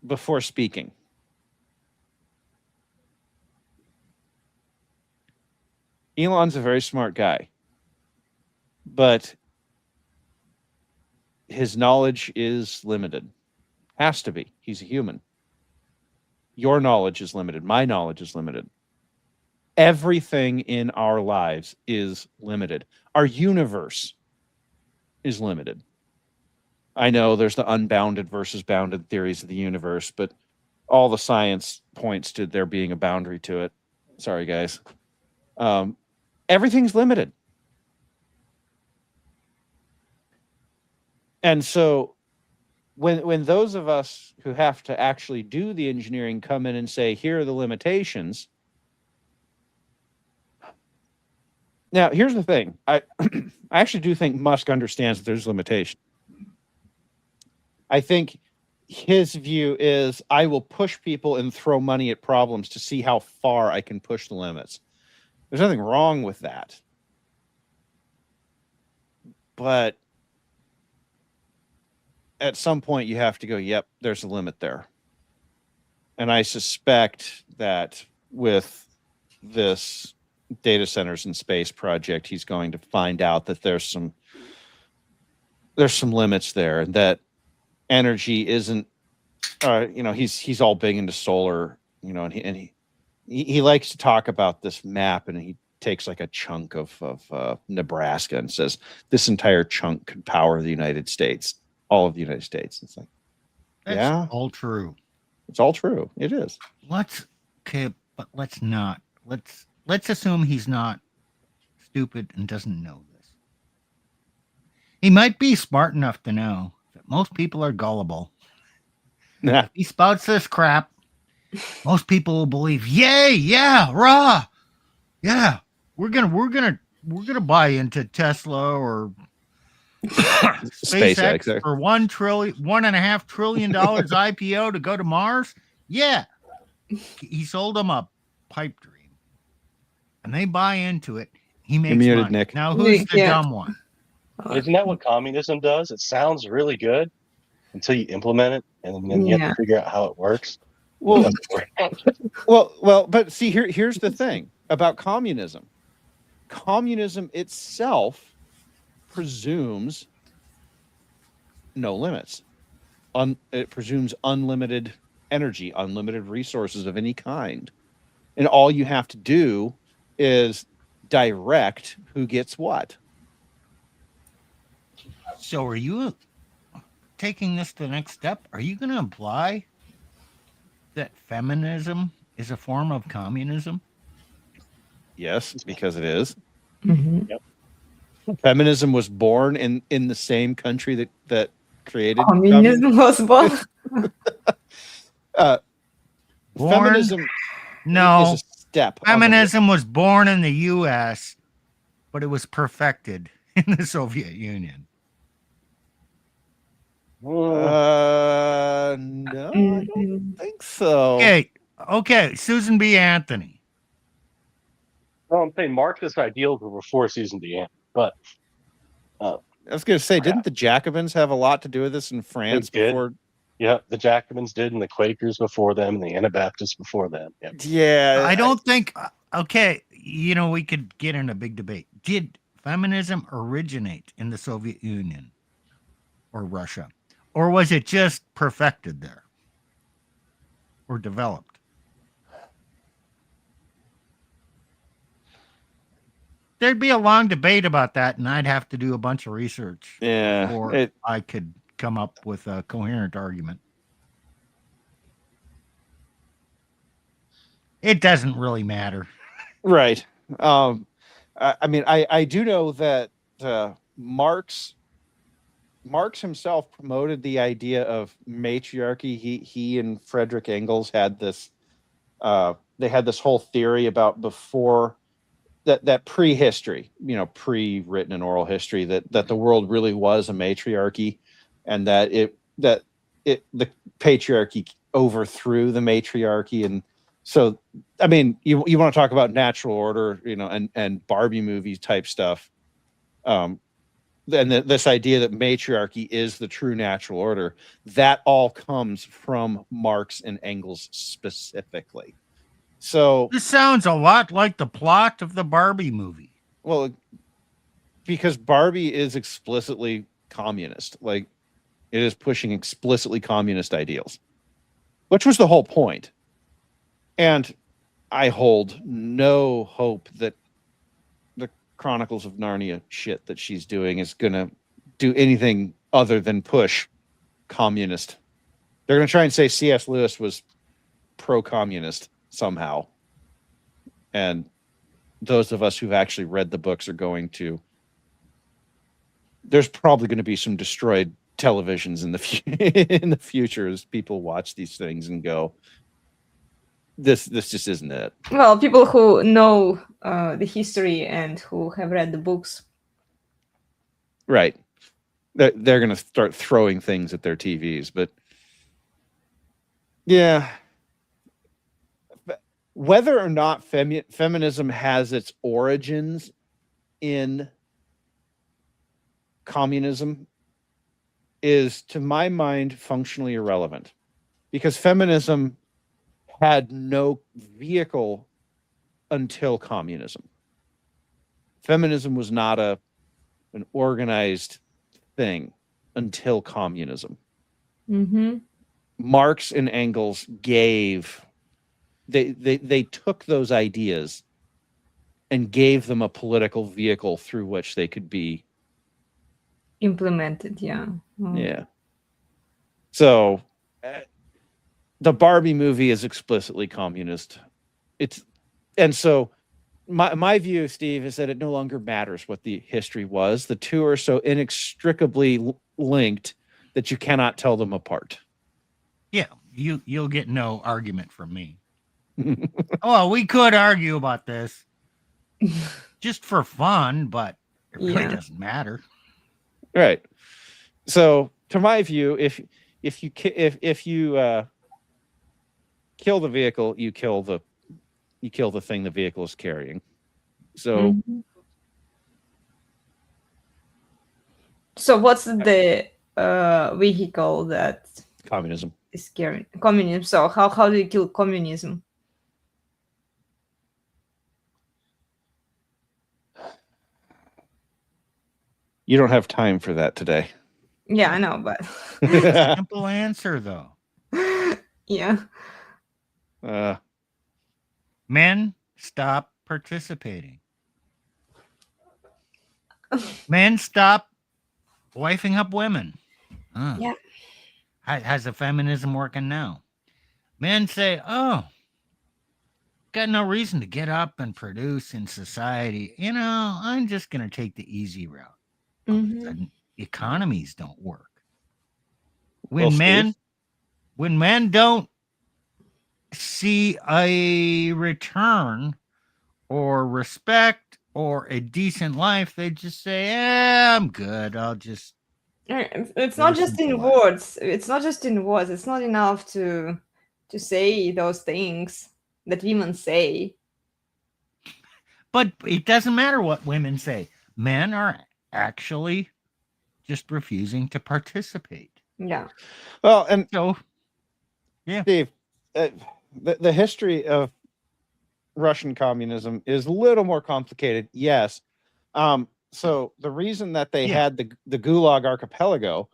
before speaking. Elon's a very smart guy, but his knowledge is limited. Has to be. He's a human. Your knowledge is limited. My knowledge is limited. Everything in our lives is limited. Our universe is limited. I know there's the unbounded versus bounded theories of the universe, but all the science points to there being a boundary to it. Sorry, guys. Everything's limited. And so when those of us who have to actually do the engineering come in and say, here are the limitations. Now, here's the thing. I actually do think Musk understands that there's limitation. I think his view is I will push people and throw money at problems to see how far I can push the limits. There's nothing wrong with that. But at some point you have to go, yep, there's a limit there. And I suspect that with this data centers in space project, he's going to find out that there's some limits there, and that energy isn't, he's all big into solar, and he likes to talk about this map, and he takes like a chunk of Nebraska and says this entire chunk could power the United States, all of the United States. It's like, That's all true. It's all true. It is. Let's assume he's not stupid and doesn't know this. He might be smart enough to know that most people are gullible. Nah. He spouts this crap. Most people will believe, yay, yeah, rah, yeah. We're gonna buy into Tesla or SpaceX SpaceX. for $1.5 trillion IPO to go to Mars. Yeah, he sold them a pipe dream, and they buy into it. He makes muted, money. Nick. Now, who's Nick, the yeah. dumb one? Isn't that what communism does? It sounds really good until you implement it, and then you have Yeah. to figure out how it works. It Well, doesn't work. well, but see, here's the thing about communism. Communism itself presumes no limits. It presumes unlimited energy, unlimited resources of any kind. And all you have to do is direct who gets what. So, are you taking this to the next step? Are you going to imply that feminism is a form of communism? Yes, because it is. Mhm. Feminism was born in the same country that created Communism was born. Born? Feminism No. is a step. on the way. Feminism was born in the U.S., but it was perfected in the Soviet Union. No, I don't think so. Okay, Susan B. Anthony. Well, I'm saying Marxist ideals were before Susan B. Anthony, but I was going to say, didn't the Jacobins have a lot to do with this in France did. before? yeah, the Jacobins did, and the Quakers before them, and the Anabaptists before them. Yeah. Yeah, I don't think, okay, we could get in a big debate. Did feminism originate in the Soviet Union or Russia? Or was it just perfected there or developed? There'd be a long debate about that, and I'd have to do a bunch of research Yeah, before I could come up with a coherent argument. It doesn't really matter. right. I mean, I do know that Marx himself promoted the idea of matriarchy. He and Frederick Engels had this. They had this whole theory about before that prehistory, pre-written and oral history, that the world really was a matriarchy, and that the patriarchy overthrew the matriarchy. And so, I mean, you want to talk about natural order, and Barbie movie type stuff. And this idea that matriarchy is the true natural order, that all comes from Marx and Engels specifically. So This sounds a lot like the plot of the Barbie movie. well, because Barbie is explicitly communist, like it is pushing explicitly communist ideals, which was the whole point. And I hold no hope that the Chronicles of Narnia shit that she's doing is going to do anything other than push communist. They're going to try and say C.S. Lewis was pro-communist somehow. And those of us who've actually read the books are going to, there's probably going to be some destroyed televisions in the future as people watch these things and go, this just isn't it. Well, people who know the history and who have read the books. Right. They're going to start throwing things at their TVs, but yeah. Whether or not feminism has its origins in communism is, to my mind, functionally irrelevant, because feminism had no vehicle until communism. Feminism was not an organized thing until communism. Mm-hmm. Marx and Engels they took those ideas and gave them a political vehicle through which they could be Implemented, yeah. Yeah. So the Barbie movie is explicitly communist. And so my view, Steve, is that it no longer matters what the history was. The two are so inextricably linked that you cannot tell them apart. Yeah, you'll get no argument from me. Oh, we could argue about this just for fun, but it really Yeah. doesn't matter. Right. So, to my view, if you kill the vehicle, you kill the thing the vehicle is carrying. So, Mhm. So what's the vehicle that communism. is carrying communism? So how do you kill communism? You don't have time for that today. Yeah, I know, but Simple answer, though. yeah. Men, stop participating. Men, stop wifing up women. Yeah. How's the feminism working now? Men say, oh, got no reason to get up and produce in society. I'm just going to take the easy route. All of a sudden, economies don't work. When men don't see a return or respect or a decent life, they just say, I'm good. I'll just. It's not just in words. It's not just in words. It's not enough to say those things that women say. But it doesn't matter what women say. Men are actually just refusing to participate. Yeah. Well, and so, yeah, Steve, the history of Russian communism is a little more complicated. Yes. So the reason that they had the Gulag Archipelago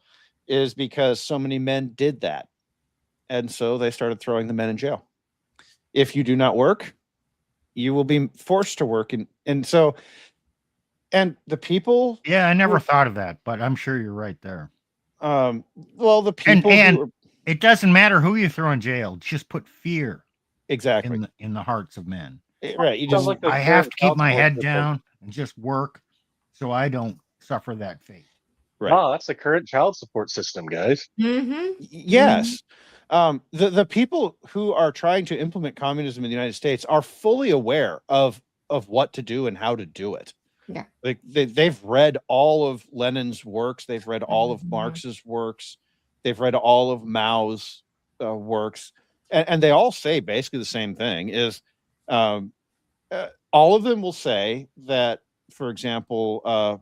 is because so many men did that. And so they started throwing the men in jail. If you do not work, you will be forced to work. And the people. Yeah, I never thought of that, but I'm sure you're right there. Well, the people and it doesn't matter who you throw in jail. Just put fear exactly in the hearts of men. Right. You just I have to keep my head down and just work so I don't suffer that fate. Right. Oh, that's the current child support system, guys. Yes. The people who are trying to implement communism in the United States are fully aware of what to do and how to do it. Yeah. Like they've read all of Lenin's works. They've read all of Marx's works. They've read all of Mao's works. And they all say basically the same thing is all of them will say that, for example,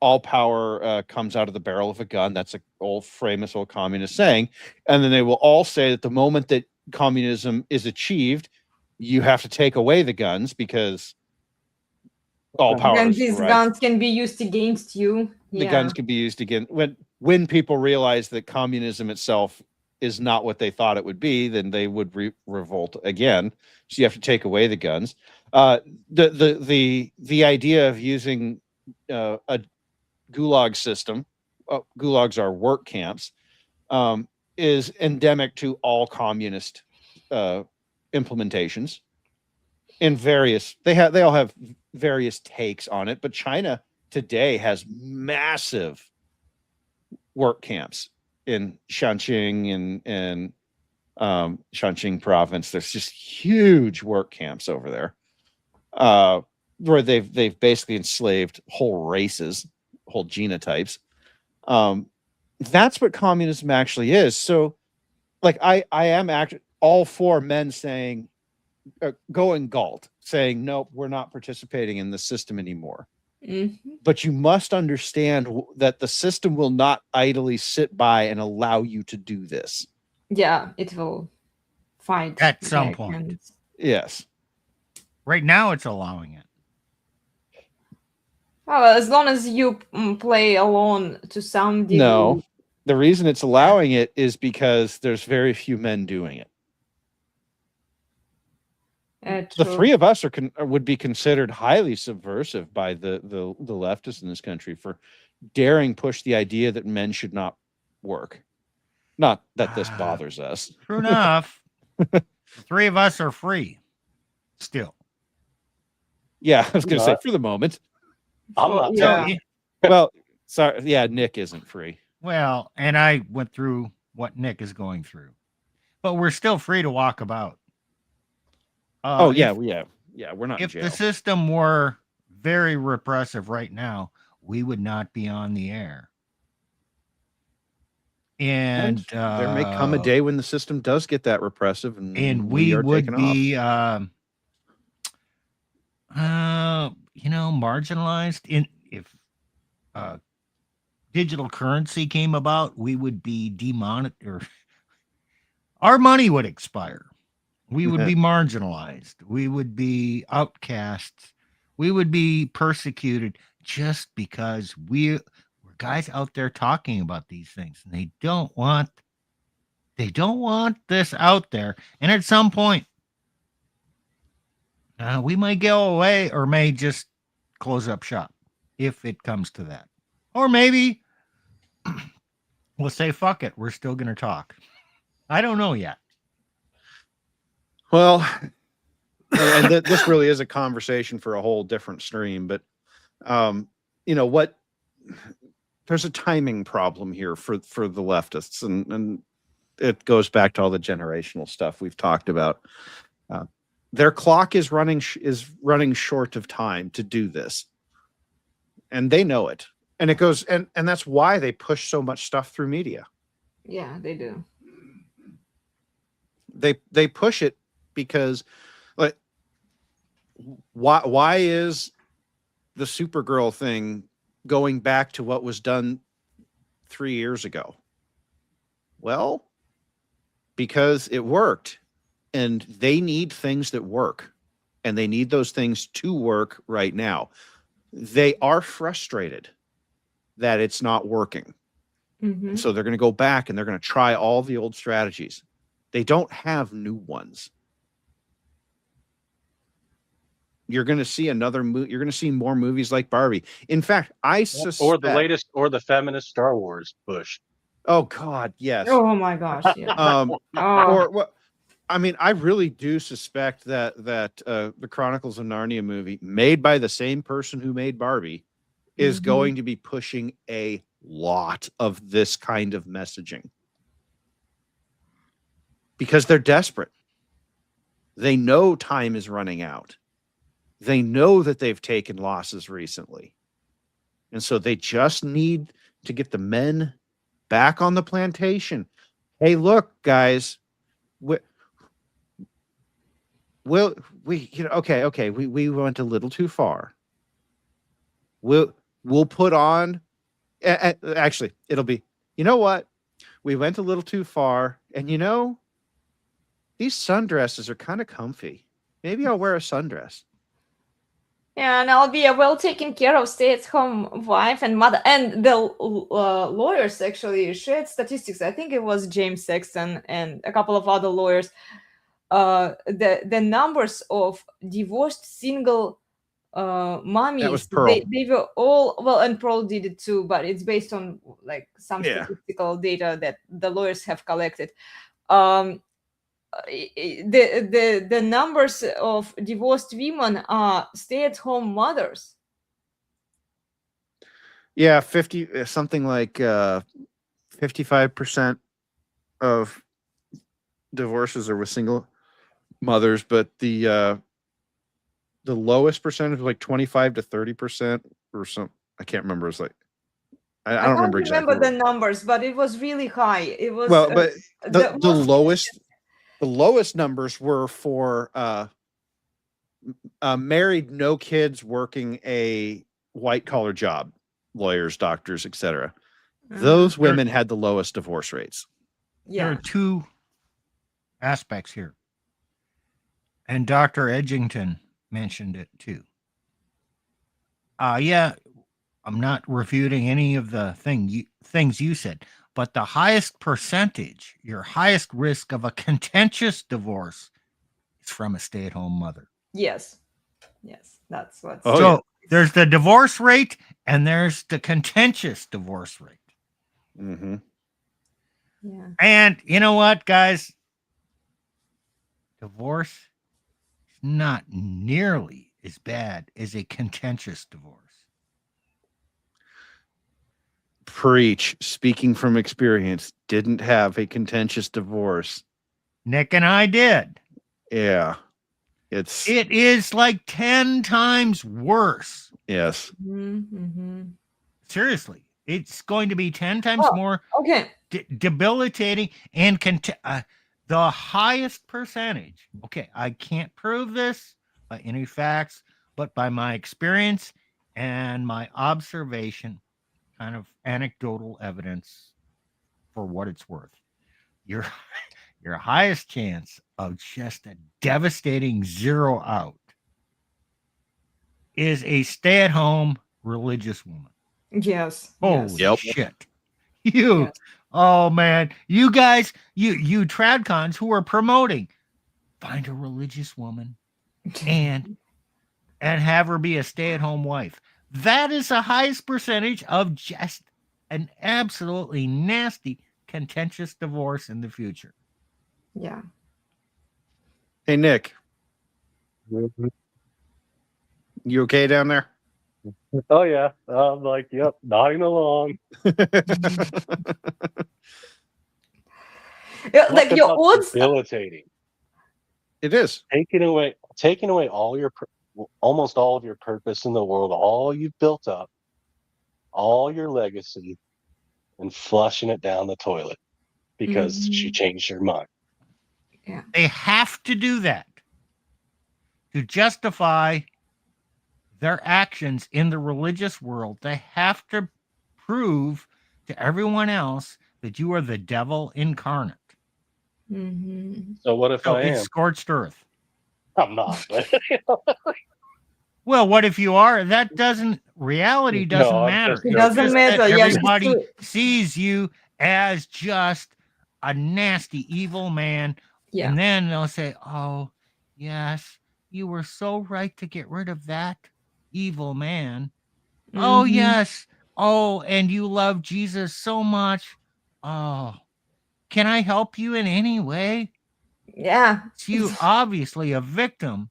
all power comes out of the barrel of a gun. That's an famous old communist saying. And then they will all say that the moment that communism is achieved, you have to take away the guns because all power. And these guns can be used against you. The guns can be used again. When people realize that communism itself is not what they thought it would be, then they would revolt again. So you have to take away the guns. The idea of using a gulag system, gulags are work camps, is endemic to all communist implementations. They all have various takes on it, but China today has massive work camps in Shanxing and Shanxing province. There's just huge work camps over there, where they've basically enslaved whole races, whole genotypes. That's what communism actually is. So, like, I am all for men saying, going Galt, saying, nope, we're not participating in the system anymore. But you must understand that the system will not idly sit by and allow you to do this. Yeah, it will fight at some point. Yes. Right now, it's allowing it. Well, as long as you play alone to some degree. No, the reason it's allowing it is because there's very few men doing it. The three of us would be considered highly subversive by the leftists in this country for daring push the idea that men should not work. Not that this bothers us. True enough. The three of us are free. Still. Yeah, I was going to say for the moment. I'm not. Yeah. Well, sorry. Yeah, Nick isn't free. Well, and I went through what Nick is going through. but we're still free to walk about. Oh If- yeah, we're not in If jail. the system were very repressive right now, we would not be on the air. And there may come a day when the system does get that repressive, and we are would taken be marginalized. If digital currency came about, we would be demonetized. Our money would expire. We would be marginalized. We would be outcasts. We would be persecuted just because we're guys out there talking about these things, and they don't want this out there. And at some point, we might go away, or may just close up shop if it comes to that, or maybe we'll say fuck it. We're still going to talk. I don't know yet. Well, and this really is a conversation for a whole different stream, but what, there's a timing problem here for the leftists, and it goes back to all the generational stuff we've talked about. Their clock is running short of time to do this, and they know it, and it goes, and that's why they push so much stuff through media. Yeah, they do. They push it because, like, why is the Supergirl thing going back to what was done 3 years ago? Well, because it worked, and they need things that work, and they need those things to work right now. They are frustrated that it's not working. Mm-hmm. So they're going to go back and they're going to try all the old strategies. They don't have new ones. You're going to see you're going to see more movies like Barbie. In fact, I suspect, or the latest, or the feminist Star Wars push. Oh God, yes. Oh my gosh. Yeah. Or what? I mean, I really do suspect that the Chronicles of Narnia movie, made by the same person who made Barbie, is going to be pushing a lot of this kind of messaging because they're desperate. They know time is running out. They know that they've taken losses recently. And so they just need to get the men back on the plantation. Hey, look, guys, we went a little too far. We'll put on, actually, it'll be, you know what? We went a little too far, and these sundresses are kind of comfy. Maybe I'll wear a sundress. Yeah, and I'll be a well taken care of stay-at-home wife and mother. And the lawyers actually shared statistics. I think it was James Sexton and a couple of other lawyers. The numbers of divorced single mommies, That was Pearl. They were all, well, and Pearl did it too, but it's based on like some Yeah. statistical data that the lawyers have collected. The numbers of divorced women are stay-at-home mothers. Yeah, 50, something like 55% of divorces are with single mothers, but the lowest percentage was like 25 to 30% or something. I can't remember. It's like I don't remember exactly. The numbers, but it was really high. It was but the lowest numbers were for married, no kids, working a white collar job, lawyers, doctors, etc. Those women had the lowest divorce rates. Yeah. There are two aspects here, and Dr. Edgington mentioned it too. I'm not refuting any of the things you said, but the highest percentage, your highest risk of a contentious divorce is from a stay-at-home mother. Yes, that's what. There's the divorce rate and there's the contentious divorce rate. Mm-hmm. Yeah. And you know what, guys? Divorce is not nearly as bad as a contentious divorce. Preach. Speaking from experience, didn't have a contentious divorce. Nick and I did. Yeah. It is like 10 times worse. yes. Mm-hmm. Seriously, it's going to be 10 times more Okay. debilitating and the highest percentage. Okay, I can't prove this by any facts, but by my experience and my observation, kind of anecdotal evidence for what it's worth. Your highest chance of just a devastating zero out is a stay-at-home religious woman. Yes. Holy yes. shit. You, oh man, you guys, you tradcons who are promoting, find a religious woman and have her be a stay-at-home wife. That is the highest percentage of just an absolutely nasty, contentious divorce in the future. Yeah. Hey, Nick, Mhm. you okay down there? Oh yeah, I'm like, yep, nodding along. Yeah, Talk like your about odds. debilitating. It is. Taking away all your almost all of your purpose in the world, all you've built up, all your legacy, and flushing it down the toilet because she changed her mind. They have to do that to justify their actions in the religious world. They have to prove to everyone else that you are the devil incarnate. Mm-hmm. So what if I It's am? scorched earth. I'm not. But Well, what if you are? That doesn't, reality doesn't No, I'm matter. just It It's doesn't just matter. that Yeah, everybody just sees you as just a nasty, evil man. Yeah. And then they'll say, oh, yes, you were so right to get rid of that evil man. Oh, Mhm. yes. Oh, and you love Jesus so much. Oh, can I help you in any way? Yeah. It's you obviously a victim.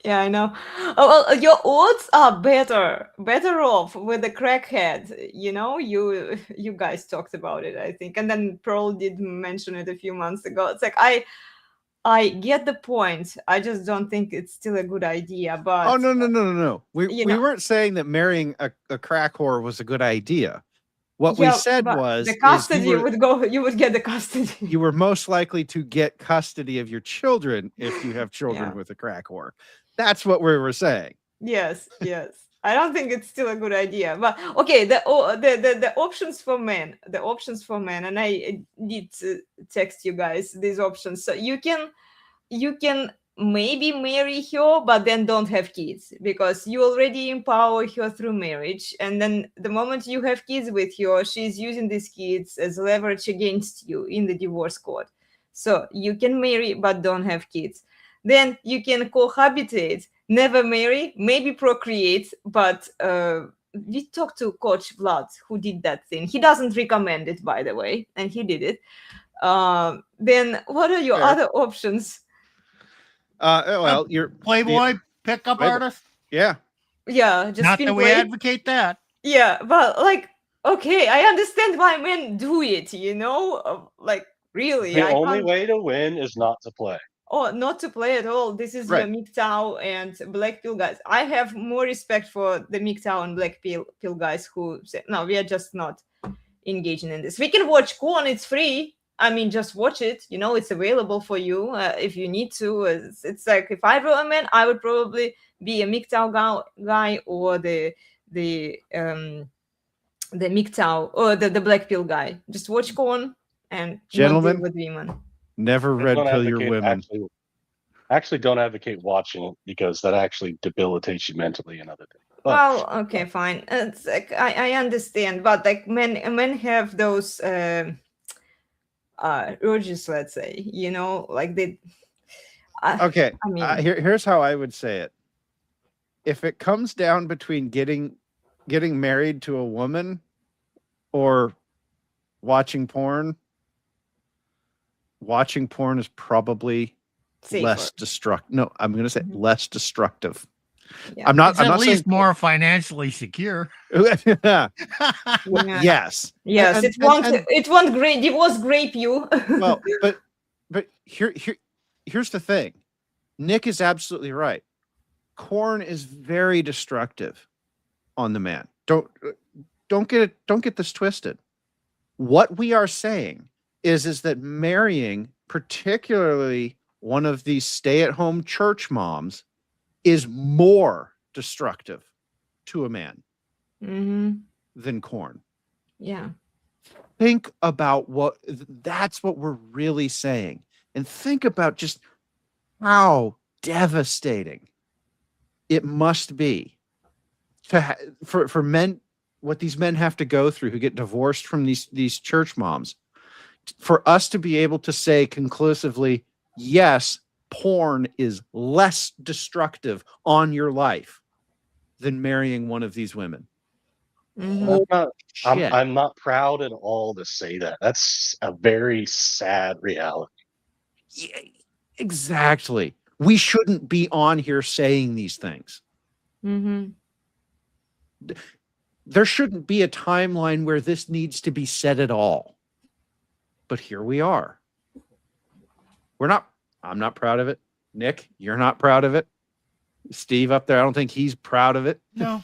Yeah, I know. Oh, well, your odds are better off with the crackhead. You know, you guys talked about it, I think, and then Pearl did mention it a few months ago. It's like I get the point. I just don't think it's still a good idea. But Oh no. We you we know, weren't saying that marrying a crack whore was a good idea. What we yeah, said but was the custody you would get the custody. you were most likely to get custody of your children if you have children Yeah. with a crack whore. That's what we were saying. Yes. I don't think it's still a good idea. But okay, the options for men, and I did text you guys these options. So you can maybe marry her, but then don't have kids because you already empower her through marriage. And then the moment you have kids with her, she's using these kids as leverage against you in the divorce court. So you can marry, but don't have kids. Then you can cohabitate, never marry, maybe procreate, but we talked to Coach Vlad who did that thing. He doesn't recommend it, by the way, and he did it. Then what are your Fair. other options? Well, you're Playboy pickup Playboy. artist. Yeah. Yeah, just Not that we play. advocate that. Yeah, but like, okay, I understand why men do it. You know, like really, the I only can't. way to win is not to play. Oh, not to play at all. This is Right. your MGTOW and Black Pill guys. I have more respect for the MGTOW and Black Pill guys who say, no, we are just not engaging in this. We can watch Corn, it's free. I mean, just watch it. You know, it's available for you if you need to. It's like if I were a man, I would probably be a MGTOW guy or the MGTOW or the Black Pill guy. Just watch Corn and Gentlemen, not deal with women. Never I red don't pill your advocate- women. Actually don't advocate watching it because that actually debilitates you mentally and other things. But Well, okay, fine. It's like I understand, but like men have those urges, let's say, you know, like they. Okay. I mean, Here's how I would say it. If it comes down between getting married to a woman or watching porn is probably safer. less destructive. No, I'm going to say less destructive. Yeah. I'm not. It's I'm at not saying least more financially secure. Yeah. Yes. Yes, And- it won't. and- It won't divorce grape you. well, but here's the thing. Nick is absolutely right. Corn is very destructive on the man. Don't get this twisted. What we are saying is that marrying, particularly one of these stay-at-home church moms, is more destructive to a man Mm-hmm. than corn. Yeah. Think about that's what we're really saying. And think about just how devastating it must be for men, what these men have to go through who get divorced from these church moms, for us to be able to say conclusively, yes, porn is less destructive on your life than marrying one of these women. Mm-hmm. I'm not proud at all to say that. That's a very sad reality. Yeah, exactly. We shouldn't be on here saying these things. Mm-hmm. There shouldn't be a timeline where this needs to be said at all. But here we are. I'm not proud of it. Nick, you're not proud of it. Steve up there, I don't think he's proud of it. No.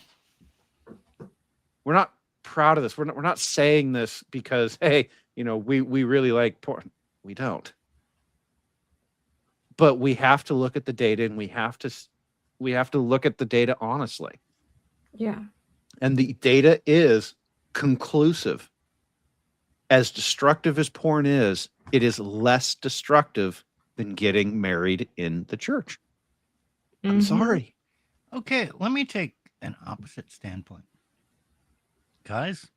We're not proud of this. We're not saying this because, hey, we really like porn. We don't. But we have to look at the data, and we have to look at the data honestly. Yeah. And the data is conclusive. As destructive as porn is, it is less destructive than getting married in the church. I'm Mhm. sorry. Okay, let me take an opposite standpoint. Guys,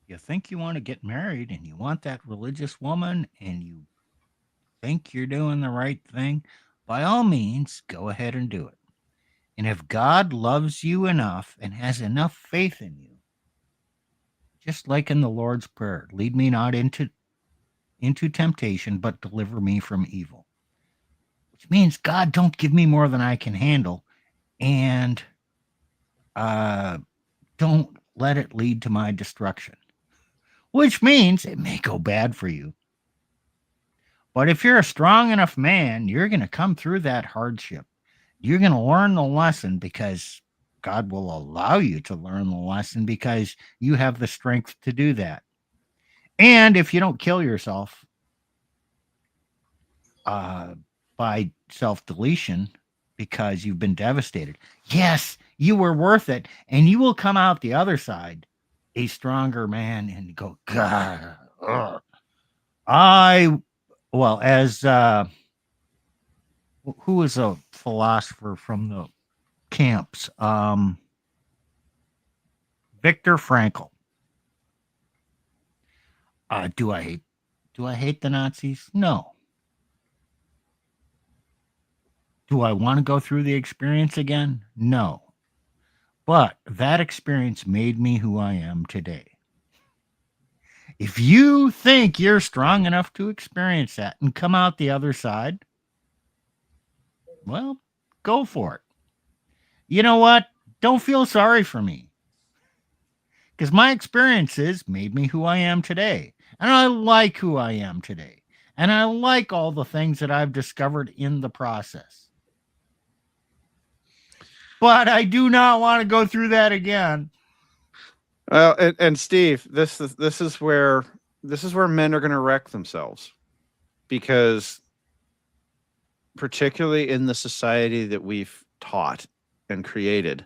you think you want to get married and you want that religious woman and you think you're doing the right thing, by all means, go ahead and do it. And if God loves you enough and has enough faith in you, just like in the Lord's Prayer, lead me not into temptation, but deliver me from evil. Which means, God, don't give me more than I can handle, and don't let it lead to my destruction. Which means it may go bad for you. But if you're a strong enough man, you're going to come through that hardship. You're going to learn the lesson because God will allow you to learn the lesson because you have the strength to do that. And if you don't kill yourself by self-deletion because you've been devastated, yes, you were worth it. And you will come out the other side a stronger man and go, God, as who is a philosopher from the camps? Viktor Frankl. Do I hate the Nazis? No. Do I want to go through the experience again? No. But that experience made me who I am today. If you think you're strong enough to experience that and come out the other side, well, go for it. You know what? Don't feel sorry for me. Because my experiences made me who I am today. And I like who I am today. And I like all the things that I've discovered in the process. But I do not want to go through that again. Well, and Steve, this is where men are going to wreck themselves, because particularly in the society that we've taught and created,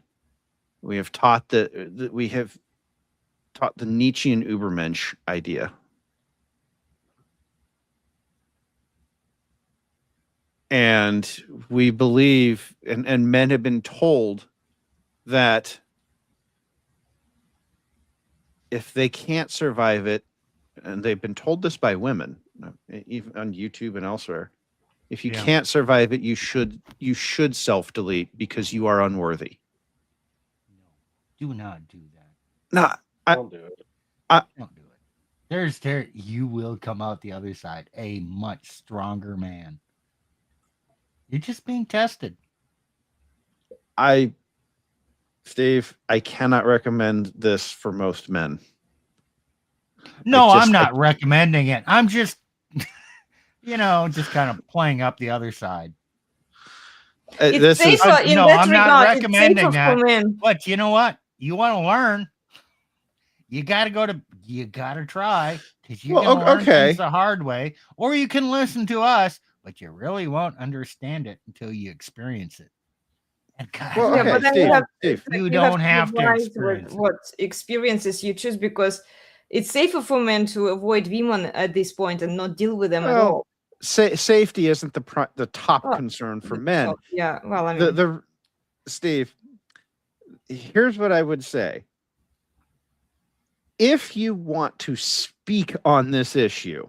we have taught that we have taught the Nietzschean Übermensch idea. And we believe, and men have been told that if they can't survive it, and they've been told this by women, even on YouTube and elsewhere, if you can't survive it, you should self-delete because you are unworthy. No, do not do that. No, Don't do it. Don't do it. You will come out the other side a much stronger man. You're just being tested. Steve, I cannot recommend this for most men. No, I'm not recommending it. I'm just, just kind of playing up the other side. It's safer in no, that I'm regard. not It's recommending safer that. for men. But you know what? You want to learn, you got to try, because you're going to learn things the hard way, or you can listen to us, but you really won't understand it until you experience it. And God, But then Steve, you don't have to experience what experiences you choose, because it's safer for men to avoid women at this point and not deal with them at all. Safety isn't the top concern for men. Yeah, well, I mean, Steve, here's what I would say. If you want to speak on this issue,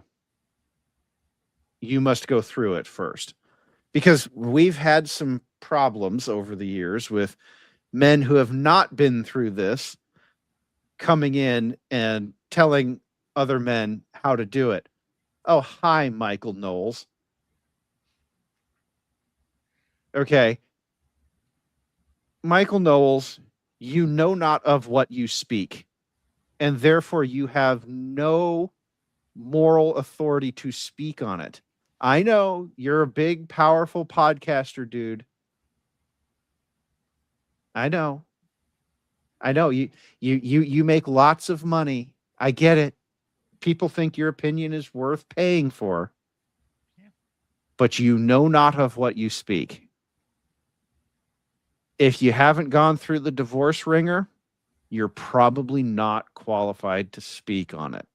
you must go through it first, because we've had some problems over the years with men who have not been through this coming in and telling other men how to do it. Oh, hi, Michael Knowles. Okay. Michael Knowles, you know not of what you speak, and therefore you have no moral authority to speak on it. I know you're a big, powerful podcaster, dude. I know. You make lots of money. I get it. People think your opinion is worth paying for. But you know not of what you speak. If you haven't gone through the divorce ringer, you're probably not qualified to speak on it.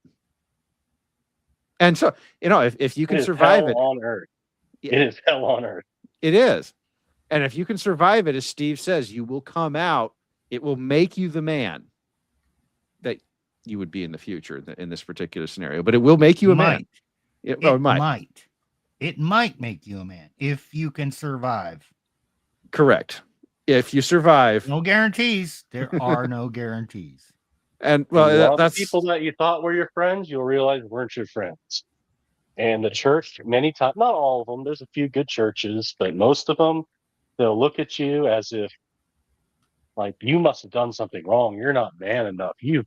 And so, if you can survive it on earth, it is hell on earth. It is. And if you can survive it, as Steve says, you will come out. It will make you the man that you would be in the future in this particular scenario. But it will make you a man. It might. It might make you a man if you can survive. Correct. If you survive. No guarantees. There are no guarantees. And that's people that you thought were your friends, you'll realize weren't your friends. And the church, many times, not all of them, there's a few good churches, but most of them, they'll look at you as if, like, you must have done something wrong. You're not man enough. You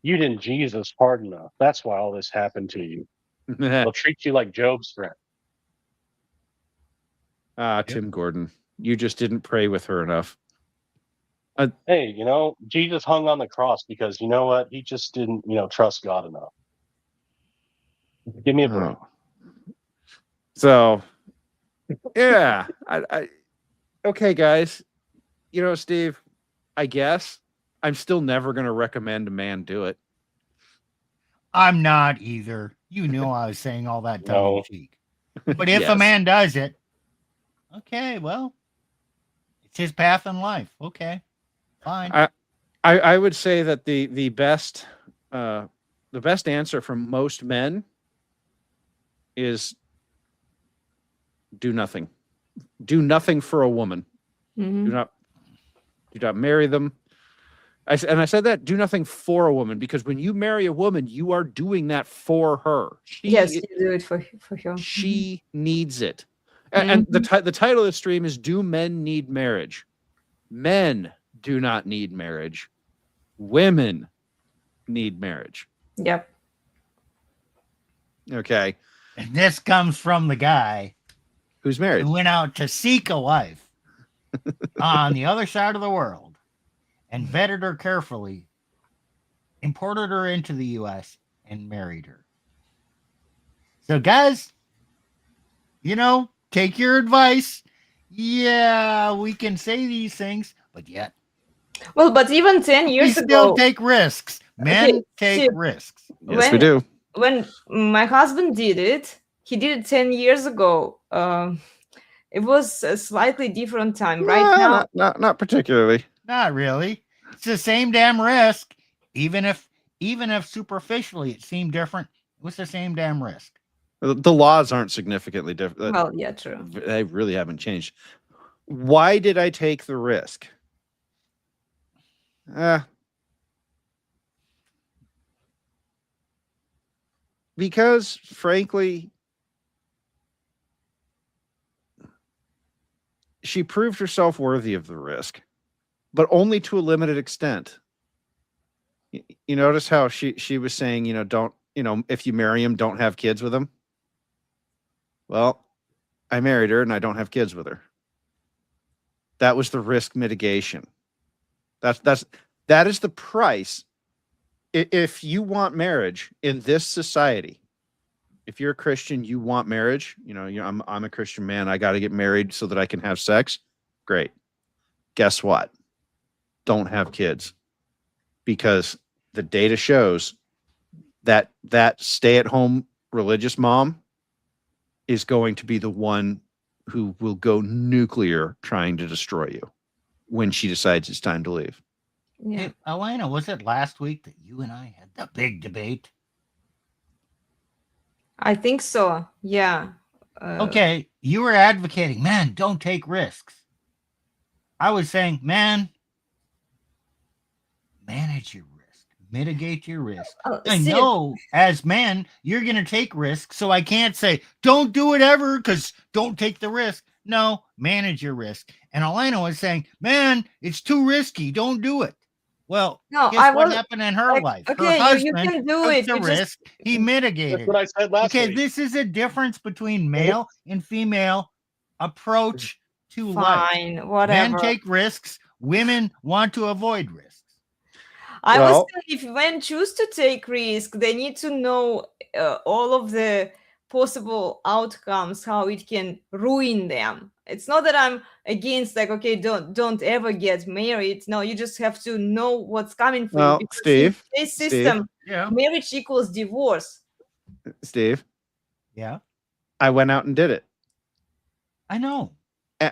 didn't Jesus hard enough. That's why all this happened to you. They'll treat you like Job's friend. Tim Gordon, you just didn't pray with her enough. Hey, Jesus hung on the cross because you know what? He just didn't, trust God enough. Give me a break. So, yeah. Okay, guys. Steve, I guess I'm still never going to recommend a man do it. I'm not either. I was saying all that tongue in cheek. But if a man does it, okay, well, it's his path in life. Okay, fine. I would say that the best answer from most men is do nothing. Do nothing for a woman. Mm-hmm. Do not marry them. I said that, do nothing for a woman, because when you marry a woman, you are doing that for her. You do it for her. She needs it. And the title of the stream is Do Men Need Marriage? Men do not need marriage. Women need marriage. Yep. Okay. And this comes from the guy who's married, who went out to seek a wife on the other side of the world and vetted her carefully, imported her into the U.S., and married her. So, guys, take your advice. Yeah, we can say these things, but yet. Well, but even 10 years we ago. still take risks. Men take risks. Yes, we do. When my husband did it, he did it 10 years ago. It was a slightly different time. Right now, not particularly. Not really. It's the same damn risk. Even if superficially it seemed different, it was the same damn risk. The laws aren't significantly different. Well, yeah, true. They really haven't changed. Why did I take the risk? Because, frankly, she proved herself worthy of the risk, but only to a limited extent. You notice how she was saying, don't, if you marry him, don't have kids with him. Well, I married her and I don't have kids with her. That was the risk mitigation. That is the price. If you want marriage in this society, if you're a Christian, you want marriage, I'm a Christian man. I got to get married so that I can have sex. Great. Guess what? Don't have kids, because the data shows that stay-at-home religious mom is going to be the one who will go nuclear trying to destroy you when she decides it's time to leave. Yeah. Hey, Elena, was it last week that you and I had the big debate? I think so. Yeah. Okay, you were advocating, man, don't take risks. I was saying, man, manage your risk, mitigate your risk. I see, know as men, you're going to take risks, so I can't say, don't do it ever, because don't take the risk. No, manage your risk. And Elena was saying, man, it's too risky, don't do it. Well, No, guess what happened in her life? okay, Her you husband can do took it. the You just risk, he mitigated. That's what I said last Okay, week. this is a difference between male and female approach to life. fine, whatever. Men take risks, women want to avoid risks. I was Well- saying if men choose to take risk, they need to know all of the possible outcomes, how it can ruin them. It's not that I'm against, like, okay, don't ever get married. No, you just have to know what's coming for Well, you. Because Steve, in this system, Yeah. marriage equals divorce. Steve, Yeah, I went out and did it. I know.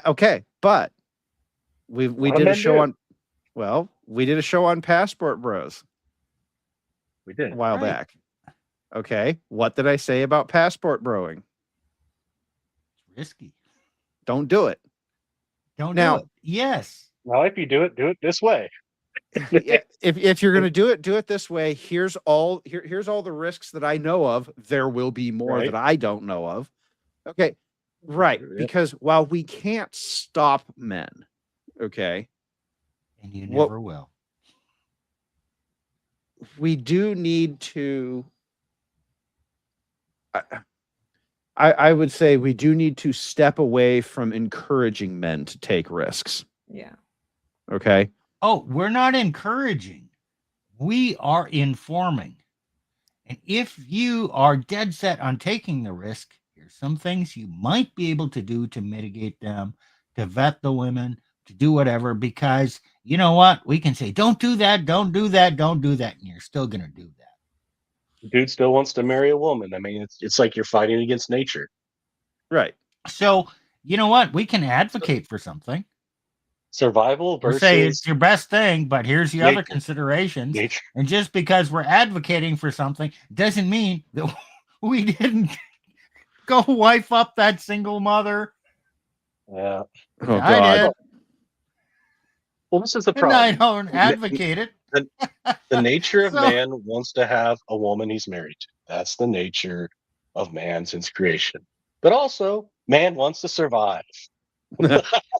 Okay, but we Lot of did a men show do. on, well, we did a show on Passport Bros We did. a while Right. back. Okay, what did I say about passport broing? It's risky. Don't do it. Don't Now- do it. Yes. Well, if you do it this way. Yeah, if you're going to do it this way, here's all the risks that I know of. There will be more Right. that I don't know of. Okay, right, Yeah. because while we can't stop men, okay, And you What- never will. we do need to, I would say we do need to step away from encouraging men to take risks. Yeah. Okay. Oh, we're not encouraging. We are informing. And if you are dead set on taking the risk, here's some things you might be able to do to mitigate them, to vet the women, to do whatever, because you know what? We can say, don't do that, don't do that, don't do that. And you're still going to do that. Dude still wants to marry a woman. I mean, it's like you're fighting against nature. Right. So, you know what? We can advocate for something. Survival We'll say versus it's your best thing, but here's the other Nature. considerations. nature. And just because we're advocating for something doesn't mean that we didn't go wife up that single mother. Yeah. Oh I God. did. Well, this is the And I problem. don't advocate it. The nature of So- man wants to have a woman he's married to. That's the nature of man since creation. But also, man wants to survive.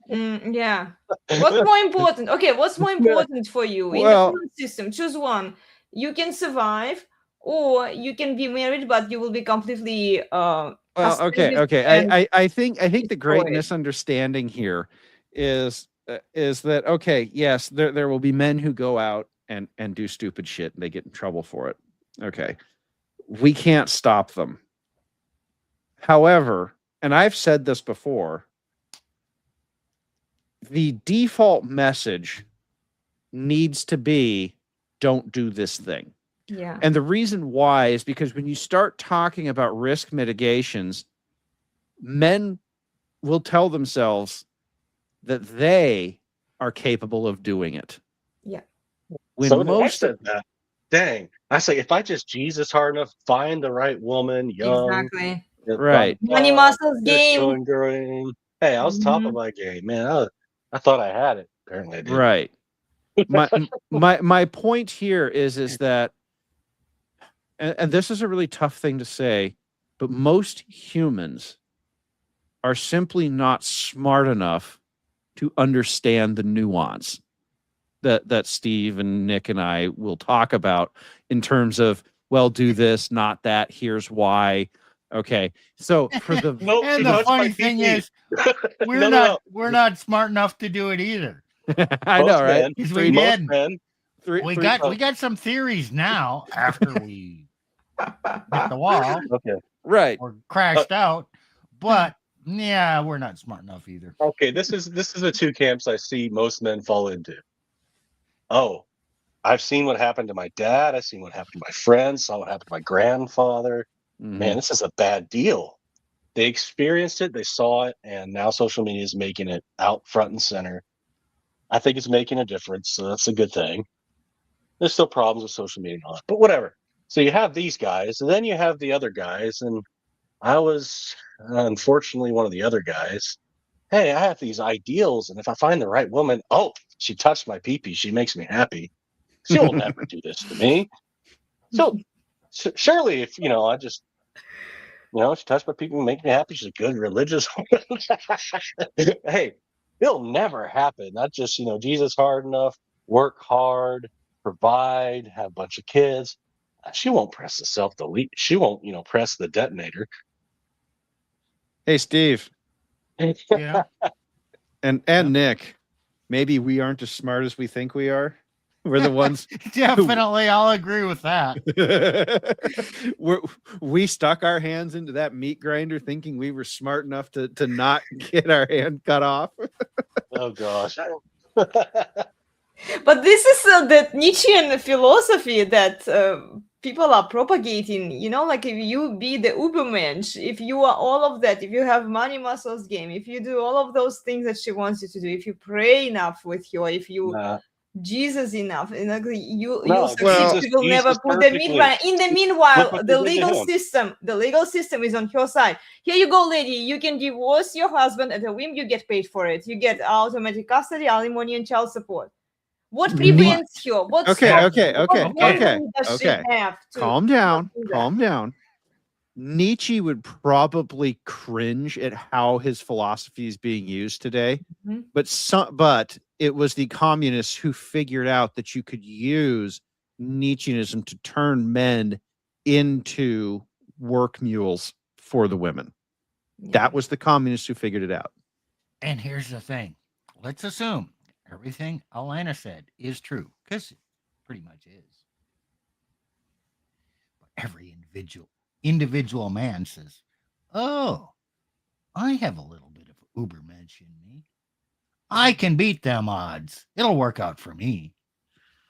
Yeah. What's more important? Okay, what's more important for you in Well- the current system? Choose one. You can survive, or you can be married, but you will be completely Well, okay, castrated okay. and I think the great destroyed. misunderstanding here is that okay, yes, there will be men who go out and do stupid shit and they get in trouble for it. Okay. We can't stop them. However, and I've said this before, the default message needs to be don't do this thing. Yeah. And the reason why is because when you start talking about risk mitigations, men will tell themselves that they are capable of doing it. Yeah. When So did I most said that. Dang. I say, if I just Jesus hard enough, find the right woman, young, Exactly. Right. Money muscles game. Growing. Hey, I was top of my game, man. I thought I had it. Apparently, I did. right. My point here is that, and this is a really tough thing to say, but most humans are simply not smart enough to understand the nuance that Steve and Nick and I will talk about in terms of, well, do this, not that, here's why. Okay. So for the Nope, And she the touched my funny thing PP. is, we're No, no, not no. we're not smart enough to do it either. I Most know, right? men- Because Three- we Most did. men, We got some theories now after we hit the wall okay. Right. or crashed out, but yeah, we're not smart enough either. okay, this is the two camps I see most men fall into. Oh, I've seen what happened to my dad. I've seen what happened to my friends. Saw what happened to my grandfather. Mhm. Man, this is a bad deal. They experienced it, they saw it, and now social media is making it out front and center. I think it's making a difference, so that's a good thing. There's still problems with social media and all that, but whatever. So you have these guys, and then you have the other guys, and I was unfortunately one of the other guys. Hey, I have these ideals, and if I find the right woman, oh, she touched my pee-pee, she makes me happy. She'll never do this to me. So surely, if I just, she touched my pee-pee, make me happy. She's a good religious woman. Hey, it'll never happen. Not just Jesus hard enough, work hard, provide, have a bunch of kids. She won't press the self-delete. She won't, press the detonator. Hey, Steve Yeah. and Nick, maybe we aren't as smart as we think we are. We're the ones. Definitely, I'll agree with that. we stuck our hands into that meat grinder thinking we were smart enough to not get our hand cut off. Oh gosh. But this is the Nietzschean philosophy that people are propagating. Like if you be the Ubermensch, if you are all of that, if you have money, muscles, game, if you do all of those things that she wants you to do, if you pray enough with her, if you Jesus enough, you'll succeed. Jesus- She will Jesus never put the perfectly. meat right. In the Look meanwhile, what the they did to legal system is on her side. Here you go, lady. You can divorce your husband at a whim. You get paid for it. You get automatic custody, alimony, and child support. What prevents her? What Okay. does she have to Calm down. do that? Calm down. Nietzsche would probably cringe at how his philosophy is being used today, Mhm. but it was the communists who figured out that you could use Nietzscheanism to turn men into work mules for the women. That was the communists who figured it out. And here's the thing. Let's assume everything Elena said is true, because it pretty much is. But every individual man says, oh, I have a little bit of Ubermensch in me. I can beat them odds. It'll work out for me.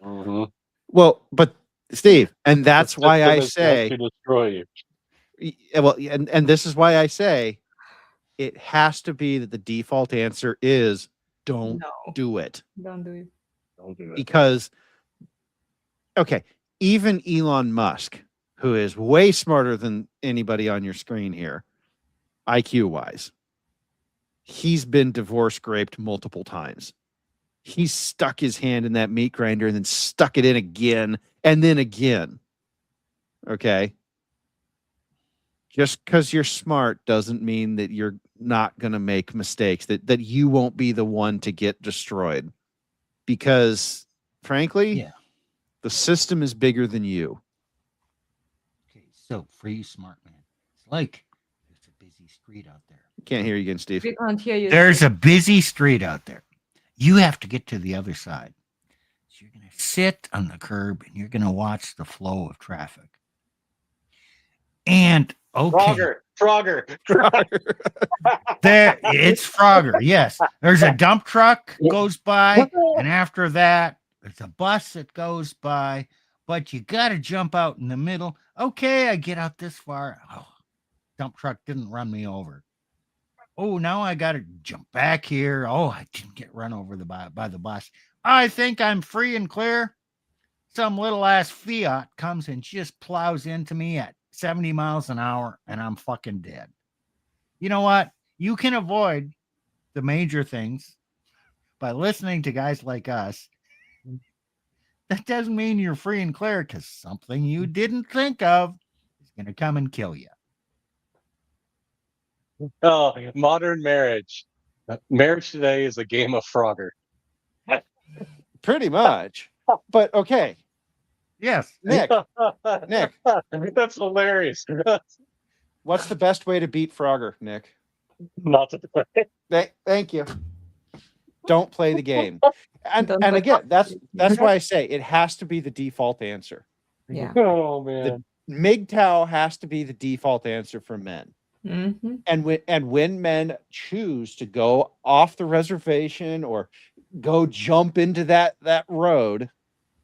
Mm-hmm. Well, but Steve, and that's why I to say, destroy you. well, and this is why I say it has to be that the default answer is don't No, do it. don't do it. Don't do it. Because, okay, even Elon Musk, who is way smarter than anybody on your screen here, IQ wise, he's been divorce raped multiple times. He's stuck his hand in that meat grinder and then stuck it in again and then again. Okay. Just because you're smart doesn't mean that you're not going to make mistakes, that you won't be the one to get destroyed. Because, frankly, the system is bigger than you. Okay, so for you smart man, it's like there's a busy street out there. Can't hear you again, Steve. We can't hear you. There's a busy street out there. You have to get to the other side. So you're going to sit on the curb and you're going to watch the flow of traffic. And okay, Frogger. there it's Frogger. Yes, there's a dump truck goes by, and after that, there's a bus that goes by. But you got to jump out in the middle. Okay, I get out this far. Oh, dump truck didn't run me over. Oh, now I got to jump back here. Oh, I didn't get run over by the bus. I think I'm free and clear. Some little ass Fiat comes and just plows into me at 70 miles an hour, and I'm fucking dead. You know what? You can avoid the major things by listening to guys like us. That doesn't mean you're free and clear, because something you didn't think of is going to come and kill you. Oh, modern marriage. Marriage today is a game of Frogger. Pretty much. But okay, Yes. Nick, Nick. That's hilarious. what's the best way to beat Frogger, Nick? Not to Thank you. Don't play the game. And Don't and play again, that's Frogger. why I say it has to be the default answer. Yeah. Oh man. MGTOW has to be the default answer for men. Mm-hmm. And when men choose to go off the reservation or go jump into that road,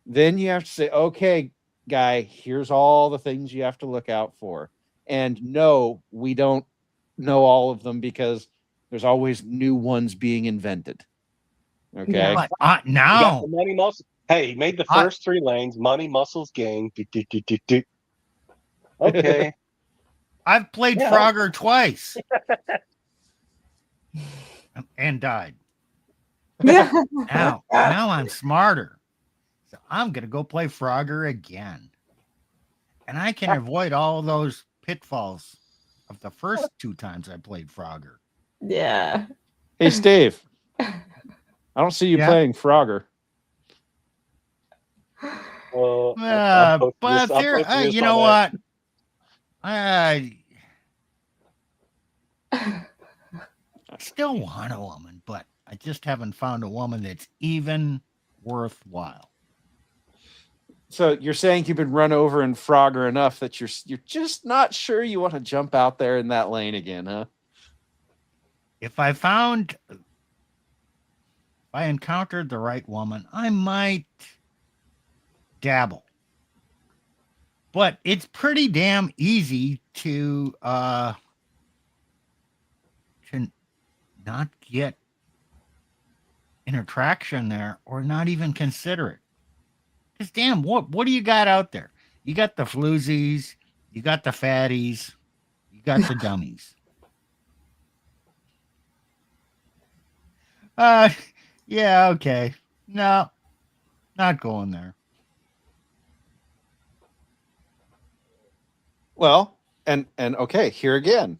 then you have to say, okay, guy, here's all the things you have to look out for. And no, we don't know all of them because there's always new ones being invented. Okay. Yeah. But You got now, the money muscle. Hey, he made the first 3 lanes. Money, muscles, gain. Okay. I've played Yeah. Frogger twice and died. Now I'm smarter. So I'm going to go play Frogger again. And I can avoid all those pitfalls of the first 2 times I played Frogger. Yeah. Hey, Steve. I don't see you Yeah. playing Frogger. Well, But there, you know what? I still want a woman, but I just haven't found a woman that's even worthwhile. So you're saying you've been run over in Frogger enough that you're just not sure you want to jump out there in that lane again, huh? If I encountered the right woman, I might dabble. But it's pretty damn easy to not get an attraction there or not even consider it. Because damn, what do you got out there? You got the floozies, you got the fatties, you got the dummies. Yeah, okay. No, not going there. Well, and okay, here again.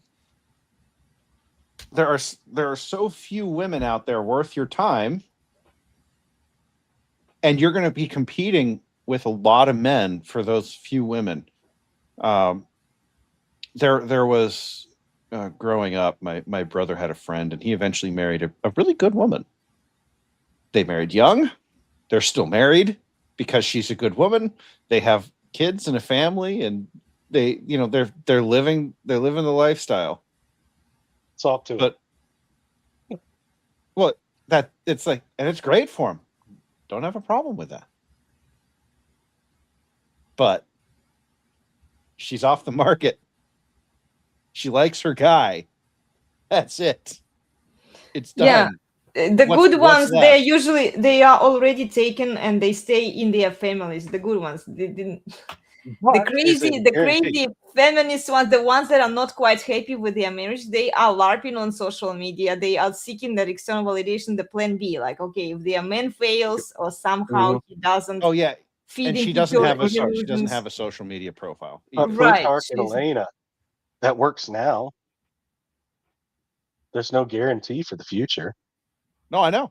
There are so few women out there worth your time, and you're going to be competing with a lot of men for those few women. There was growing up, my brother had a friend, and he eventually married a really good woman. They married young. They're still married because she's a good woman. They have kids and a family, and they're living the lifestyle. Talk to it. But well, that it's like, and it's great for them. Don't have a problem with that. But she's off the market. She likes her guy. That's it. It's done. Yeah. The good what's ones, they are already taken and they stay in their families. The good ones, the crazy feminist ones, the ones that are not quite happy with their marriage, they are LARPing on social media. They are seeking that external validation, the plan B. Like, okay, if their man fails or somehow he doesn't Oh yeah, feed and into she doesn't have a delusions. social media profile. Right, Plutarch and she's- Elena. That works now. There's no guarantee for the future. No, I know.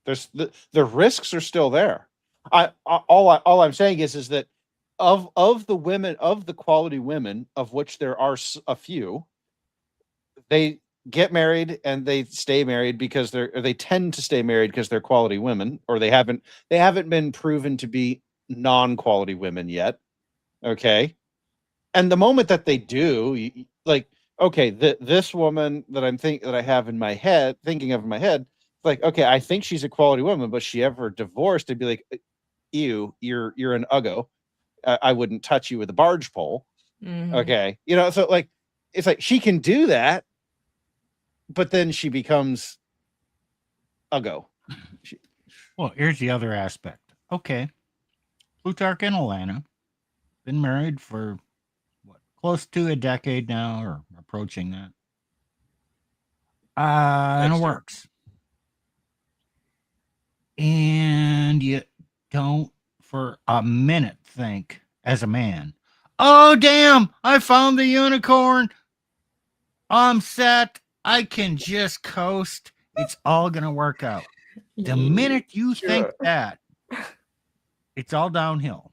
There's the risks are still there. All I'm saying is that of the women, of the quality women, of which there are a few, they get married and they stay married because they tend to stay married because they're quality women, or they haven't been proven to be non-quality women yet. Okay, and the moment that they do, like, okay, this woman that I have in my head, like, okay, I think she's a quality woman, but she ever divorced, I'd be like, ew, you're an uggo. I wouldn't touch you with a barge pole. Mhm. Okay, so like, it's like she can do that, but then she becomes uggo. Well, here's the other aspect. Okay, Plutarch and Elena been married for close to a decade now, or approaching that. And it works. And you don't for a minute think, as a man, oh damn, I found the unicorn. I'm set. I can just coast. It's all going to work out. The minute you think that, it's all downhill.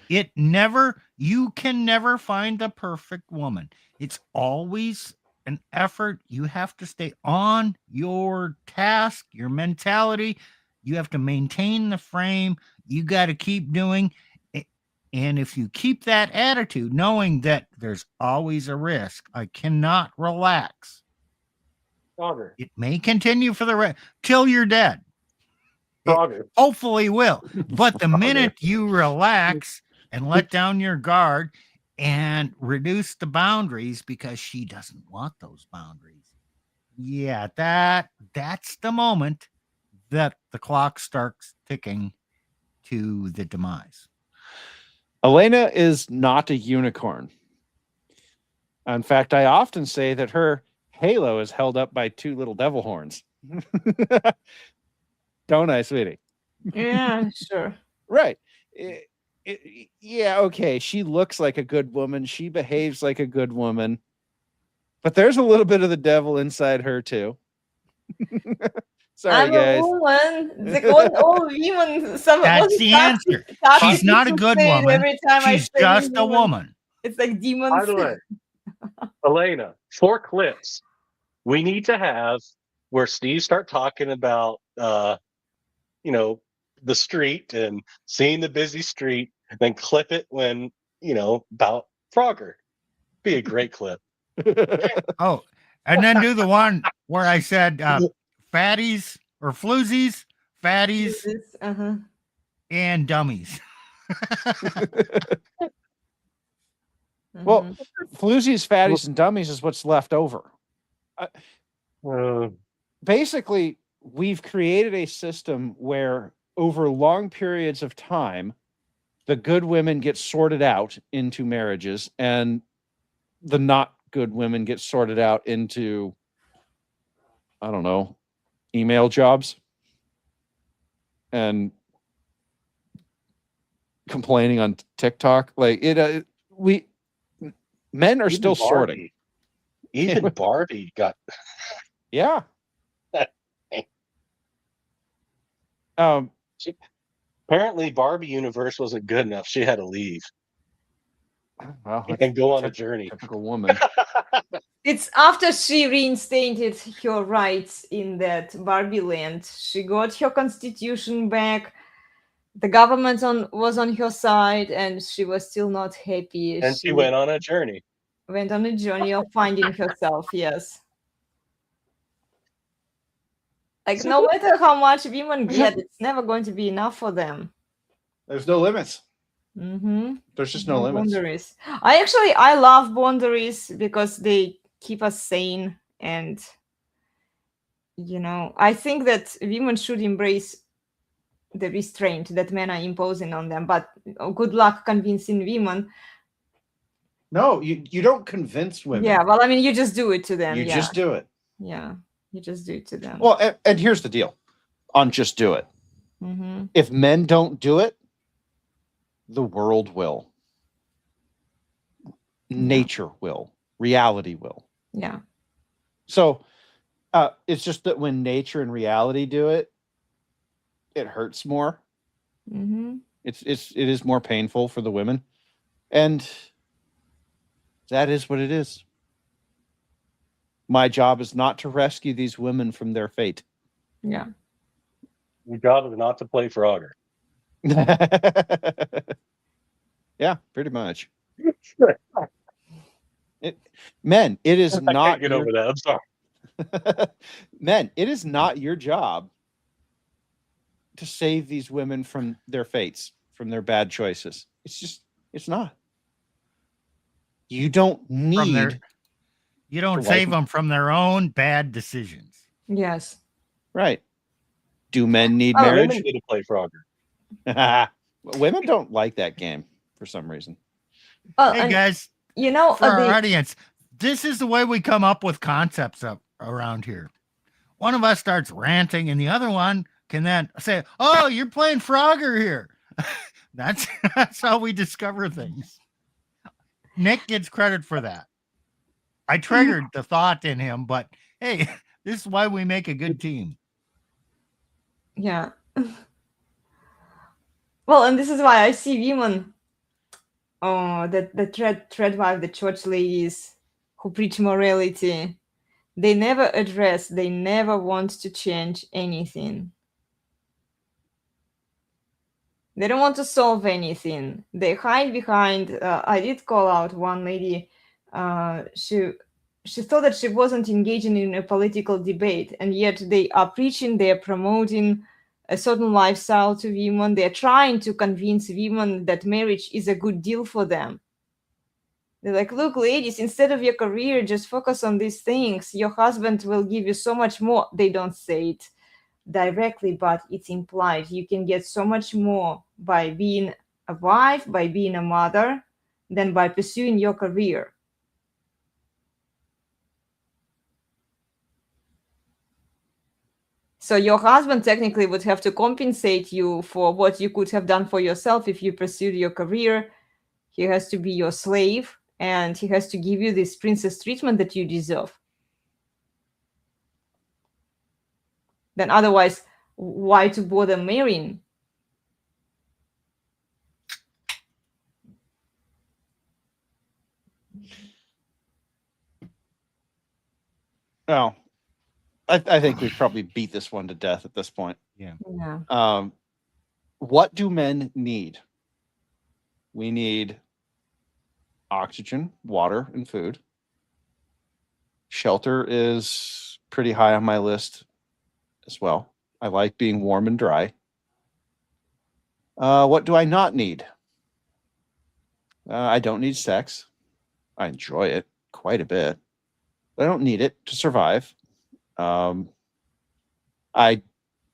You can never find the perfect woman. It's always an effort. You have to stay on your task, your mentality. You have to maintain the frame. You got to keep doing. And if you keep that attitude, knowing that there's always a risk, I cannot relax. Frogger. It may continue for the rest till you're dead. Frogger. Hopefully will. But the minute you relax and let down your guard and reduce the boundaries because she doesn't want those boundaries. Yeah, that's the moment that the clock starts ticking to the demise. Elena is not a unicorn. In fact, I often say that her halo is held up by two little devil horns. Don't I, sweetie? Yeah, sure. Right. Yeah, okay. She looks like a good woman. She behaves like a good woman. But there's a little bit of the devil inside her, too. Sorry, I'm guys. a woman. Like all women. That's the answer. She's not a good woman. Every time She's just a woman. It's like demons. By the way, Elena, 4 clips we need to have where Steve start talking about, the street and seeing the busy street, then clip it when, about Frogger. Be a great clip. Oh, and then do the one where I said fatties or floozies, fatties, and dummies. Well, floozies, fatties, and dummies is what's left over. Basically, we've created a system where over long periods of time, the good women get sorted out into marriages and the not good women get sorted out into, I don't know, email jobs and complaining on TikTok. Like men are still sorting. Even Barbie got. Yeah. Apparently, Barbie universe wasn't good enough. She had to leave Well, and go on a journey. Typical woman. It's after she reinstated her rights in that Barbie land. She got her constitution back. The government was on her side, and she was still not happy. And she went on a journey. Went on a journey of finding herself. Yes. Like no matter how much women get, it's never going to be enough for them. There's no limits. Mm-hmm. There's just no limits. Boundaries. I love boundaries because they keep us sane, and I think that women should embrace the restraint that men are imposing on them. But good luck convincing women. No, you don't convince women. Yeah, well, I mean, you just do it to them. You just do it. Yeah, you just do it to them. Well, and here's the deal on just do it. Mm-hmm. If men don't do it, the world will. Nature will. Reality will. Yeah. So it's just that when nature and reality do it, it hurts more. Mm-hmm. It is more painful for the women. And that is what it is. My job is not to rescue these women from their fate. Yeah. Your job is not to play Frogger. Yeah, pretty much. Men, it is not. I can't get over that. I'm sorry. Men, it is not your job to save these women from their fates, from their bad choices. It's not. You don't need. You don't save them from their own bad decisions. Yes. Right. Do men need marriage? Women get to play Frogger. Women don't like that game for some reason. Hey guys, for our the audience, this is the way we come up with concepts up around here. One of us starts ranting, and the other one can then say, "Oh, you're playing Frogger here." That's how we discover things. Nick gets credit for that. I triggered the thought in him, but hey, this is why we make a good team. Yeah. Well, and this is why I see women, that the threadwife, the church ladies who preach morality, they never address, they never want to change anything. They don't want to solve anything. They hide behind. I did call out one lady. She thought that she wasn't engaging in a political debate, and yet they are preaching, they are promoting a certain lifestyle to women. They're trying to convince women that marriage is a good deal for them. They're like, look, ladies, instead of your career, just focus on these things. Your husband will give you so much more. They don't say it directly, but it's implied. You can get so much more by being a wife, by being a mother, than by pursuing your career. So your husband technically would have to compensate you for what you could have done for yourself if you pursued your career. He has to be your slave, and he has to give you this princess treatment that you deserve. Then otherwise, why to bother marrying? Well, I think we've probably beat this one to death at this point. Yeah. What do men need? We need oxygen, water, and food. Shelter is pretty high on my list as well. I like being warm and dry. What do I not need? I don't need sex. I enjoy it quite a bit, but I don't need it to survive. I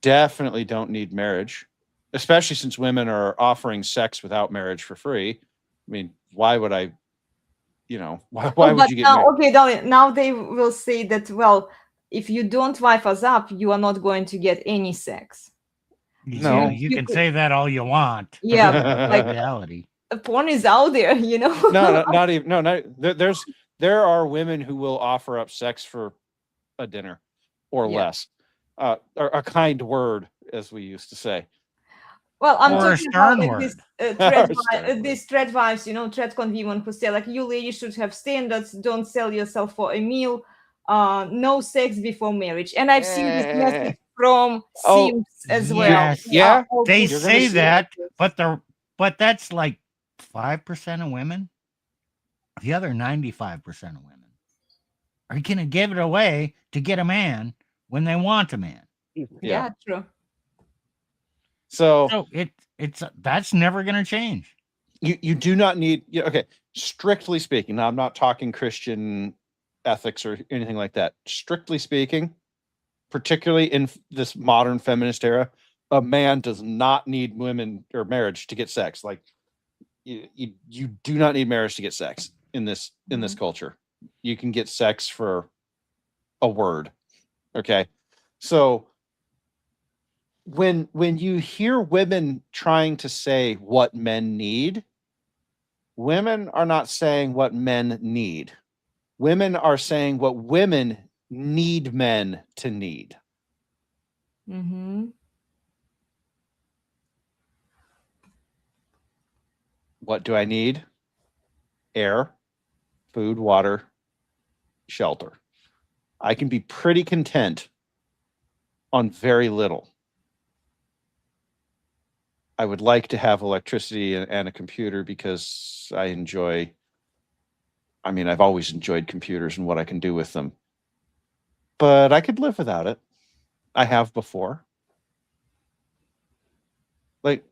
definitely don't need marriage, especially since women are offering sex without marriage for free. I mean, why would I, why would you get married? Okay, darling, now they will say that, well, if you don't wife us up, you are not going to get any sex. No. You can say that all you want. Yeah, Like reality. Porn is out there, No, not even. No, not there are women who will offer up sex for a dinner or less, or a kind word, as we used to say. Well, I'm Or a talking stern about word. these thread wives, thread women who say, like, you ladies should have standards, don't sell yourself for a meal, no sex before marriage. And I've seen this message from Sims as well. Yes. Yeah, They You're gonna say see that, but that's like 5% of women. The other 95% of women are going to give it away to get a man when they want a man. Yeah, true. So it's that's never going to change. you do not need. Okay, strictly speaking, now I'm not talking Christian ethics or anything like that. Strictly speaking, particularly in this modern feminist era, a man does not need women or marriage to get sex. Like you do not need marriage to get sex in this culture. You can get sex for a word. Okay. So when you hear women trying to say what men need, women are not saying what men need. Women are saying what women need men to need. Mm-hmm. What do I need? Air, food, water, shelter. I can be pretty content on very little. I would like to have electricity and a computer because I've always enjoyed computers and what I can do with them. But I could live without it. I have before. Like,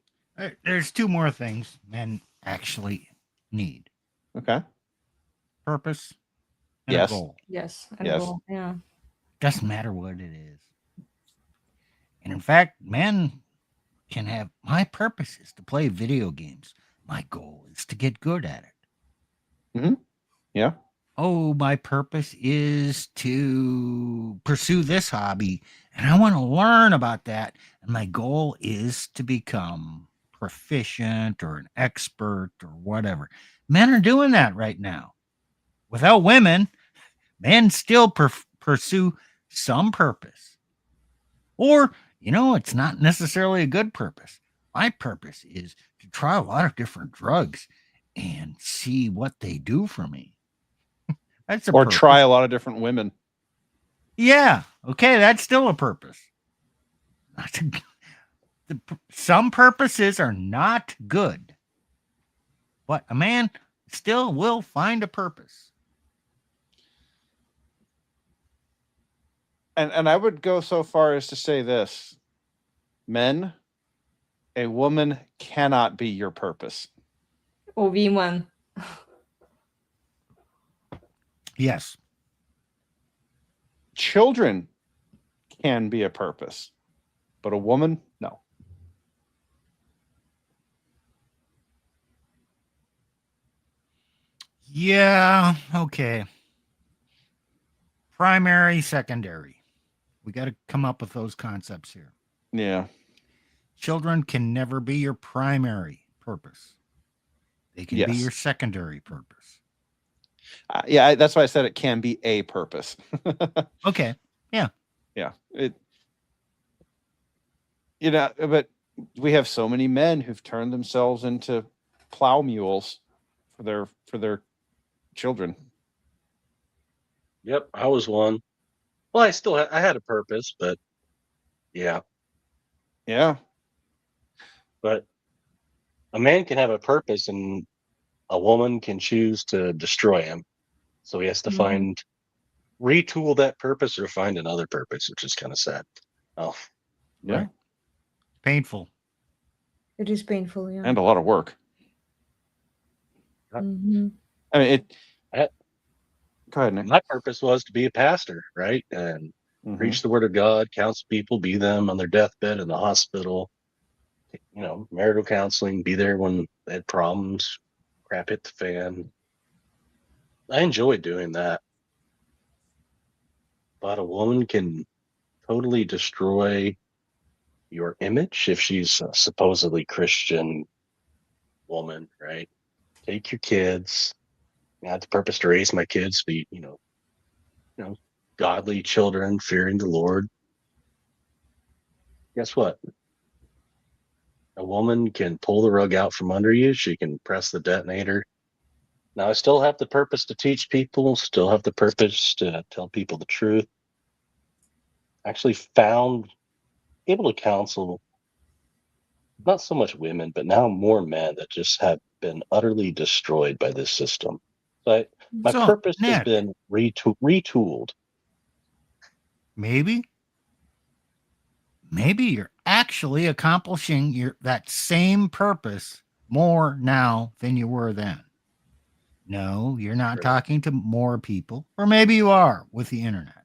there's two more things men actually need. Okay. Purpose and Yes. a goal. Yes. Yes. Yeah. Doesn't matter what it is. And in fact, men can have, my purpose is to play video games. My goal is to get good at it. Mm-hmm. Yeah. Oh, my purpose is to pursue this hobby and I want to learn about that. And my goal is to become proficient or an expert or whatever. Men are doing that right now. Without women, Men still pursue some purpose. Or, it's not necessarily a good purpose. My purpose is to try a lot of different drugs and see what they do for me. That's a Or purpose. try a lot of different women. Yeah. Okay, that's still a purpose. Some purposes are not good, but a man still will find a purpose. And I would go so far as to say this: men, a woman cannot be your purpose. Or women. Yes. Children can be a purpose, but a woman, no. Yeah. Okay. Primary, secondary. We got to come up with those concepts here. Yeah. Children can never be your primary purpose. They can be Yes. your secondary purpose. Yeah, that's why I said it can be a purpose. Okay. Yeah. Yeah. But we have so many men who've turned themselves into plow mules for their children. Yep, I was one. Well, I had a purpose, but yeah. Yeah. But a man can have a purpose and a woman can choose to destroy him. So he has to retool that purpose or find another purpose, which is kind of sad. Oh, Yeah. Right. Painful. It is painful, yeah. And a lot of work. Mhm. I mean, I- go ahead, Nick. my purpose was to be a pastor, right? And Mhm. preach the word of God, counsel people, be them on their deathbed in the hospital, marital counseling, be there when they had problems, crap hit the fan. I enjoyed doing that. But a woman can totally destroy your image if she's a supposedly Christian woman, right? Take your kids. I had the purpose to raise my kids to be, godly children, fearing the Lord. Guess what? A woman can pull the rug out from under you. She can press the detonator. Now, I still have the purpose to teach people, still have the purpose to tell people the truth. Actually found able to counsel not so much women, but now more men that just have been utterly destroyed by this system. But my So, purpose has Nick, been retooled. maybe you're actually accomplishing that same purpose more now than you were then. No, you're not Sure. talking to more people, or maybe you are with the internet.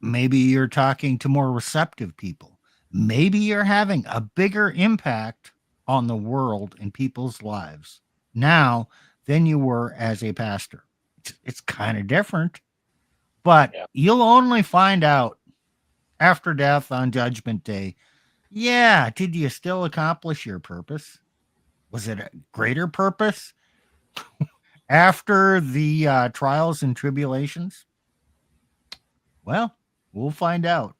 Maybe you're talking to more receptive people. Maybe you're having a bigger impact on the world and people's lives now than you were as a pastor. It's kind of different, but Yeah. you'll only find out after death on Judgment Day. Yeah, did you still accomplish your purpose? Was it a greater purpose after the trials and tribulations? Well, we'll find out.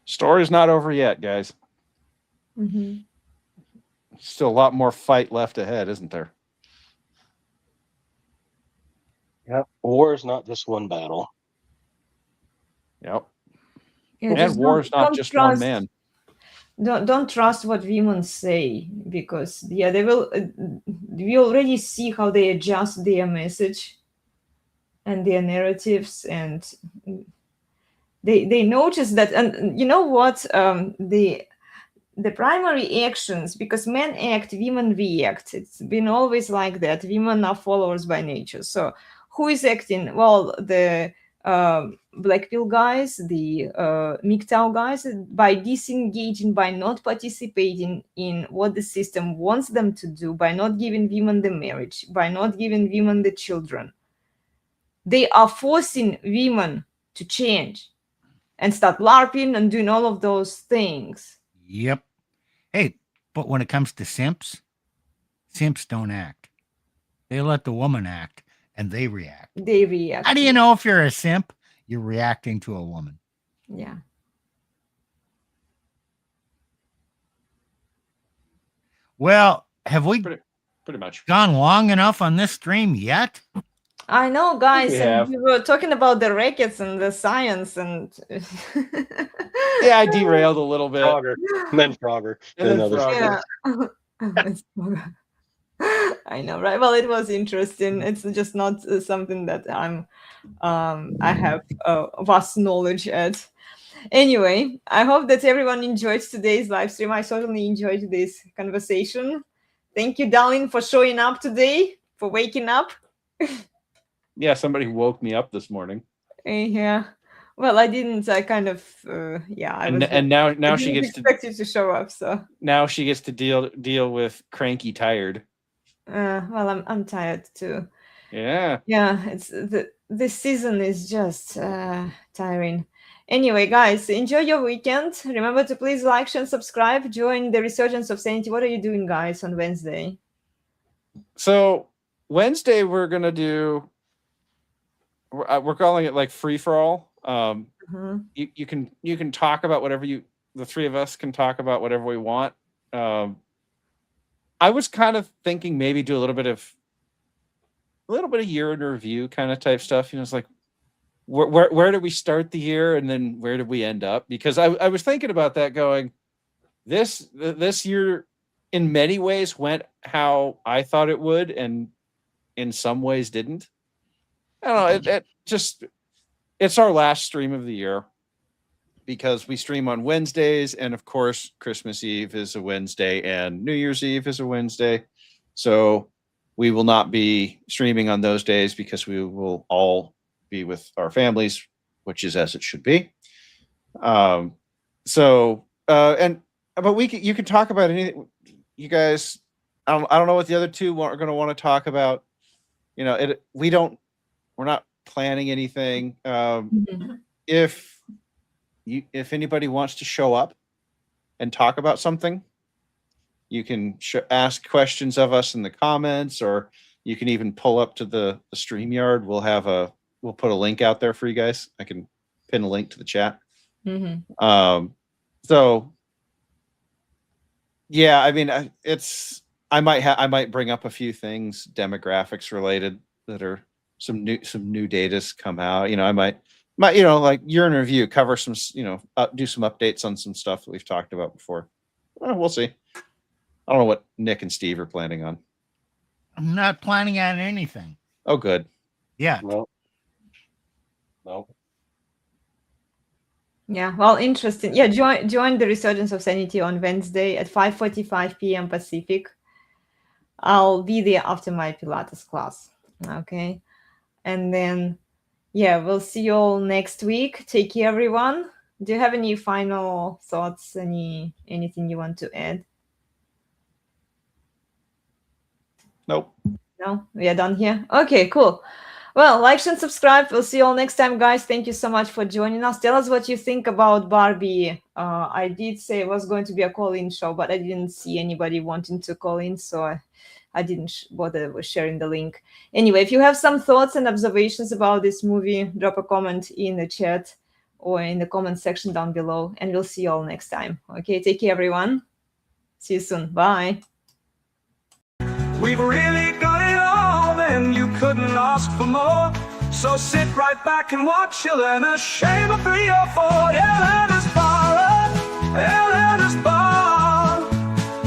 Story's not over yet, guys. Mhm. Still a lot more fight left ahead, isn't there? Yep. War is not just one battle. Yep. Yeah, And just war is not don't just one trust- man. Don't trust what women say, because they will. We already see how they adjust their message and their narratives, and they notice that. And you know what? The primary actions, because men act, women react. It's been always like that. Women are followers by nature. So who is acting? Well, the black pill guys, the MGTOW guys, by disengaging, by not participating in what the system wants them to do, by not giving women the marriage, by not giving women the children. They are forcing women to change and start LARPing and doing all of those things. Yep. Hey, but when it comes to simps don't act. They let the woman act and they react. They react. How do you know if you're a simp? You're reacting to a woman. Yeah. Well, have we Pretty much. gone long enough on this stream yet? I know, guys. we And have. we were talking about the rackets and the science and Yeah, I derailed a little bit. Frogger, and then Frogger, And then another Frogger. Yeah. I know, right? Well, it was interesting. It's just not something that I have vast knowledge at. Anyway, I hope that everyone enjoyed today's live stream. I certainly enjoyed this conversation. Thank you, darling, for showing up today, for waking up. Yeah, somebody woke me up this morning. Yeah. Well, I didn't. I kind of, yeah. I was, And now I she didn't gets to expect you to show up. So. now she gets to deal with cranky tired. Well, I'm tired too. Yeah. Yeah, it's this season is just tiring. Anyway, guys, enjoy your weekend. Remember to please like, share, and subscribe. Join the Resurgence of Sanity. What are you doing, guys, on Wednesday? So Wednesday we're gonna do. We're calling it like free for all. You can talk about whatever the three of us can talk about whatever we want. I was kind of thinking maybe do a little bit of year in review kind of type stuff. You know, it's like where did we start the year and then where did we end up? Because I was thinking about that going, this year in many ways went how I thought it would and in some ways didn't. I don't know. It's our last stream of the year because we stream on Wednesdays. And of course, Christmas Eve is a Wednesday and New Year's Eve is a Wednesday. So we will not be streaming on those days because we will all be with our families, which is as it should be. But you can talk about anything. You guys, I don't know what the other two are going to want to talk about. You know, we're not planning anything. If anybody wants to show up and talk about something, you can ask questions of us in the comments, or you can even pull up to the StreamYard. We'll put a link out there for you guys. I can pin a link to the chat. So yeah, I mean, I might bring up a few things demographics related that are some new data's come out. You know, I might like year in review, cover some, do some updates on some stuff that we've talked about before. We'll see. I don't know what Nick and Steve are planning on. I'm not planning on anything. Oh, good. Yeah. No. Yeah, well, interesting. Yeah, join the Resurgence of Sanity on Wednesday at 5:45 p.m. Pacific. I'll be there after my Pilates class. Okay. And then, yeah, we'll see you all next week. Take care, everyone. Do you have any final thoughts? Anything you want to add? Nope. No? We are done here? Okay, cool. Well, like, share, and subscribe. We'll see you all next time, guys. Thank you so much for joining us. Tell us what you think about Barbie. I did say it was going to be a call-in show, but I didn't see anybody wanting to call in, so I didn't bother with sharing the link. Anyway, if you have some thoughts and observations about this movie, drop a comment in the chat or in the comment section down below, and we'll see you all next time. Okay, take care, everyone. See you soon. Bye. We've really got it all, and you couldn't ask for more. So sit right back and watch Elena shave a 3 or 4. Elenasbarre, Elenasbarre,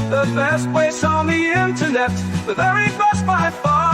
the best place on the internet, the very best by far.